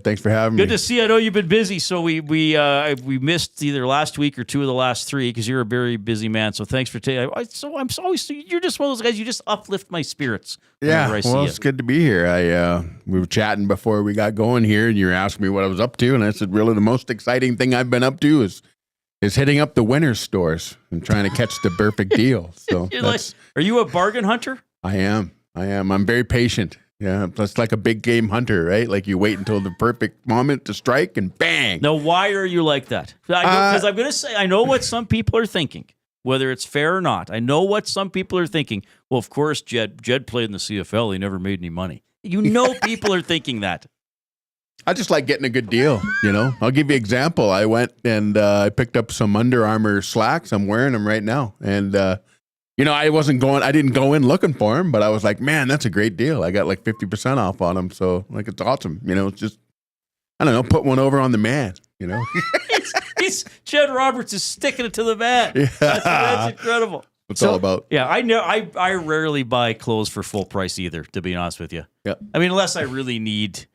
Thanks for having me. Good to see you. I know you've been busy, so we missed either last week or 2 of the last 3 because you're a very busy man. So thanks for taking. You're just one of those guys. You just uplift my spirits. Yeah, well, it's good to be here. We were chatting before we got going here, and you were asking me what I was up to, and I said, really, the most exciting thing I've been up to is hitting up the Winners stores and trying to catch the perfect deal. So, are you a bargain hunter? I am. I'm very patient. Yeah, that's like a big game hunter, right? Like you wait until the perfect moment to strike and bang. Now, why are you like that? Because I'm going to say, I know what some people are thinking, whether it's fair or not. I know what some people are thinking. Well, of course, Jed played in the CFL. He never made any money. You know people are thinking that. I just like getting a good deal, I'll give you an example. I went and I picked up some Under Armour slacks. I'm wearing them right now. And, I didn't go in looking for them, but I was like, man, that's a great deal. I got like 50% off on them. So it's awesome. It's just, I don't know, put one over on the man, Jed Roberts is sticking it to the man. Yeah. That's incredible. What's all about? Yeah, I know. I rarely buy clothes for full price either, to be honest with you. Yeah. I mean, unless I really need,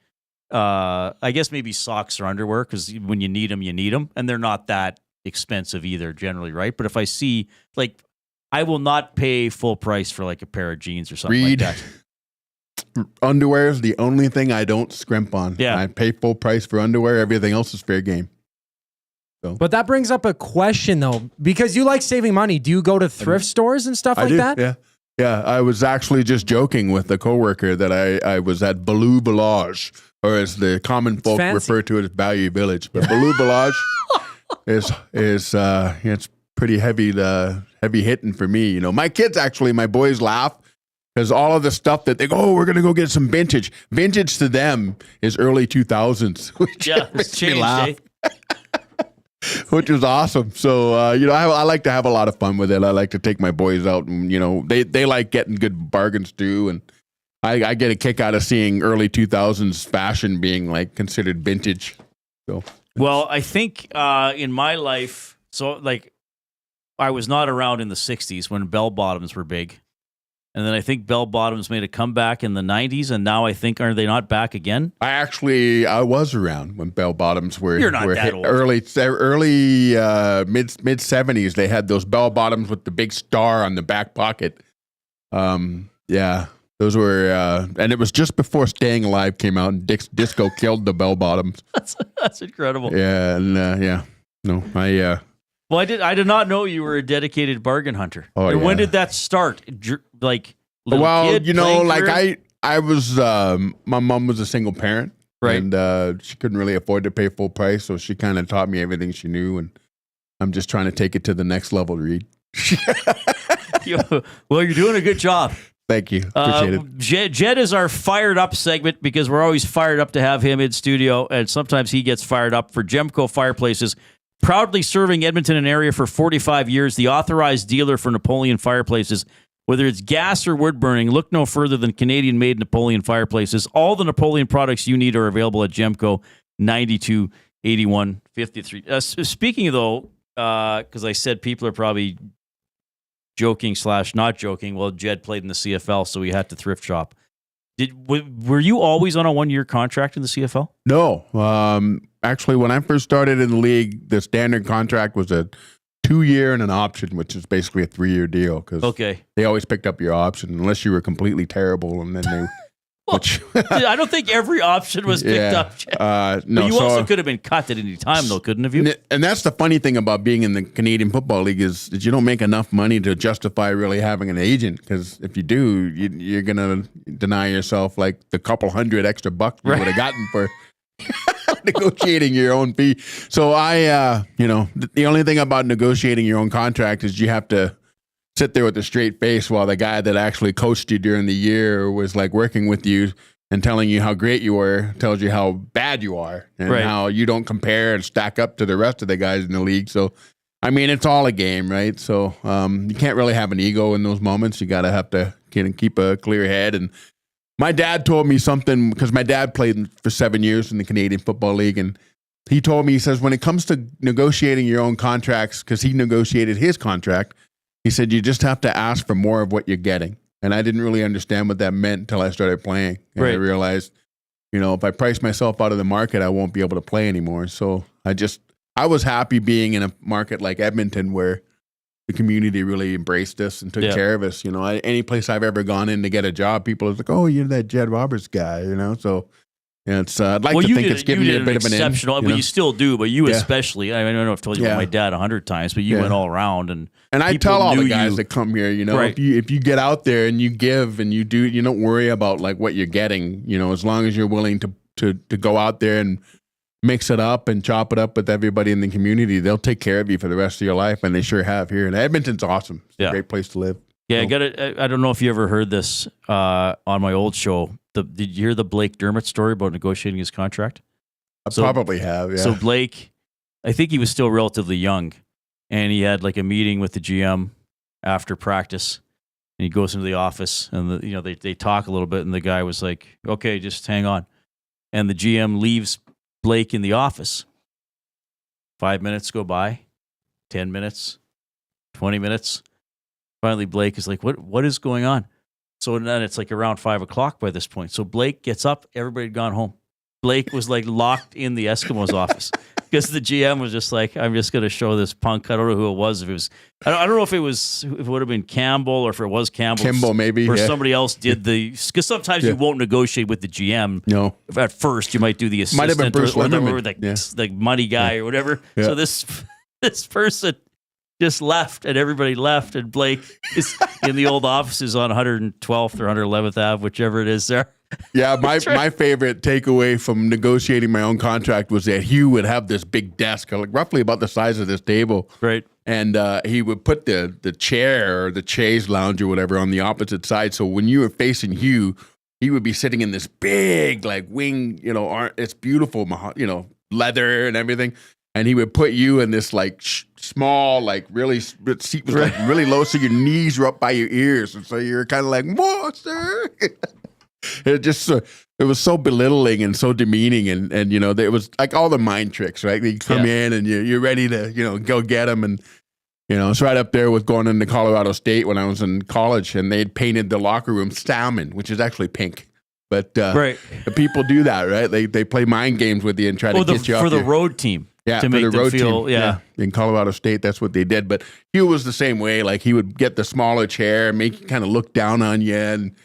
I guess maybe socks or underwear, because when you need them, and they're not that expensive either generally, right? But if I see, I will not pay full price for like a pair of jeans or something like that. Underwear is the only thing I don't scrimp on. Yeah. I pay full price for underwear. Everything else is fair game. So. But that brings up a question, though, because you like saving money. Do you go to thrift stores and stuff like that? Yeah. Yeah. I was actually just joking with a coworker that I was at Baloo Village, or as the common folk refer to it as Bayou Village. But Baloo Village is it's pretty heavy hitting for me. My kids my boys laugh because all of the stuff that they go, oh, we're going to go get some vintage. Vintage to them is early 2000s, which makes me laugh. Which was awesome. So, I like to have a lot of fun with it. I like to take my boys out and, they like getting good bargains too. And I get a kick out of seeing early 2000s fashion being considered vintage. So. Well, I think in my life, so like I was not around in the 60s when bell bottoms were big. And then I think bell bottoms made a comeback in the 90s, and now I think, are they not back again? I was around when bell bottoms were. You're not that old. Early mid 70s. They had those bell bottoms with the big star on the back pocket. Yeah, those were, and it was just before Staying Alive came out, and disco killed the bell bottoms. That's incredible. Yeah, and no, Well, I did not know you were a dedicated bargain hunter. Oh, And when yeah. did that start? Like, little well, kid, you know, playing like career? I was, my mom was a single parent, right? And she couldn't really afford to pay full price, so she kind of taught me everything she knew, and I'm just trying to take it to the next level, Reid. Well, you're doing a good job. Thank you. Appreciate it. Jed is our fired up segment because we're always fired up to have him in studio, and sometimes he gets fired up for Gemco Fireplaces. Proudly serving Edmonton and area for 45 years, the authorized dealer for Napoleon Fireplaces. Whether it's gas or wood burning, look no further than Canadian-made Napoleon Fireplaces. All the Napoleon products you need are available at Gemco, 92-81-53. Speaking of, though, because I said people are probably joking / not joking, well, Jed played in the CFL, so he had to thrift shop. Were you always on a one-year contract in the CFL? No. Actually, when I first started in the league, the standard contract was a 2-year and an option, which is basically a 3-year deal. Because they always picked up your option unless you were completely terrible, and then they. I don't think every option was picked up. No, but you also could have been cut at any time, though, couldn't have you? And that's the funny thing about being in the Canadian Football League is that you don't make enough money to justify really having an agent. Because if you do, you're gonna deny yourself like the couple hundred extra bucks you would have gotten for negotiating your own fee. So the only thing about negotiating your own contract is you have to sit there with a straight face while the guy that actually coached you during the year was like working with you and telling you how great you were, tells you how bad you are and how you don't compare and stack up to the rest of the guys in the league. So, I mean, it's all a game, right? So you can't really have an ego in those moments. You got to have to keep a clear head. And my dad told me something, because my dad played for 7 years in the Canadian Football League, and he told me, he says, when it comes to negotiating your own contracts, because he negotiated his contract, he said, you just have to ask for more of what you're getting. And I didn't really understand what that meant until I started playing. And I realized, if I price myself out of the market, I won't be able to play anymore. So I was happy being in a market like Edmonton where the community really embraced us and took care of us. Any place I've ever gone in to get a job, people are like, oh, you're that Jed Roberts guy, So it's I'd like to think it's given you a bit of an exceptional, in. But you still do, but you especially. I don't know if I've told you about my dad 100 times, but you went all around, and I tell all the guys that come here, if you get out there and you give and you do, you don't worry about like what you're getting. As long as you're willing to go out there and mix it up and chop it up with everybody in the community, they'll take care of you for the rest of your life, and they sure have here. And Edmonton's awesome. It's a great place to live. Yeah, I don't know if you ever heard this on my old show. Did you hear the Blake Dermott story about negotiating his contract? I probably have, yeah. So Blake, I think he was still relatively young, and he had like a meeting with the GM after practice, and he goes into the office, and they talk a little bit, and the guy was like, okay, just hang on. And the GM leaves Blake in the office. 5 minutes go by, 10 minutes, 20 minutes. Finally, Blake is like, what is going on? So then it's like around 5 o'clock by this point. So Blake gets up. Everybody had gone home. Blake was like locked in the Eskimos office because the GM was just like, I'm just going to show this punk. I don't know who it was. If it was, I don't know if it would have been Campbell or if it was Campbell. Kimball, maybe. Or somebody else did because sometimes you won't negotiate with the GM. No. At first, you might do the assistant might have been Bruce or the money guy or whatever. Yeah. So this person just left, and everybody left, and Blake is in the old offices on 112th or 111th Ave, whichever it is there. Yeah, my favorite takeaway from negotiating my own contract was that Hugh would have this big desk, like roughly about the size of this table. Right. And he would put the chair or the chaise lounge or whatever on the opposite side. So when you were facing Hugh, he would be sitting in this big, like, wing, it's beautiful, leather and everything. And he would put you in this like small, like really, the seat was like really low, so your knees were up by your ears, and so you're kind of like, "What, sir?" It just it was so belittling and so demeaning, and it was like all the mind tricks, right? You come in and you're ready to go get them, and it's right up there with going into Colorado State when I was in college, and they'd painted the locker room salmon, which is actually pink. But the people do that, right? They play mind games with you and try to get you off for the road team. Yeah, to for make the them road feel, team. In Colorado State, that's what they did. But Hugh was the same way. Like, he would get the smaller chair, make you kind of look down on you, and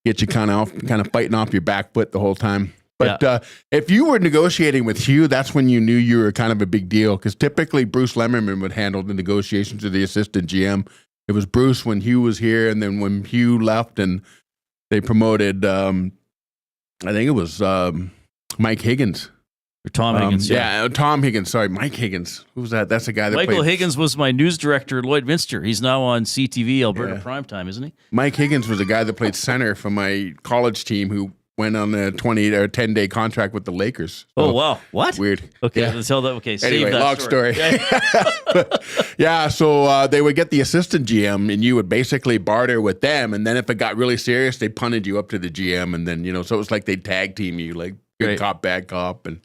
get you kind of fighting off your back foot the whole time. But if you were negotiating with Hugh, that's when you knew you were kind of a big deal, because typically Bruce Lemmerman would handle the negotiations with the assistant GM. It was Bruce when Hugh was here, and then when Hugh left and they promoted, I think it was Mike Higgins. Or Tom Higgins. Tom Higgins. Sorry, Mike Higgins. Who was that? That's the guy that Michael played. Higgins was my news director at Lloydminster. He's now on CTV Alberta Primetime, isn't he? Mike Higgins was the guy that played center for my college team who went on a 20 or 10-day contract with the Lakers. Oh, wow. What? Weird. Okay, let's tell that. Okay, save anyway, that long story. So they would get the assistant GM, and you would basically barter with them. And then if it got really serious, they punted you up to the GM. And then, so it was like they tag team you, like good cop, bad cop. And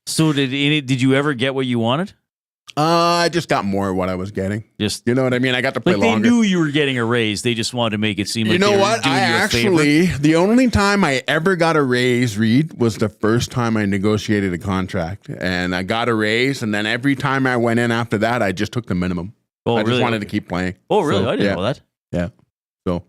so did you ever get what you wanted? I just got more of what I was getting. Just, you know what I mean? I got to play longer. They knew you were getting a raise. They just wanted to make it seem like they were doing you a favor. The only time I ever got a raise, Reid, was the first time I negotiated a contract. And I got a raise, and then every time I went in after that, I just took the minimum. I just wanted to keep playing. Oh, really? I didn't know that. Yeah. So.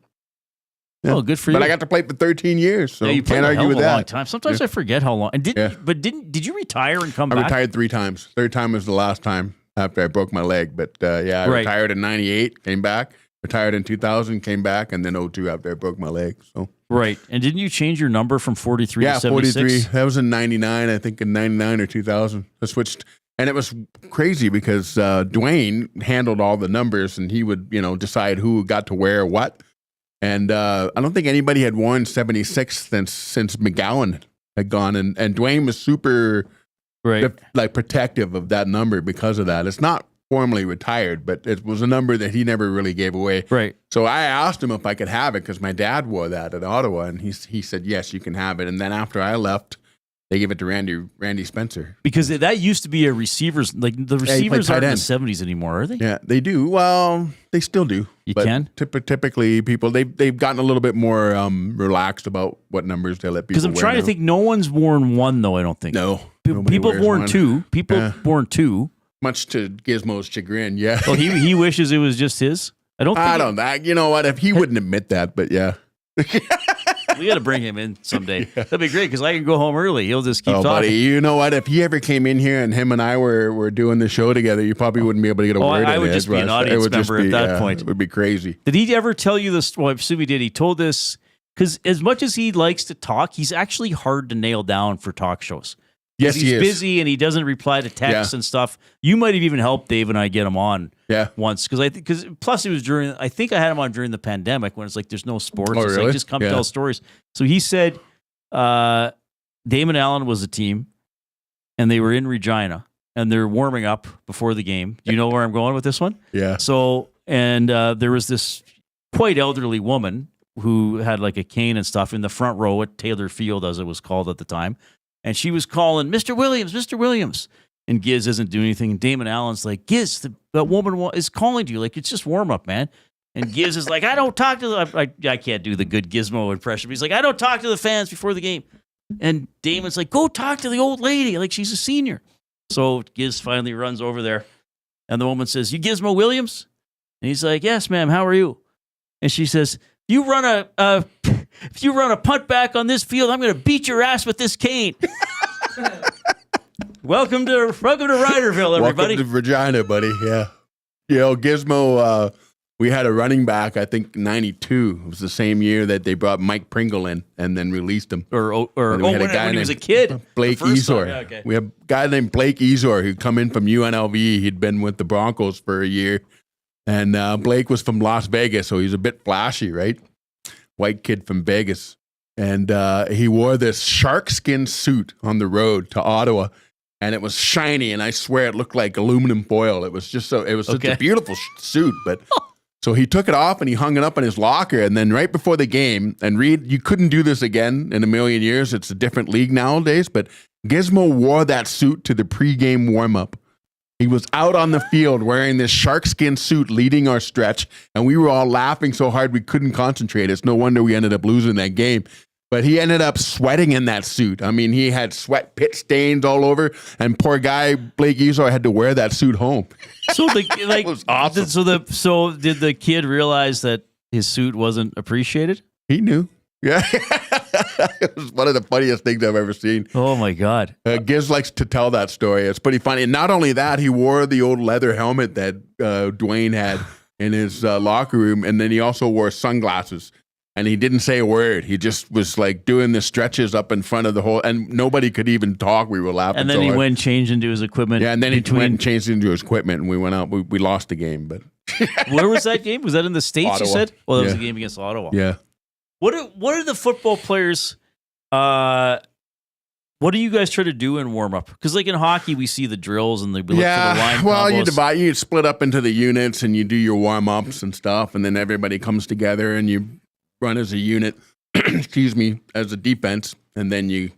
Yeah. Oh, good for you. But I got to play for 13 years, so you can't argue with that. Long time. Sometimes I forget how long. And did you retire and come back? I retired 3 times. Third time was the last time after I broke my leg. But I retired in 98, came back. Retired in 2000, came back, and then 02 after I broke my leg. So right. And didn't you change your number from 43 to 76? 43. That was in 99, I think in 99 or 2000. I switched. And it was crazy because Dwayne handled all the numbers, and he would, decide who got to wear what. And I don't think anybody had worn 76 since McGowan had gone. And Dwayne was super protective of that number because of that. It's not formally retired, but it was a number that he never really gave away. Right. So I asked him if I could have it because my dad wore that at Ottawa, and he said, yes, you can have it. And then after I left, they gave it to Randy Spencer. Because that used to be a receivers, like the receivers aren't in the 70s anymore, are they? Yeah, they do. Well, they still do. You can? Typically, people, they've gotten a little bit more relaxed about what numbers they let people wear. Because I'm trying to think, no one's worn 1, though, I don't think. No. People have worn 2. People have worn 2. Much to Gizmo's chagrin, yeah. Well, he wishes it was just his. I don't know. You know what? If he wouldn't admit that, but yeah. We got to bring him in someday. That'd be great because I can go home early. He'll just keep talking. Buddy, you know what? If he ever came in here and him and I were doing the show together, you probably wouldn't be able to get a word in. I would just be an audience member at that point. It would be crazy. Did he ever tell you this? Well, I assume he did. He told this because as much as he likes to talk, he's actually hard to nail down for talk shows. Yes, he's busy and he doesn't reply to texts and stuff. You might have even helped Dave and I get him on once because plus it was during. I think I had him on during the pandemic when it's like there's no sports. Oh, it's really? like just come tell stories. So he said Damon Allen was a team and they were in Regina and they're warming up before the game. Do you know where I'm going with this one? Yeah. So and there was this quite elderly woman who had like a cane and stuff in the front row at Taylor Field, as it was called at the time. And she was calling, Mr. Williams, Mr. Williams. And Giz isn't doing anything. And Damon Allen's like, Giz, that woman is calling to you. Like, it's just warm up, man. And Giz is like, I don't talk to the, I can't do the good Gizmo impression. But he's like, I don't talk to the fans before the game. And Damon's like, go talk to the old lady. Like, she's a senior. So Giz finally runs over there. And the woman says, you Gizmo Williams? And he's like, yes, ma'am. How are you? And she says, if you run a punt back on this field, I'm going to beat your ass with this cane. Welcome to Ryderville, everybody. Welcome to Regina, buddy. Yeah. Gizmo, we had a running back, I think 92. It was the same year that they brought Mike Pringle in and then released him. When he was a kid. Blake Ezor. Yeah, okay. We have a guy named Blake Ezor who'd come in from UNLV. He'd been with the Broncos for a year. And Blake was from Las Vegas, so he's a bit flashy, right? White kid from Vegas. And he wore this shark skin suit on the road to Ottawa. And it was shiny, and I swear it looked like aluminum foil. It was just such a beautiful suit. But So he took it off and he hung it up in his locker. And then right before the game, and Reid, you couldn't do this again in a million years. It's a different league nowadays, but Gizmo wore that suit to the pregame warm-up. He was out on the field wearing this sharkskin suit leading our stretch, and we were all laughing so hard we couldn't concentrate. It's no wonder we ended up losing that game. But he ended up sweating in that suit. I mean, he had sweat pit stains all over, and poor guy Blake Ezo had to wear that suit home. So That was awesome. So did the kid realize that his suit wasn't appreciated? He knew. Yeah. It was one of the funniest things I've ever seen. Oh, my God. Giz likes to tell that story. It's pretty funny. And not only that, he wore the old leather helmet that Dwayne had in his locker room, and then he also wore sunglasses. And he didn't say a word. He just was like doing the stretches up in front of the whole, and nobody could even talk. We were laughing. And then so he hard. went and changed into his equipment. Yeah, and then he went and changed into his equipment, and we went out. We lost the game, but Where was that game? Was that in the States, Ottawa. you said? Well, that was Yeah. a game against Ottawa. yeah. What are the football players, what do you guys try to do in warm-up? Because like in hockey, we see the drills and we look for the line well, combos. you split up into the units, and you do your warm-ups and stuff, and then everybody comes together, and you run as a unit, excuse me, as a defense, and then you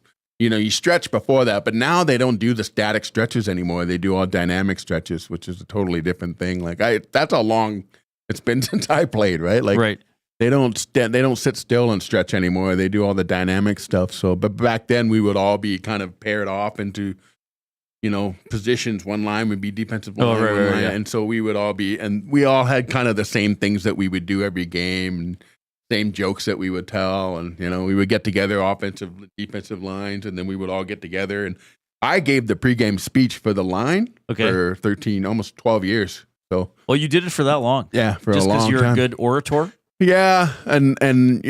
stretch before that. But now they don't do the static stretches anymore. They do all dynamic stretches, which is a totally different thing. That's how long it's been since I played, right? Right. They don't sit still and stretch anymore. They do all the dynamic stuff. So, but back then we would all be kind of paired off into, positions. One line would be defensive line, one line, yeah. and so we would all be, and we all had kind of the same things that we would do every game, and same jokes that we would tell, and we would get together, offensive, defensive lines, and then we would all get together. And I gave the pregame speech for the line for 13, almost 12 years. So, well, you did it for that long. Yeah, for just a long time. because you're a good orator. Yeah, and I'm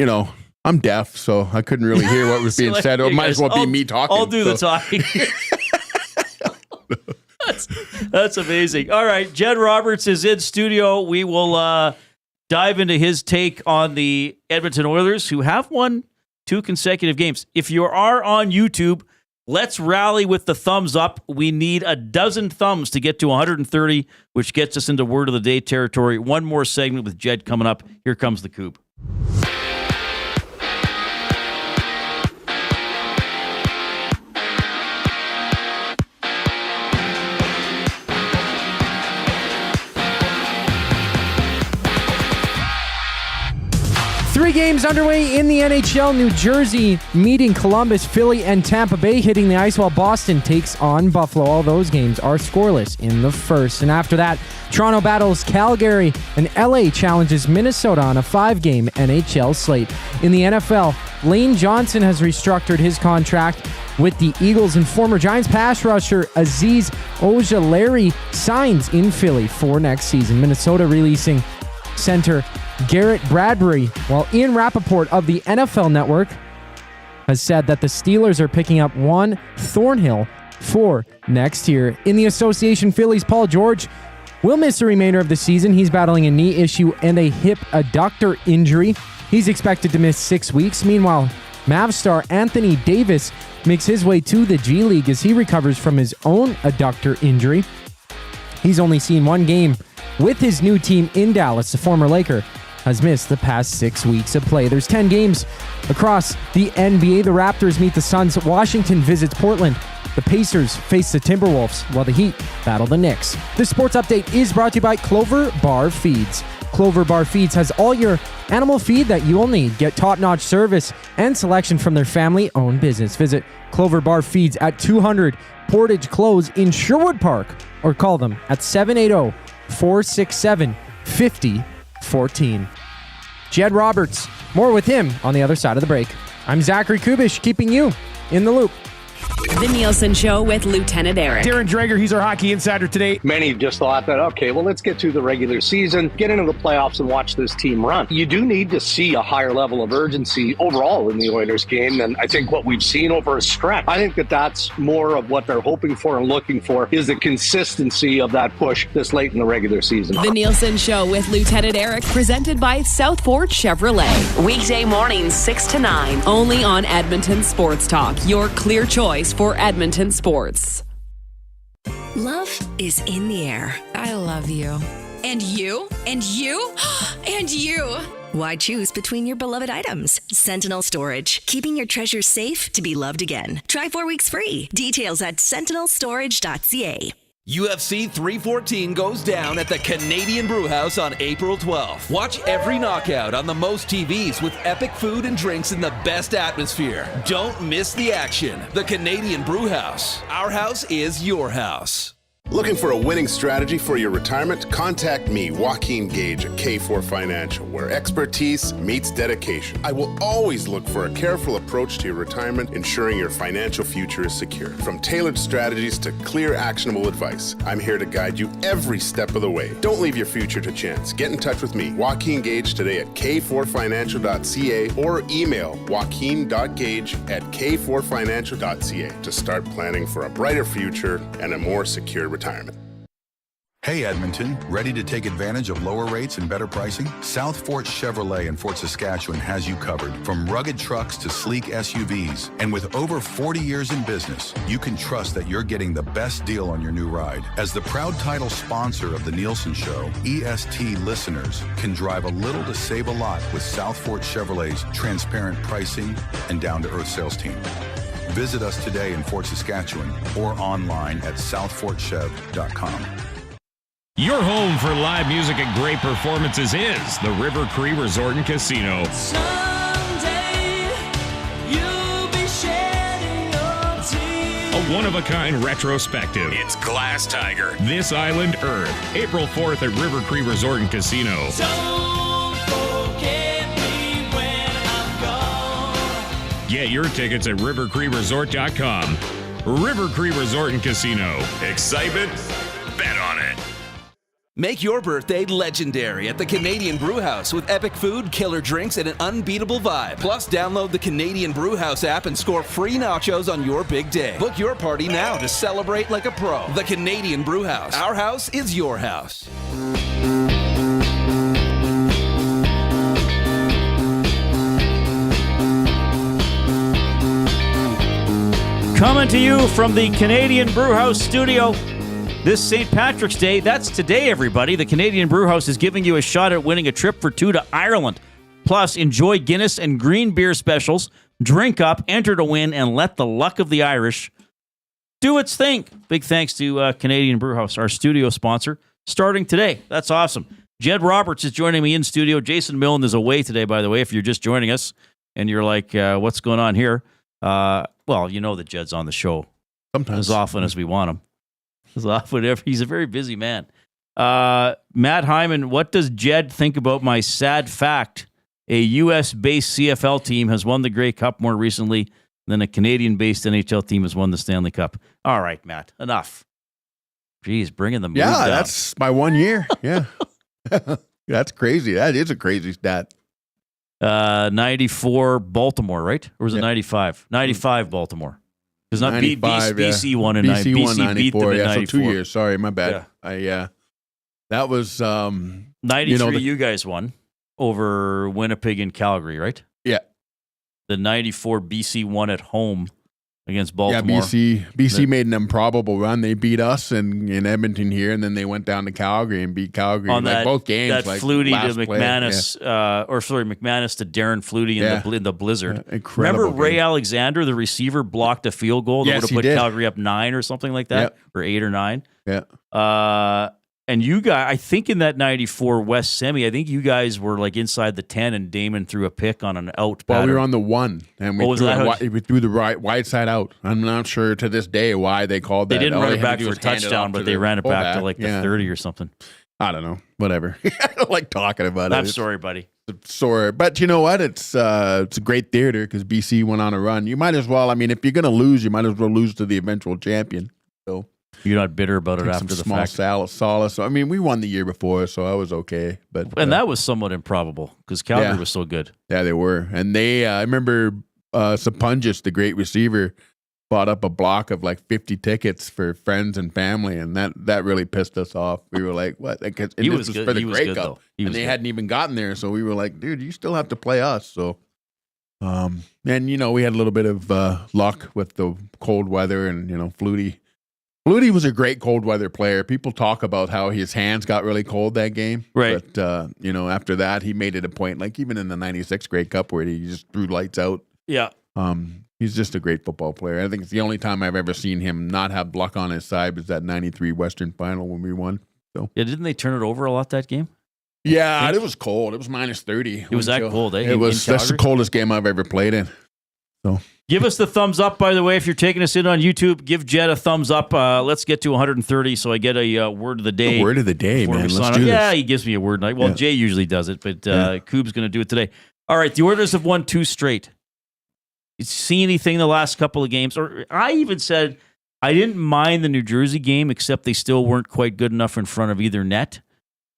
deaf, so I couldn't really hear what was being said. It might as well be me talking. I'll do the talking. That's amazing. All right, Jed Roberts is in studio. We will dive into his take on the Edmonton Oilers, who have won 2 consecutive games. If you are on YouTube, let's rally with the thumbs up. We need 12 thumbs to get to 130, which gets us into Word of the Day territory. One more segment with Jed coming up. Here comes the Koob. Three games underway in the NHL. New Jersey meeting Columbus, Philly, and Tampa Bay hitting the ice while Boston takes on Buffalo. All those games are scoreless in the first. And after that, Toronto battles Calgary, and LA challenges Minnesota on a 5-game NHL slate. In the NFL, Lane Johnson has restructured his contract with the Eagles, and former Giants pass rusher Azeez Ojulari signs in Philly for next season. Minnesota releasing center Garrett Bradbury, while Ian Rappaport of the NFL Network has said that the Steelers are picking up Juan Thornhill for next year. In the Association, Phillies' Paul George will miss the remainder of the season. He's battling a knee issue and a hip adductor injury. He's expected to miss 6 weeks. Meanwhile, Mavs star Anthony Davis makes his way to the G League as he recovers from his own adductor injury. He's only seen 1 game with his new team in Dallas. The former Laker has missed the past 6 weeks of play. There's 10 games across the NBA. The Raptors meet the Suns. Washington visits Portland. The Pacers face the Timberwolves, while the Heat battle the Knicks. This sports update is brought to you by Clover Bar Feeds. Clover Bar Feeds has all your animal feed that you will need. Get top-notch service and selection from their family-owned business. Visit Clover Bar Feeds at 200 Portage Close in Sherwood Park, or call them at 780-467-5014. Jed Roberts. More with him on the other side of the break. I'm Zachary Kubusch, keeping you in the loop. The Nielsen Show with Lieutenant Eric. Darren Drager, he's our hockey insider today. Many just thought that, okay, well, let's get to the regular season, get into the playoffs, and watch this team run. You do need to see a higher level of urgency overall in the Oilers game than I think what we've seen over a stretch. I think that that's more of what they're hoping for and looking for, is the consistency of that push this late in the regular season. The Nielsen Show with Lieutenant Eric, presented by Southport Chevrolet. Weekday mornings 6 to 9, only on Edmonton Sports Talk, your clear choice for Edmonton sports. Love is in the air. I love you. And you? And you? And you? Why choose between your beloved items? Sentinel Storage, keeping your treasures safe to be loved again. Try 4 weeks free. Details at sentinelstorage.ca. UFC 314 goes down at the Canadian Brewhouse on April 12th. Watch every knockout on the most TVs with epic food and drinks in the best atmosphere. Don't miss the action. The Canadian Brewhouse. Our house is your house. Looking for a winning strategy for your retirement? Contact me, Joaquin Gage at K4 Financial, where expertise meets dedication. I will always look for a careful approach to your retirement, ensuring your financial future is secure. From tailored strategies to clear, actionable advice, I'm here to guide you every step of the way. Don't leave your future to chance. Get in touch with me, Joaquin Gage, today at k4financial.ca or email joaquin.gage@k4financial.ca to start planning for a brighter future and a more secure retirement. Hey Edmonton, ready to take advantage of lower rates and better pricing? South Fort Chevrolet in Fort Saskatchewan has you covered. From rugged trucks to sleek SUVs. And with over 40 years in business, you can trust that you're getting the best deal on your new ride. As the proud title sponsor of the Nielsen Show, EST listeners can drive a little to save a lot with South Fort Chevrolet's transparent pricing and down-to-earth sales team. Visit us today in Fort Saskatchewan or online at southfortchev.com. Your home for live music and great performances is the River Cree Resort and Casino. Someday you'll be shedding your tears. A one-of-a-kind retrospective. It's Glass Tiger, This Island Earth, April 4th at River Cree Resort and Casino. Don't forget me when I'm gone. Get your tickets at rivercreeresort.com. River Cree Resort and Casino. Excitement? Bet on it. Make your birthday legendary at the Canadian Brewhouse with epic food, killer drinks, and an unbeatable vibe. Plus, download the Canadian Brewhouse app and score free nachos on your big day. Book your party now to celebrate like a pro. The Canadian Brewhouse. Our house is your house. Coming to you from the Canadian Brewhouse studio this St. Patrick's Day. That's today, everybody. The Canadian Brewhouse is giving you a shot at winning a trip for two to Ireland. Plus, enjoy Guinness and green beer specials. Drink up, enter to win, and let the luck of the Irish do its thing. Big thanks to Canadian Brewhouse, our studio sponsor, starting today. That's awesome. Jed Roberts is joining me in studio. Jason Milne is away today, by the way, if you're just joining us and you're like, what's going on here? Well, you know that Jed's on the show sometimes, as often as we want him. As often, he's a very busy man. Matt Hyman, what does Jed think about my sad fact? A U.S.-based CFL team has won the Grey Cup more recently than a Canadian-based NHL team has won the Stanley Cup. All right, Matt, enough. Jeez, bringing the mood down. That's my 1 year. Yeah. That's crazy. That is a crazy stat. 94 Baltimore, right? Or was it 95? 95 Baltimore. Because not BC won in 94. BC beat them in 94. So 2 years. Sorry, my bad. Yeah. That was 93. You guys won over Winnipeg and Calgary, right? Yeah. The 94 BC won at home against Baltimore. Yeah, BC made an improbable run. They beat us in Edmonton here, and then they went down to Calgary and beat Calgary on like both games. That Flutie to McManus, McManus to Darren Flutie in the blizzard. Incredible. Remember Ray Alexander, the receiver, blocked a field goal that would have put Calgary up 9 or something like that, or 8 or 9. Yeah. And you guys, I think in that 94 West semi, I think you guys were like inside the 10 and Damon threw a pick on an out. Well, we were on the 1 and we threw the wide side out. I'm not sure to this day why they called that. They didn't run it back for a touchdown, but they ran it back to like the 30 or something. I don't know. Whatever. I don't like talking about it. I'm sorry, buddy. Sorry. But you know what? It's a great theater because BC went on a run. You might as well, I mean, if you're going to lose, you might as well lose to the eventual champion. So you're not bitter about it after the fact. Solace. I mean, we won the year before, so I was okay. And that was somewhat improbable because Calgary was so good. Yeah, they were. And they, I remember Sapungis, the great receiver, bought up a block of like 50 tickets for friends and family, and that really pissed us off. We were like, "What?" He was good. For the Grey Cup, and they hadn't even gotten there, so we were like, "Dude, you still have to play us." So, and we had a little bit of luck with the cold weather, and Flutie Flutie was a great cold weather player. People talk about how his hands got really cold that game. Right. But, after that, he made it a point, like even in the 96 Grey Cup where he just threw lights out. Yeah. He's just a great football player. I think it's the only time I've ever seen him not have luck on his side was that 93 Western final when we won. So Yeah, didn't they turn it over a lot that game? yeah, it was cold. It was minus 30. It was that cold, eh? It was. That's the coldest game I've ever played in. So Give us the thumbs up, by the way. If you're taking us in on YouTube, give Jed a thumbs up. Let's get to 130 so I get a word of the day. Word of the day, before we man. sign Let's off. do this. Yeah, he gives me a word. Well, Yeah. Jay usually does it, but Koob's going to do it today. All right, the Oilers have won 2 straight. You see anything the last couple of games? Or I even said I didn't mind the New Jersey game, except they still weren't quite good enough in front of either net.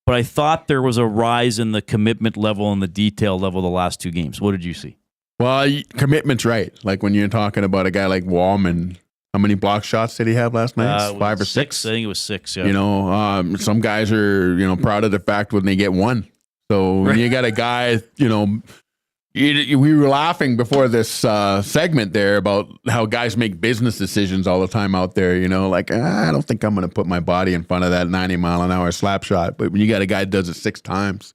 But I thought there was a rise in the commitment level and the detail level the last 2 games. What did you see? Well, commitment's right. Like when you're talking about a guy like Wallman, how many block shots did he have last night? 5 or 6? I think it was 6, yeah. Some guys are, proud of the fact when they get 1. So when you got a guy, we were laughing before this segment there about how guys make business decisions all the time out there, I don't think I'm going to put my body in front of that 90-mile-an-hour slap shot. But when you got a guy that does it 6 times,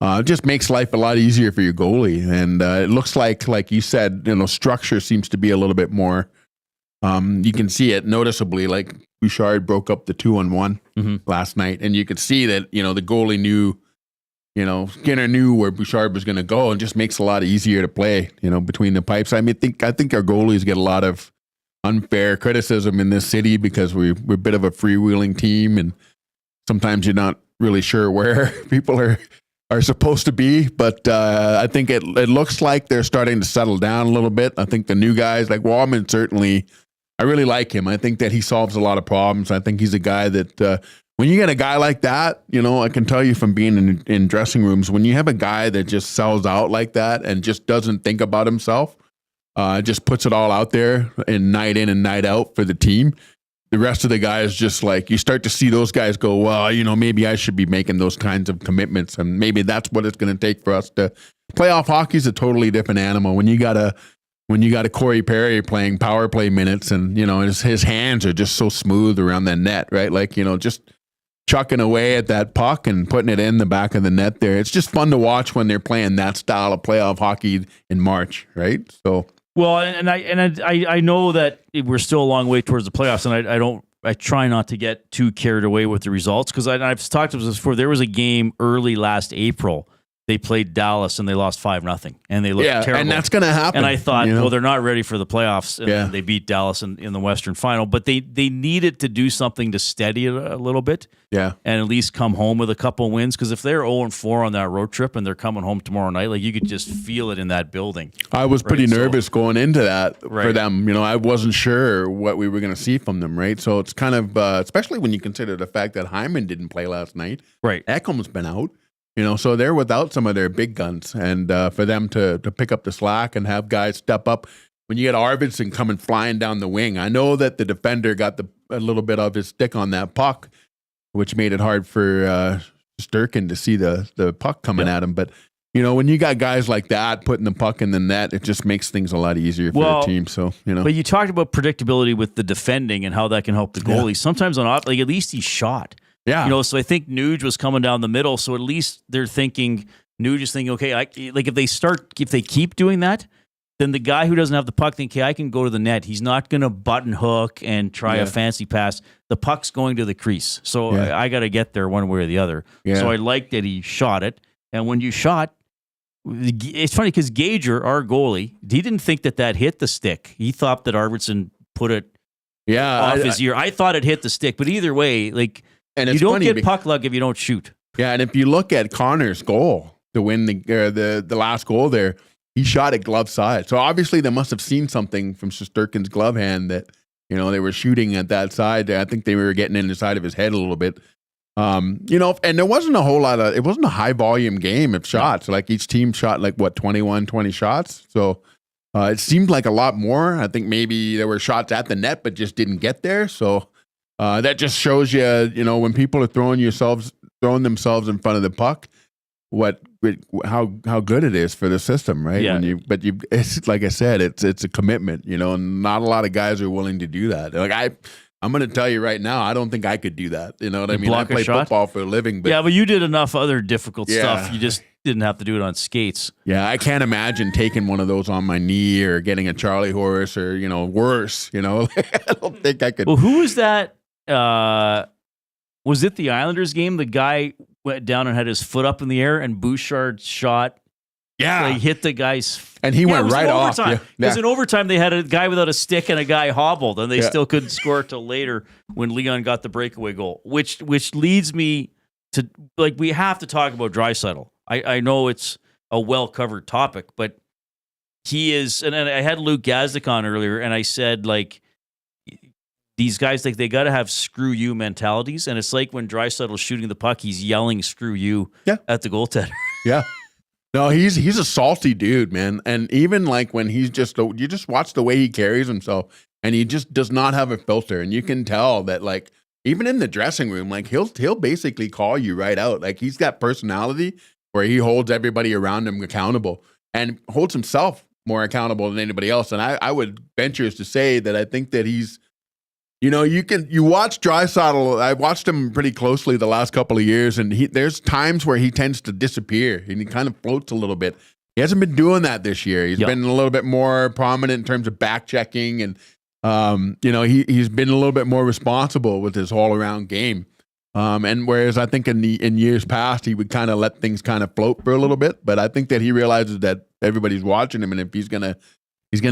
it just makes life a lot easier for your goalie. And it looks like you said, structure seems to be a little bit more. You can see it noticeably, like Bouchard broke up the 2-on-1 last night. And you could see that, the goalie knew, Skinner knew where Bouchard was going to go, and just makes it a lot easier to play, between the pipes. I think our goalies get a lot of unfair criticism in this city because we're a bit of a freewheeling team, and sometimes you're not really sure where people are supposed to be. But I think it looks like they're starting to settle down a little bit. I think the new guys like Wallman, certainly, I really like him. I think that he solves a lot of problems. I think he's a guy that when you get a guy like that, I can tell you from being in dressing rooms, when you have a guy that just sells out like that and just doesn't think about himself, just puts it all out there and night in and night out for the team, the rest of the guys just like, you start to see those guys go, well, maybe I should be making those kinds of commitments. And maybe that's what it's going to take for us to playoff hockey is a totally different animal. When you got a Corey Perry playing power play minutes and, his hands are just so smooth around the net, right? Like, just chucking away at that puck and putting it in the back of the net there. It's just fun to watch when they're playing that style of playoff hockey in March, right? So, well, and I know that we're still a long way towards the playoffs, and I try not to get too carried away with the results because I've talked about this before. There was a game early last April. They played Dallas and they lost 5-0, and they looked terrible. And that's going to happen. And I thought, well, they're not ready for the playoffs. And they beat Dallas in the Western Final, but they needed to do something to steady it a little bit. Yeah, and at least come home with a couple of wins. Because if they're 0-4 on that road trip and they're coming home tomorrow night, like you could just feel it in that building. I was pretty nervous going into that for them. I wasn't sure what we were going to see from them. Right, so it's kind of especially when you consider the fact that Hyman didn't play last night. Right, Ekholm's been out. So they're without some of their big guns, and for them to pick up the slack and have guys step up. When you get Arvidsson coming flying down the wing, I know that the defender got a little bit of his stick on that puck, which made it hard for Sturkin to see the puck coming at him. But when you got guys like that putting the puck in the net, it just makes things a lot easier for the team. So But you talked about predictability with the defending and how that can help the goalie. Sometimes at least he's shot. Yeah. So I think Nuge was coming down the middle. So at least they're thinking, Nuge is thinking, okay, if they keep doing that, then the guy who doesn't have the puck thinks, okay, I can go to the net. He's not going to button hook and try a fancy pass. The puck's going to the crease. So I got to get there one way or the other. Yeah. So I like that he shot it. And when you shot, it's funny because Gager, our goalie, he didn't think that hit the stick. He thought that Arvidsson put it off his ear. I thought it hit the stick. But either way, and you don't get puck luck if you don't shoot. Yeah, and if you look at Connor's goal to win the last goal there, he shot at glove side. So obviously they must have seen something from Shesterkin's glove hand that they were shooting at that side. I think they were getting in the side of his head a little bit. And there wasn't a whole lot of. It wasn't a high volume game of shots. Like each team shot 20 shots. So it seemed like a lot more. I think maybe there were shots at the net, but just didn't get there. So. That just shows you, when people are throwing themselves in front of the puck, how good it is for the system, right? Yeah. It's like I said, it's a commitment, and not a lot of guys are willing to do that. I'm going to tell you right now, I don't think I could do that. You know what I mean? I block a play shot? football for a living, but Yeah, but you did enough other difficult Yeah. stuff. You just didn't have to do it on skates. yeah, I can't imagine taking one of those on my knee or getting a Charlie horse or, worse, I don't think I could. Well, who was that? Was it the Islanders game? The guy went down and had his foot up in the air, and Bouchard shot. Yeah. Like, hit the guy's. And he went it was right in off. overtime. Yeah. Because Yeah. in overtime, they had a guy without a stick and a guy hobbled, and they Yeah. still couldn't score till later when Leon got the breakaway goal, which leads me to, we have to talk about Draisaitl. I know it's a well-covered topic, but he is, and I had Luke Gazdic on earlier, and I said, these guys, they got to have screw you mentalities, and it's like when Draisaitl's shooting the puck, he's yelling screw you at the goaltender. Yeah. No, he's a salty dude, man. And even when he's you just watch the way he carries himself, and he just does not have a filter. And you can tell that, even in the dressing room, he'll basically call you right out. He's got personality where he holds everybody around him accountable and holds himself more accountable than anybody else. And I would venture to say that I think that he's, you watch Draisaitl. I watched him pretty closely the last couple of years, and there's times where he tends to disappear and he kind of floats a little bit. He hasn't been doing that this year. He's been a little bit more prominent in terms of back checking, and he's been a little bit more responsible with his all around game. And whereas I think in years past he would kind of let things kind of float for a little bit, but I think that he realizes that everybody's watching him, and if he's gonna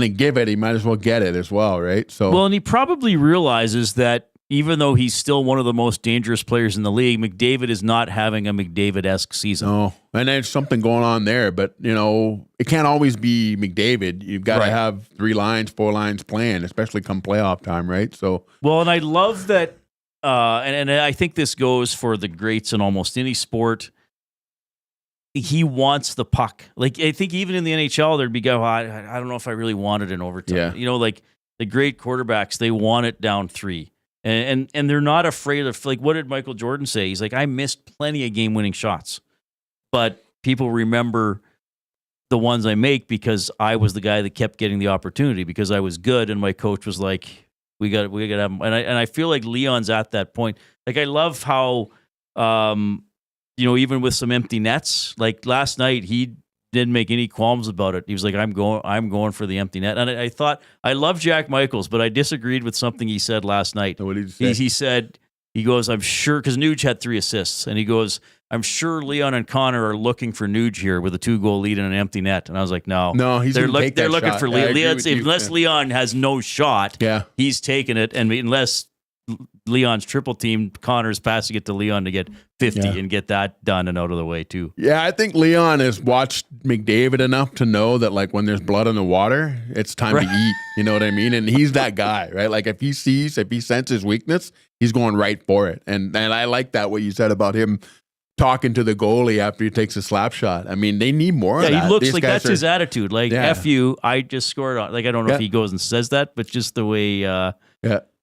give it, he might as well get it as well, right? So Well, and he probably realizes that even though he's still one of the most dangerous players in the league, McDavid is not having a McDavid-esque season. No, and there's something going on there, but it can't always be McDavid. You've got to have 3 lines, 4 lines playing, especially come playoff time, right? So Well, and I love that, and I think this goes for the greats in almost any sport. He wants the puck. I think even in the NHL, there'd be guys, I don't know if I really want it in overtime. Yeah. The great quarterbacks, they want it down 3. And they're not afraid of, what did Michael Jordan say? He's like, I missed plenty of game-winning shots. But people remember the ones I make because I was the guy that kept getting the opportunity because I was good, and my coach was like, we got to have him. And I feel like Leon's at that point. I love how, even with some empty nets, last night, he didn't make any qualms about it. He was like, I'm going for the empty net. And I thought, I love Jack Michaels, but I disagreed with something he said last night. What did he say? He said, he goes, I'm sure, because Nuge had 3 assists, and he goes, I'm sure Leon and Connor are looking for Nuge here with a 2-goal lead and an empty net. And I was like, no, they're looking shot. for I agree Leon. with you. Unless Leon has no shot, he's taking it, and unless Leon's triple team, Connor's passing it to Leon to get 50 and get that done and out of the way too. Yeah, I think Leon has watched McDavid enough to know that when there's blood in the water, it's time to eat. You know what I mean? And he's that guy, right? If he senses weakness, he's going right for it. And I like that what you said about him talking to the goalie after he takes a slap shot. I mean, they need more of that. He looks These like guys that's his attitude. F you, I just scored on. I don't know if he goes and says that, but just the way.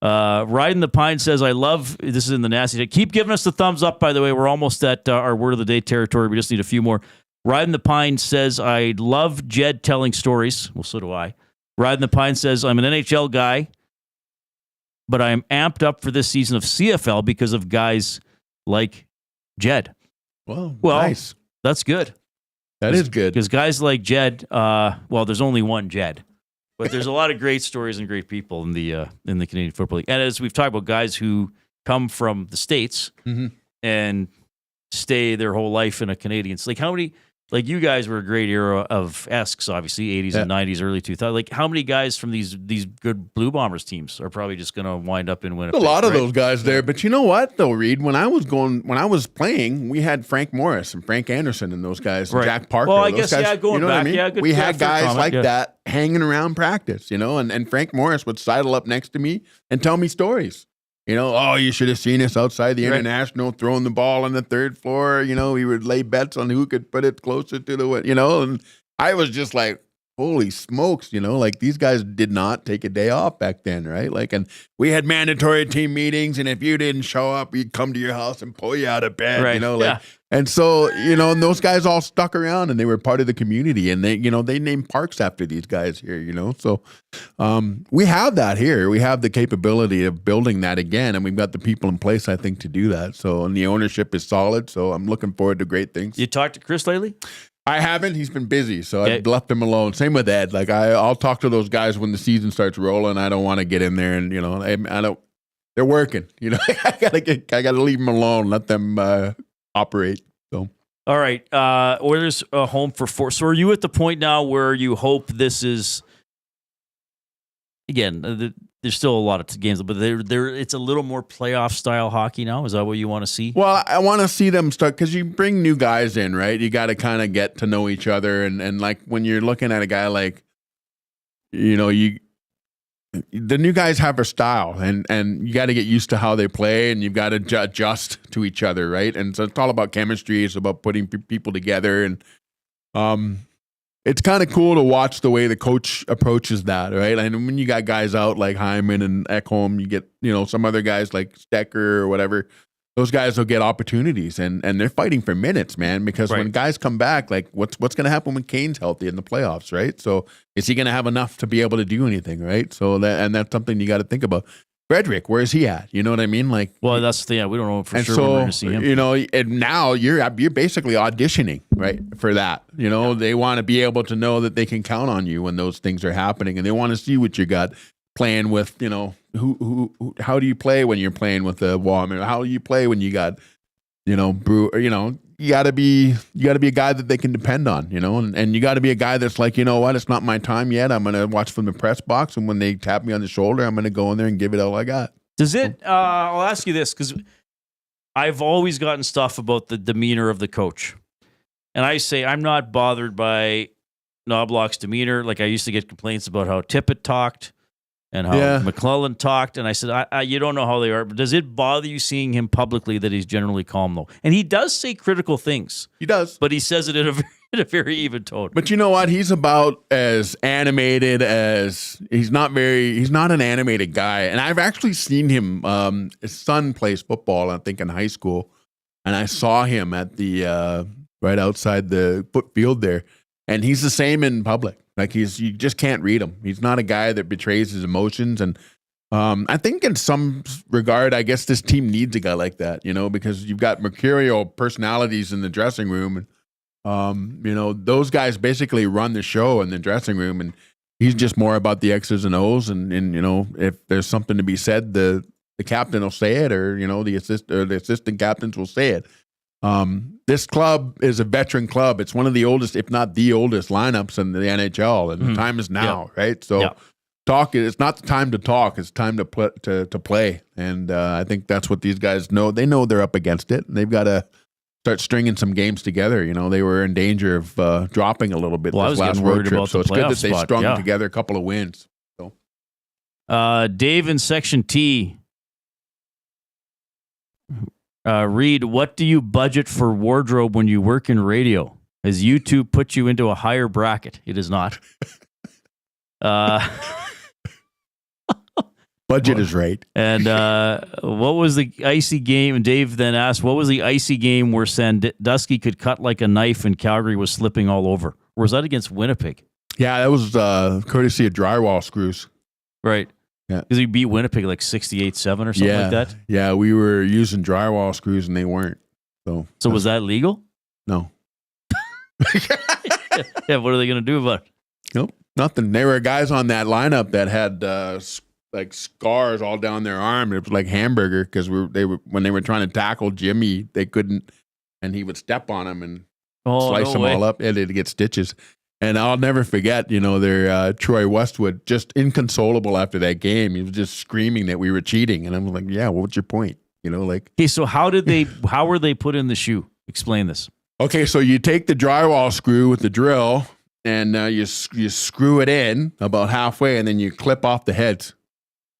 Riding the Pine says, I love, this is in the nasty. Keep giving us the thumbs up, by the way. We're almost at our word of the day territory. We just need a few more. Riding the Pine says, I love Jed telling stories. Well, so do I. Riding the Pine says, I'm an NHL guy, but I am amped up for this season of CFL because of guys like Jed. Well, nice. That's good. That is good. Because guys like Jed, there's only one Jed. But there's a lot of great stories and great people in the Canadian Football League. And as we've talked about, guys who come from the States and stay their whole life in a Canadian. How many, you guys were a great era of Esks, obviously, 80s and 90s, early 2000s. How many guys from these good Blue Bombers teams are probably just going to wind up in Winnipeg? A lot of those guys there. But you know what, though, Reid? When I was playing, we had Frank Morris and Frank Anderson and those guys, Jack Parker. Well, I those guess, guys, going back, good, we had guys like that. that hanging around practice, and Frank Morris would sidle up next to me and tell me stories. You should have seen us outside the International throwing the ball on the 3rd floor. We would lay bets on who could put it closer to the, and I was just like, holy smokes, like these guys did not take a day off back then, right? Like, and we had mandatory team meetings, and if you didn't show up, we'd come to your house and pull you out of bed, Right. And so, and those guys all stuck around and they were part of the community, and they named parks after these guys here, so we have that here. We have the capability of building that again, and we've got the people in place, I think, to do that. So, and the ownership is solid, so I'm looking forward to great things. You talked to Chris lately? I haven't. He's been busy, so I've left him alone. Same with Ed. Like I'll talk to those guys when the season starts rolling. I don't want to get in there, and I don't. They're working. I gotta leave them alone. Let them operate. So. All right. Oilers home for 4. So are you at the point now where you hope this is? Again, there's still a lot of games, but it's a little more playoff style hockey now. Is that what you want to see? Well, I want to see them start, because you bring new guys in, right? You got to kind of get to know each other, and like when you're looking at a guy like, the new guys have a style, and you got to get used to how they play, and you've got to adjust to each other, right? And so it's all about chemistry. It's about putting people together, and it's kind of cool to watch the way the coach approaches that, right? And when you got guys out like Hyman and Ekholm, you get, some other guys like Stecker or whatever, those guys will get opportunities, and they're fighting for minutes, man, because when guys come back, like what's going to happen when Kane's healthy in the playoffs, right? So is he going to have enough to be able to do anything, right? So that's something you got to think about. Frederick, where's he at? You know what I mean? Like, well, that's the thing. Yeah, we don't know for sure so, when we're going to see him. And now you're basically auditioning, right, for that. They want to be able to know that they can count on you when those things are happening, and they want to see what you got playing with. How do you play when you're playing with the wall? I mean, how do you play when you got, Brew? You got to be a guy that they can depend on, and you got to be a guy that's like, what, it's not my time yet. I'm going to watch from the press box, and when they tap me on the shoulder, I'm going to go in there and give it all I got. Does it? I'll ask you this, because I've always gotten stuff about the demeanor of the coach, and I say I'm not bothered by Knobloch's demeanor. Like I used to get complaints about how Tippett talked and how McClellan talked, and I said, you don't know how they are, but does it bother you seeing him publicly that he's generally calm, though? And he does say critical things. He does. But he says it in a very even tone. But you know what? He's about as animated as, he's not an animated guy. And I've actually seen him, his son plays football, I think in high school, and I saw him at the, right outside the field there, and he's the same in public. Like you just can't read him. He's not a guy that betrays his emotions. And I think in some regard, I guess this team needs a guy like that, because you've got mercurial personalities in the dressing room. And, those guys basically run the show in the dressing room, and he's just more about the X's and O's. And if there's something to be said, the captain will say it, or, the assistant captains will say it. This club is a veteran club. It's one of the oldest, if not the oldest, lineups in the NHL, and the time is now, right? So, it's not the time to talk; it's time to play. And I think that's what these guys know. They know they're up against it, and they've got to start stringing some games together. They were in danger of dropping a little bit this last road trip. So it's good that they strung together a couple of wins. So, Dave in Section T. Reid, what do you budget for wardrobe when you work in radio? Has YouTube put you into a higher bracket? It is not. Budget is right. And what was the icy game? And Dave then asked, what was the icy game where Sandusky could cut like a knife and Calgary was slipping all over? Or was that against Winnipeg? Yeah, that was courtesy of drywall screws. Right. Yeah, because he beat Winnipeg like 68-7 or something like that. Yeah, we were using drywall screws and they weren't. So was that legal? No. Yeah, what are they going to do about it? Nope, nothing. There were guys on that lineup that had like scars all down their arm. It was like hamburger because when they were trying to tackle Jimmy, they couldn't, and he would step on them and slice them all up, and they'd get stitches. And I'll never forget, their Troy Westwood, just inconsolable after that game. He was just screaming that we were cheating. And I'm like, yeah, well, what's your point? Okay, so how were they put in the shoe? Explain this. Okay, so you take the drywall screw with the drill and you screw it in about halfway, and then you clip off the heads.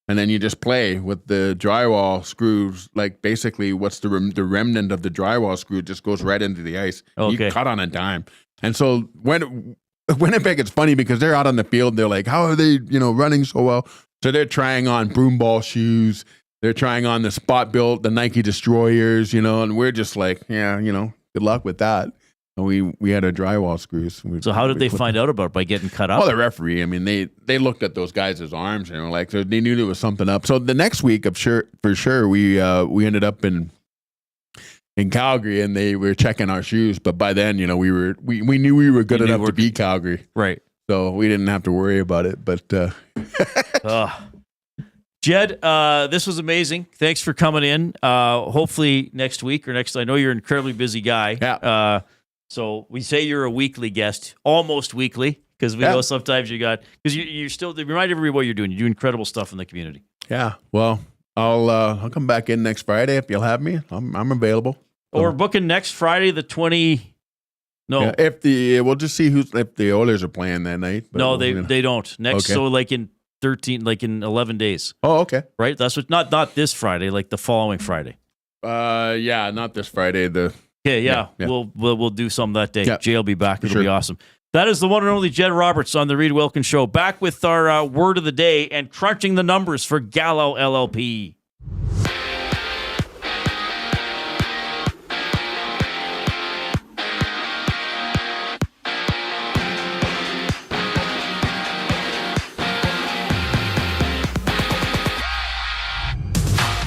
And then you just play with the drywall screws, like basically what's the remnant of the drywall screw just goes right into the ice. Okay. You cut on a dime. And so when Winnipeg, it's funny because they're out on the field. They're like, how are they, running so well? So they're trying on broomball shoes. They're trying on the spot built, the Nike Destroyers, and we're just like, yeah, good luck with that. And we had our drywall screws. So how did they find out about it? By getting cut up? Well, the referee, they looked at those guys' arms, so they knew there was something up. So the next week, for sure, we ended up in Calgary, and they were checking our shoes. But by then, we knew we were good enough to beat Calgary, right? So we didn't have to worry about it. But Jed, this was amazing. Thanks for coming in. Hopefully next week or next. I know you're an incredibly busy guy. Yeah. So we say you're a weekly guest, almost weekly, because we know sometimes because you're still. Remind everybody what you're doing. You do incredible stuff in the community. Yeah. Well, I'll come back in next Friday if you'll have me. I'm available. So. We're booking next Friday, the 20. No, yeah, we'll just see if the Oilers are playing that night. But no, they don't. Next, so like in 11 days. Oh, okay. Right. That's what. Not this Friday. Like the following Friday. Yeah, not this Friday. Yeah. We'll do some that day. Yeah. Jay will be back. It'll be awesome. That is the one and only Jed Roberts on the Reid Wilkins Show. Back with our word of the day and crunching the numbers for Gallo LLP.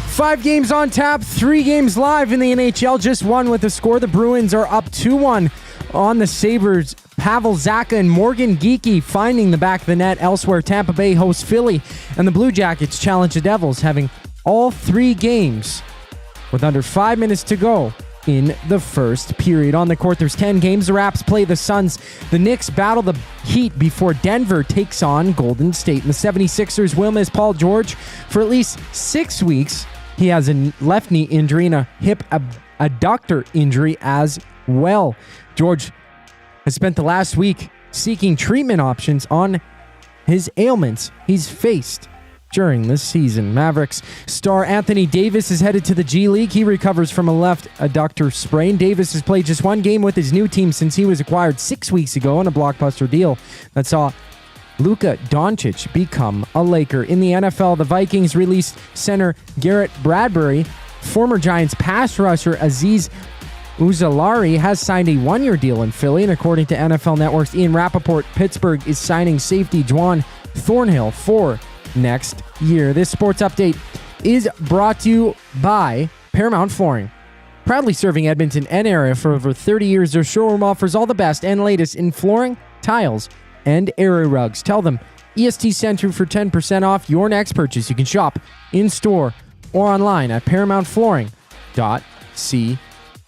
Five games on tap, 3 games live in the NHL, just one with a score. The Bruins are up 2-1 on the Sabres. Pavel Zacha and Morgan Geekie finding the back of the net. Elsewhere, Tampa Bay hosts Philly, and the Blue Jackets challenge the Devils, having all 3 games with under 5 minutes to go in the first period. On the court, there's 10 games. The Raps play the Suns. The Knicks battle the Heat before Denver takes on Golden State. And the 76ers will miss Paul George for at least 6 weeks. He has a left knee injury and a hip adductor injury as well. George has spent the last week seeking treatment options on his ailments he's faced during this season. Mavericks star Anthony Davis is headed to the G League. He recovers from a left adductor sprain. Davis has played just 1 game with his new team since he was acquired 6 weeks ago on a blockbuster deal that saw Luka Doncic become a Laker. In the NFL, the Vikings released center Garrett Bradbury. Former Giants pass rusher Azeez Ujulari has signed a 1-year deal in Philly, and according to NFL Network's Ian Rappaport, Pittsburgh is signing safety Juwan Thornhill for next year. This sports update is brought to you by Paramount Flooring. Proudly serving Edmonton and area for over 30 years, their showroom offers all the best and latest in flooring, tiles, and area rugs. Tell them EST sent you for 10% off your next purchase. You can shop in-store or online at ParamountFlooring.ca.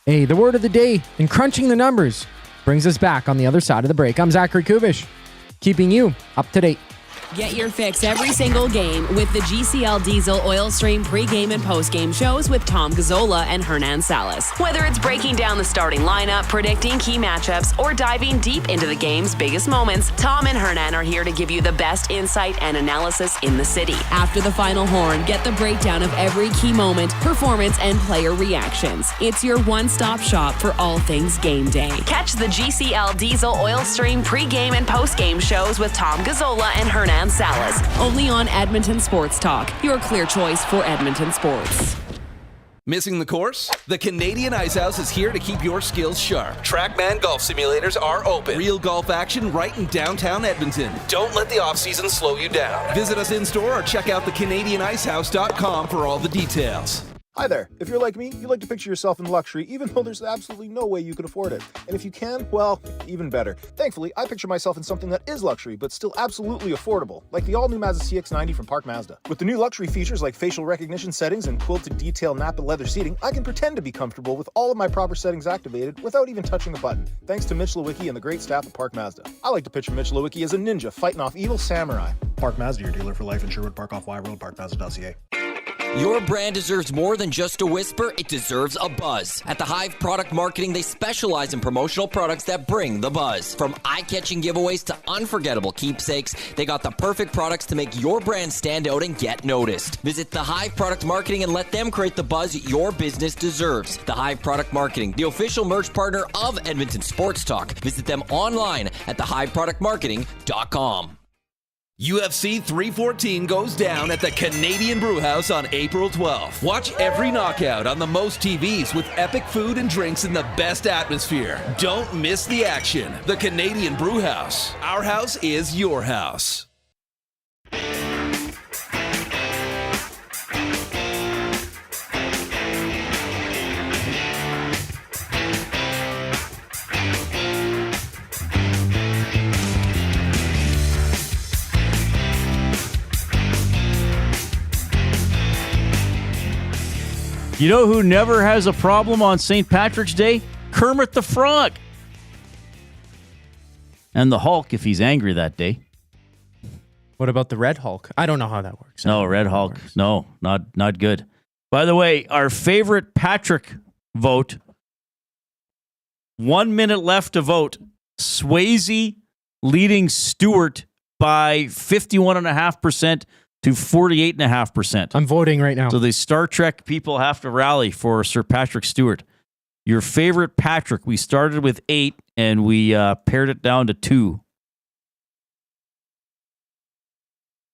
The word of the day and crunching the numbers brings us back on the other side of the break. I'm Zachary Kubusch, keeping you up to date. Get your fix every single game with the GCL Diesel Oil Stream pregame and postgame shows with Tom Gazzola and Hernan Salas. Whether it's breaking down the starting lineup, predicting key matchups, or diving deep into the game's biggest moments, Tom and Hernan are here to give you the best insight and analysis in the city. After the final horn, get the breakdown of every key moment, performance, and player reactions. It's your one-stop shop for all things game day. Catch the GCL Diesel Oil Stream pregame and postgame shows with Tom Gazzola and Hernan Salas, only on Edmonton Sports Talk, your clear choice for Edmonton sports. Missing the course? The Canadian Ice House is here to keep your skills sharp. Trackman golf simulators are open. Real golf action right in downtown Edmonton. Don't let the off-season slow you down. Visit us in-store or check out thecanadianicehouse.com for all the details. Hi there. If you're like me, you like to picture yourself in luxury, even though there's absolutely no way you could afford it. And if you can, well, even better. Thankfully, I picture myself in something that is luxury, but still absolutely affordable, like the all-new Mazda CX-90 from Park Mazda. With the new luxury features like facial recognition settings and quilted detail Napa leather seating, I can pretend to be comfortable with all of my proper settings activated without even touching the button, thanks to Mitch Lewicki and the great staff at Park Mazda. I like to picture Mitch Lewicki as a ninja fighting off evil samurai. Park Mazda, your dealer for life in Sherwood Park off Y Road, parkmazda.ca. Your brand deserves more than just a whisper, it deserves a buzz. At the Hive Product Marketing, they specialize in promotional products that bring the buzz. From eye-catching giveaways to unforgettable keepsakes, they got the perfect products to make your brand stand out and get noticed. Visit the Hive Product Marketing and let them create the buzz your business deserves. The Hive Product Marketing, the official merch partner of Edmonton Sports Talk. Visit them online at thehiveproductmarketing.com. UFC 314 goes down at the Canadian Brewhouse on April 12th. Watch every knockout on the most TVs with epic food and drinks in the best atmosphere. Don't miss the action. The Canadian Brewhouse. Our house is your house. You know who never has a problem on St. Patrick's Day? Kermit the Frog. And the Hulk, if he's angry that day. What about the Red Hulk? I don't know how that works. No, Red Hulk. No, not good. By the way, our favorite Patrick vote. 1 minute left to vote. Swayze leading Stuart by 51.5% to 48.5%. I'm voting right now. So the Star Trek people have to rally for Sir Patrick Stewart. Your favorite Patrick. We started with 8 and we pared it down to 2.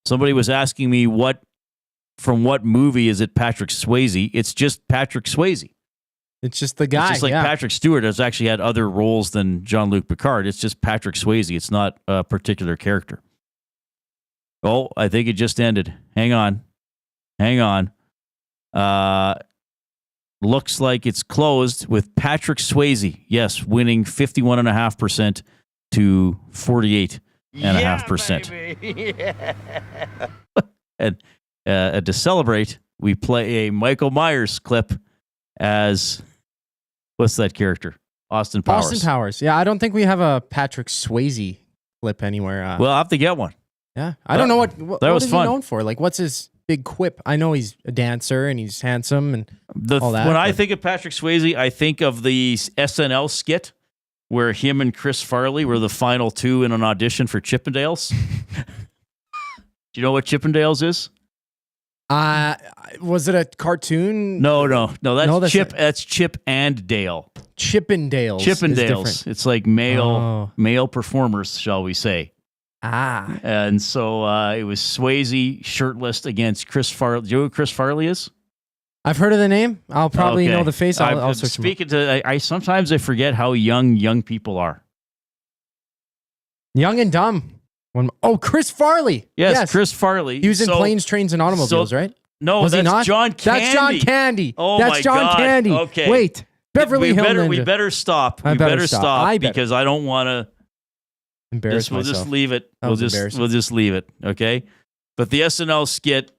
Somebody was asking me from what movie is it Patrick Swayze? It's just Patrick Swayze. It's just the guy. It's just like Patrick Stewart has actually had other roles than Jean-Luc Picard. It's just Patrick Swayze. It's not a particular character. Oh, I think it just ended. Hang on. Looks like it's closed with Patrick Swayze. Yes, winning 51.5% to 48.5%. Yeah. And to celebrate, we play a Michael Myers clip as what's that character? Austin Powers. Austin Powers. Yeah, I don't think we have a Patrick Swayze clip anywhere. Well, I'll have to get one. Yeah, I don't know what that was is fun. he known for? Like, what's his big quip? I know he's a dancer and he's handsome and all that. When I think of Patrick Swayze, I think of the SNL skit where him and Chris Farley were the final two in an audition for Chippendales. Do you know what Chippendales is? Was it a cartoon? No. That's Chip. That's Chip and Dale. Chippendales. It's like male performers, shall we say? And so it was Swayze shirtless against Chris Farley. Do you know who Chris Farley is? I've heard of the name. I'll probably know the face. I'll search him up. I sometimes I forget how young people are. Young and dumb. Chris Farley. Yes, Chris Farley. He was in Planes, Trains, and Automobiles, right? No, was he not? John Candy. That's John Candy. Oh that's my John God. Candy. Okay. Wait, Beverly Hills Ninja. We better stop. I better stop. Because I don't want to embarrass myself. We'll just leave it. We'll just leave it. Okay. But the SNL skit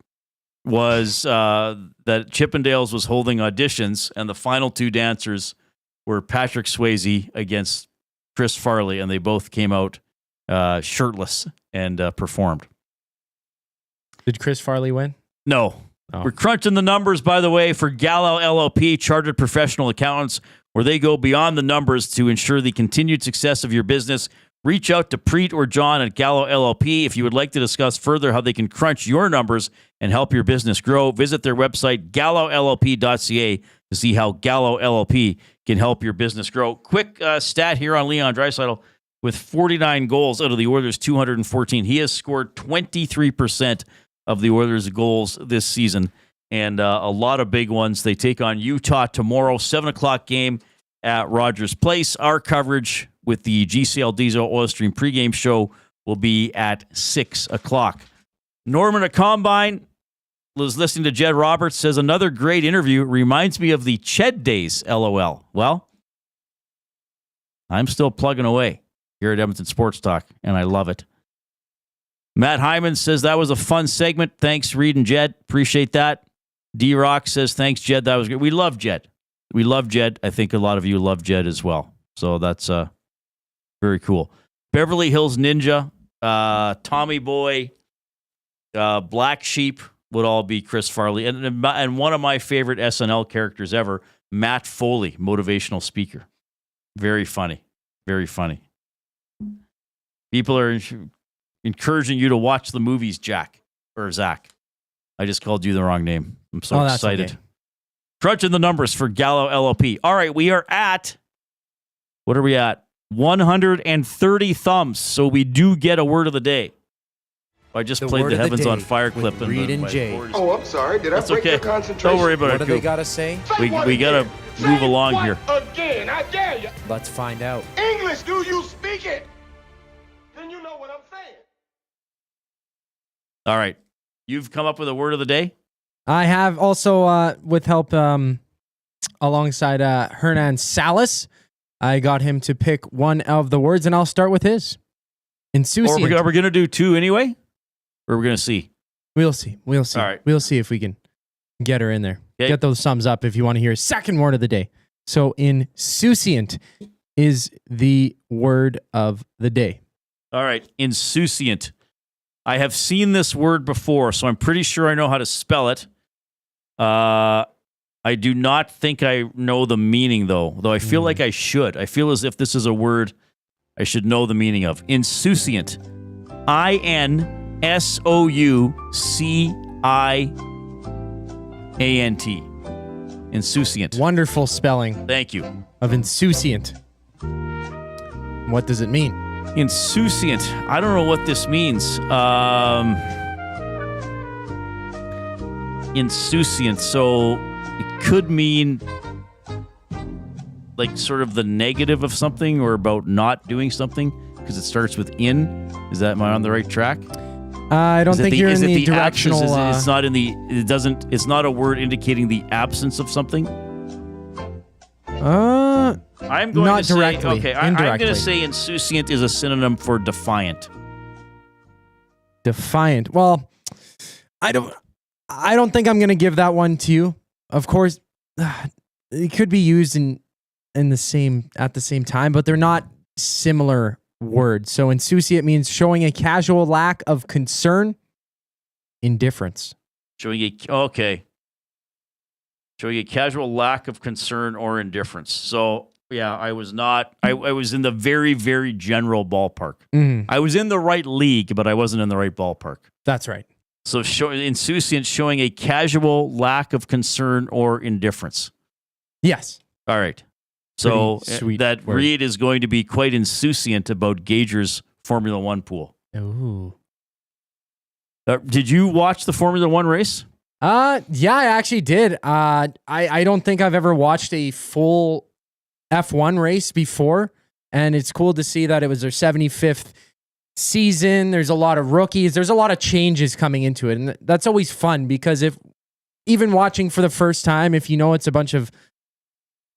was that Chippendales was holding auditions, and the final two dancers were Patrick Swayze against Chris Farley, and they both came out shirtless and performed. Did Chris Farley win? No. We're crunching the numbers, by the way, for Gallo LLP, Chartered Professional Accountants, where they go beyond the numbers to ensure the continued success of your business. Reach out to Preet or John at Gallo LLP if you would like to discuss further how they can crunch your numbers and help your business grow. Visit their website, gallollp.ca, to see how Gallo LLP can help your business grow. Quick stat here on Leon Draisaitl. With 49 goals out of the Oilers' 214, he has scored 23% of the Oilers' goals this season, and a lot of big ones. They take on Utah tomorrow, 7 o'clock game at Rogers Place. Our coverage with the GCL Diesel Oil Stream pregame show will be at 6 o'clock. Norman at Combine was listening to Jed Roberts, says another great interview. Reminds me of the Ched days, LOL. Well, I'm still plugging away here at Edmonton Sports Talk, and I love it. Matt Hyman says that was a fun segment. Thanks, Reid and Jed. Appreciate that. D-Rock says, thanks, Jed. That was good. We love Jed. I think a lot of you love Jed as well. So that's very cool. Beverly Hills Ninja, Tommy Boy, Black Sheep, would all be Chris Farley. And one of my favorite SNL characters ever, Matt Foley, motivational speaker. Very funny. Very funny. People are encouraging you to watch the movies, Jack or Zach. I just called you the wrong name. I'm so excited. Okay. Crunching the numbers for Gallo LLP. All right, we are at, what are we at? 130 thumbs. So we do get a word of the day. I just played the Heavens on Fire clip. Reid and Jay. Oh, I'm sorry. Did I break your concentration? Don't worry about it. What do they got to say? We got to move along here. Again, I dare you. Let's find out. English, do you speak it? Then you know what I'm saying. All right. You've come up with a word of the day? I have also, with help alongside Hernan Salas, I got him to pick one of the words, and I'll start with his. Insouciant. Are we going to do two anyway? Or are we going to see? We'll see. All right. We'll see if we can get her in there. Okay. Get those thumbs up if you want to hear a second word of the day. So insouciant is the word of the day. All right. Insouciant. I have seen this word before, so I'm pretty sure I know how to spell it. I do not think I know the meaning, though I feel like I should. I feel as if this is a word I should know the meaning of. Insouciant. INSOUCIANT. Insouciant. Wonderful spelling. Thank you. Of insouciant. What does it mean? Insouciant. I don't know what this means. Insouciant. So it could mean like sort of the negative of something or about not doing something because it starts with in. Am I on the right track? I don't think you're in the directional. It's not in the. It doesn't. It's not a word indicating the absence of something. I'm going not to directly. Say, okay, I'm going to say insouciant is a synonym for defiant. Defiant. Well, I don't think I'm going to give that one to you. Of course, it could be used at the same time, but they're not similar words. So insouciant means showing a casual lack of concern, indifference. Showing a casual lack of concern or indifference. So yeah, I was not. I was in the very, very general ballpark. I was in the right league, but I wasn't in the right ballpark. That's right. So insouciant, showing a casual lack of concern or indifference. Yes. All right. So that word. Reid is going to be quite insouciant about Gager's Formula One pool. Ooh. Did you watch the Formula One race? Yeah, I actually did. I don't think I've ever watched a full F1 race before, and it's cool to see that it was their 75th season. There's a lot of rookies. There's a lot of changes coming into it, and that's always fun because even watching for the first time, if you know it's a bunch of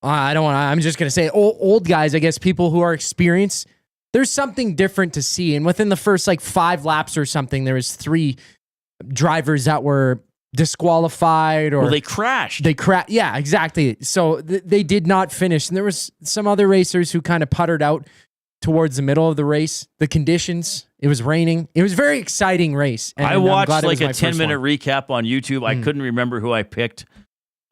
I'm just going to say old guys, I guess, people who are experienced, there's something different to see. And within the first 5 laps or something, there was 3 drivers that were disqualified or they crashed. Yeah, exactly. So they did not finish. And there was some other racers who kind of puttered out towards the middle of the race. The conditions, it was raining. It was a very exciting race. And I watched a 10-minute recap on YouTube. I couldn't remember who I picked.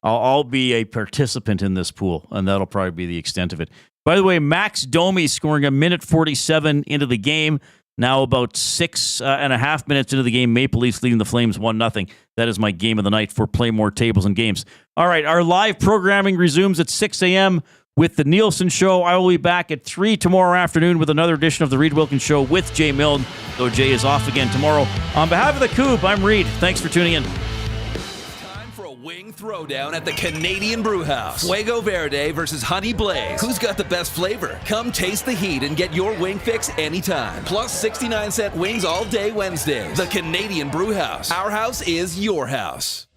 I'll be a participant in this pool, and that'll probably be the extent of it. By the way, Max Domi scoring a minute 47 into the game. Now about 6.5 minutes into the game, Maple Leafs leading the Flames 1-0. That is my game of the night for Play More Tables and Games. All right, our live programming resumes at 6 a.m. with the Nielsen Show. I will be back at 3 tomorrow afternoon with another edition of the Reid Wilkins Show with Jay Milne, though Jay is off again tomorrow. On behalf of the Koob, I'm Reid. Thanks for tuning in. Wing throwdown at the Canadian Brewhouse. Fuego Verde versus Honey Blaze. Who's got the best flavor? Come taste the heat and get your wing fix anytime. Plus 69-cent wings all day Wednesdays. The Canadian Brewhouse. Our house is your house.